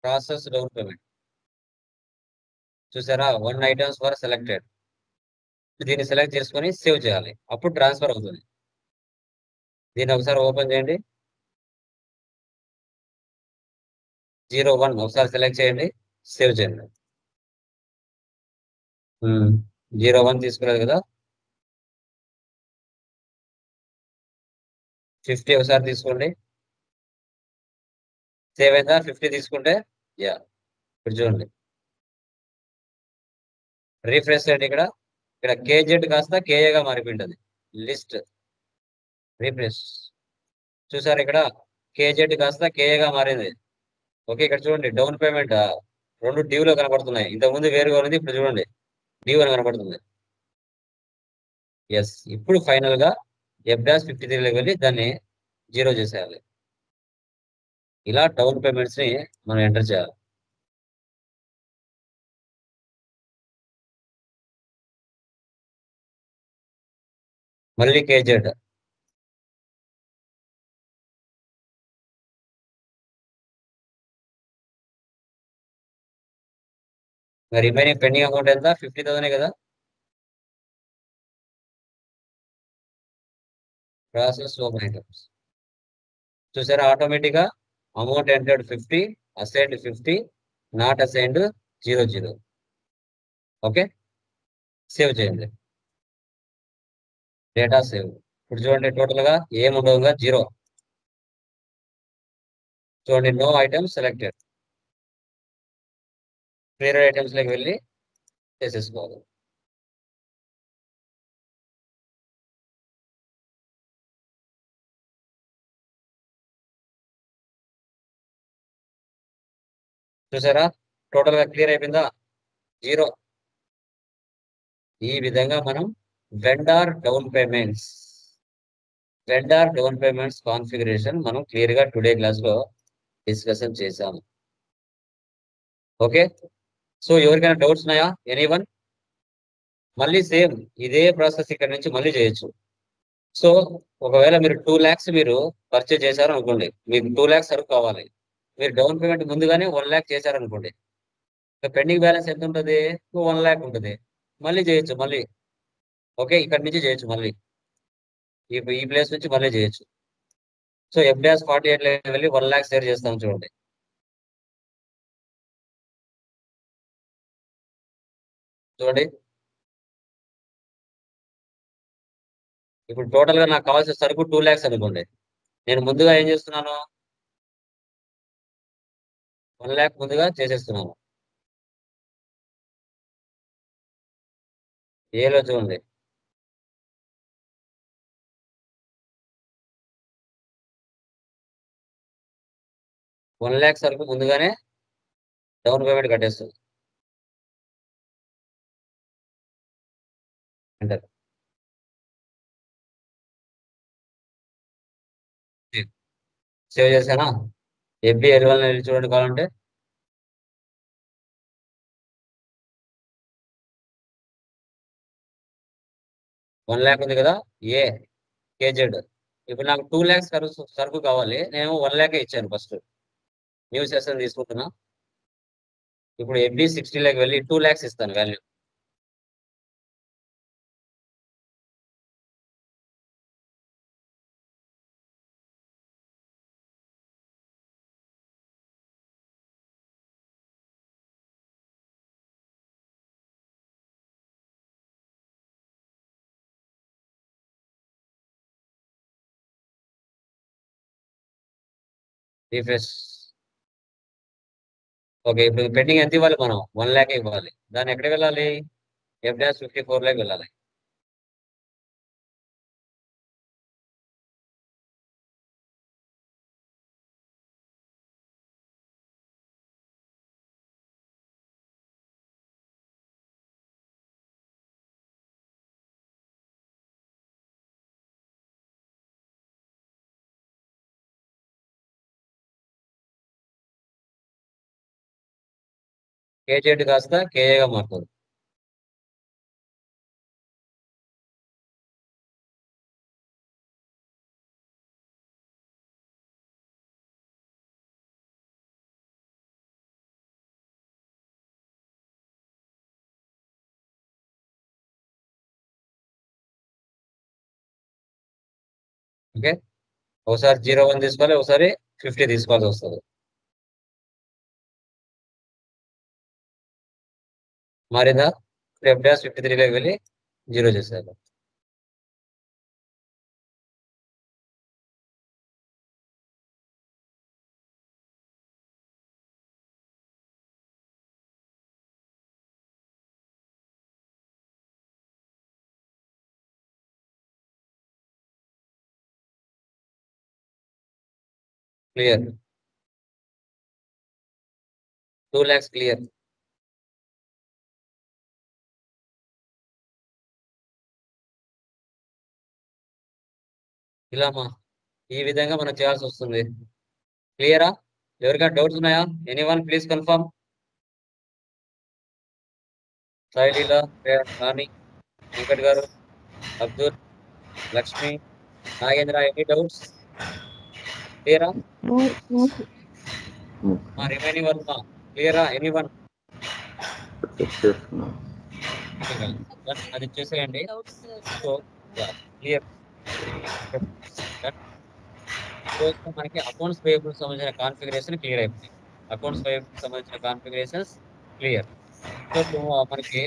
ప్రాసెస్ డౌన్ పేమెంట్ చూసారా? 1 ఐటమ్స్ ఫర్ సెలెక్టెడ్. దీన్ని సెలెక్ట్ చేసుకొని సేవ్ చేయాలి. అప్పుడు ట్రాన్స్ఫర్ అవుతుంది. దీన్ని ఒకసారి ఓపెన్ చేయండి. 01 ఒకసారి సెలెక్ట్ చేయండి, సేవ్ చేయండి. 01 తీసుకున్నారు కదా. 50 ఒకసారి తీసుకోండి, సేవ్ అయిందా? 50 తీసుకుంటే యా, ఇప్పుడు చూడండి. రీఫ్రెష్ చేయండి. ఇక్కడ కేజెడ్ కాస్త కేఏగా మారిపోయింది లిస్ట్. రీఫ్రెష్ చూసారు? ఇక్కడ కేజెడ్ కాస్త కేఏగా మారింది. ఓకే, ఇక్కడ చూడండి డౌన్ పేమెంట్ 2 డ్యూలో కనపడుతున్నాయి. ఇంతకుముందు వేరుగా ఉన్నది, ఇప్పుడు చూడండి డ్యూ అని కనపడుతుంది. ఎస్, ఇప్పుడు ఫైనల్ గా F-53 వెళ్ళి దాన్ని 0 చేసేయాలి. ఇలా డౌన్ పేమెంట్స్ ని మనం ఎంటర్ చేయాలి. మళ్ళీ కేజెడ్ రిమైనింగ్ పెండింగ్ అమౌంట్ ఎంత? 50,000 కదా. ప్రాసెస్ ఓపెన్ ఐటమ్స్ చూసారా? ఆటోమేటిక్ గా amount entered 50, assigned 50, not assigned 00. Okay, save చేయండి. Data save. ఇప్పుడు చూడండి టోటల్ గా ఏం ఉండవుగా 0. చూడండి no items selected. Clear items లోకి వెళ్ళి చేసేసుకోవాలి. చూసారా టోటల్ గా క్లియర్ అయిపోయిందా 0. ఈ విధంగా మనం వెండార్ డౌన్ పేమెంట్స్ కాన్ఫిగరేషన్ మనం క్లియర్ గా టుడే క్లాస్ లో డిస్కషన్ చేశాము. ఓకే, సో ఎవరికైనా డౌట్స్ ఉన్నాయా? ఎనీవన్? మళ్ళీ సేమ్ ఇదే ప్రాసెస్ ఇక్కడ నుంచి మళ్ళీ చేయొచ్చు. సో ఒకవేళ మీరు 2 lakhs మీరు పర్చేజ్ చేశారు అనుకోండి, మీకు 2 lakhs సరుకు కావాలి, మీరు డౌన్ పేమెంట్ ముందుగానే 1 lakh చేశారనుకోండి, పెండింగ్ బ్యాలెన్స్ ఎంత ఉంటుంది? 1 lakh ఉంటుంది. మళ్ళీ చేయొచ్చు మళ్ళీ. ఓకే, ఇక్కడ నుంచి చేయొచ్చు మళ్ళీ, ఈ ప్లేస్ నుంచి మళ్ళీ చేయొచ్చు. సో FDAS 48 లో వెళ్ళి 1 lakh షేర్ చేస్తాం చూడండి. చూడండి ఇప్పుడు టోటల్ గా నాకు కావాల్సిన సరుకు 2 lakhs అనుకోండి, నేను ముందుగా ఏం చేస్తున్నాను? 1 lakh ముందుగా చేసేస్తున్నాను. ఏలో చూడండి $1 lakh సరుకు ముందుగానే డౌన్ పేమెంట్ కట్టేస్తుంది. అంటారు సేవ్ చేశానా? FB ఎరువల్ చూడండి కావాలంటే $1 lakh ఉంది కదా, KZ. ఇప్పుడు నాకు 2 lakhs సరుకు కావాలి, నేను 1 lakh ఇచ్చాను ఫస్ట్. న్యూ సెషన్ తీసుకుంటున్నా. ఇప్పుడు FB 60 లోకి వెళ్ళి 2 lakhs ఇస్తాను వాల్యూ. రిఫ్రెష్. ఓకే, ఇప్పుడు పెండింగ్ ఎంత ఇవ్వాలి? మనం 1 lakh ఇవ్వాలి. దాన్ని ఎక్కడికి వెళ్ళాలి? FDAS 54 లోకి వెళ్ళాలి. KZ కాస్త KAగా మారుతుంది. ఓకే, ఒకసారి 01 తీసుకోవాలి, ఒకసారి 50 తీసుకోవాల్సి వస్తుంది. మారిందా? FDAS 53 లోకి వెళ్ళి 0 చేసేయాలి. Clear, 2 lakhs clear. ఇలామా ఈ విధంగా మనం చేయాల్సి వస్తుంది. క్లియరా? ఎవరికైనా డౌట్స్ ఉన్నాయా? Anyone please confirm. Saileela, Rani, Venkat గారు, అబ్దుల్, లక్ష్మి, నాగేంద్ర, ఎనీ డౌట్స్? క్లియరా? రిమైనింగ్ వన్ క్లియరా? ఎనీవన్? అది చేసేయండి. So clear. మనకి అకౌంట్స్ పేయబుల్ సంబంధించిన కాన్ఫిగరేషన్ క్లియర్ అయిపోయింది. అకౌంట్స్ పేయబుల్ సంబంధించిన కాన్ఫిగరేషన్స్ క్లియర్. సో మనకి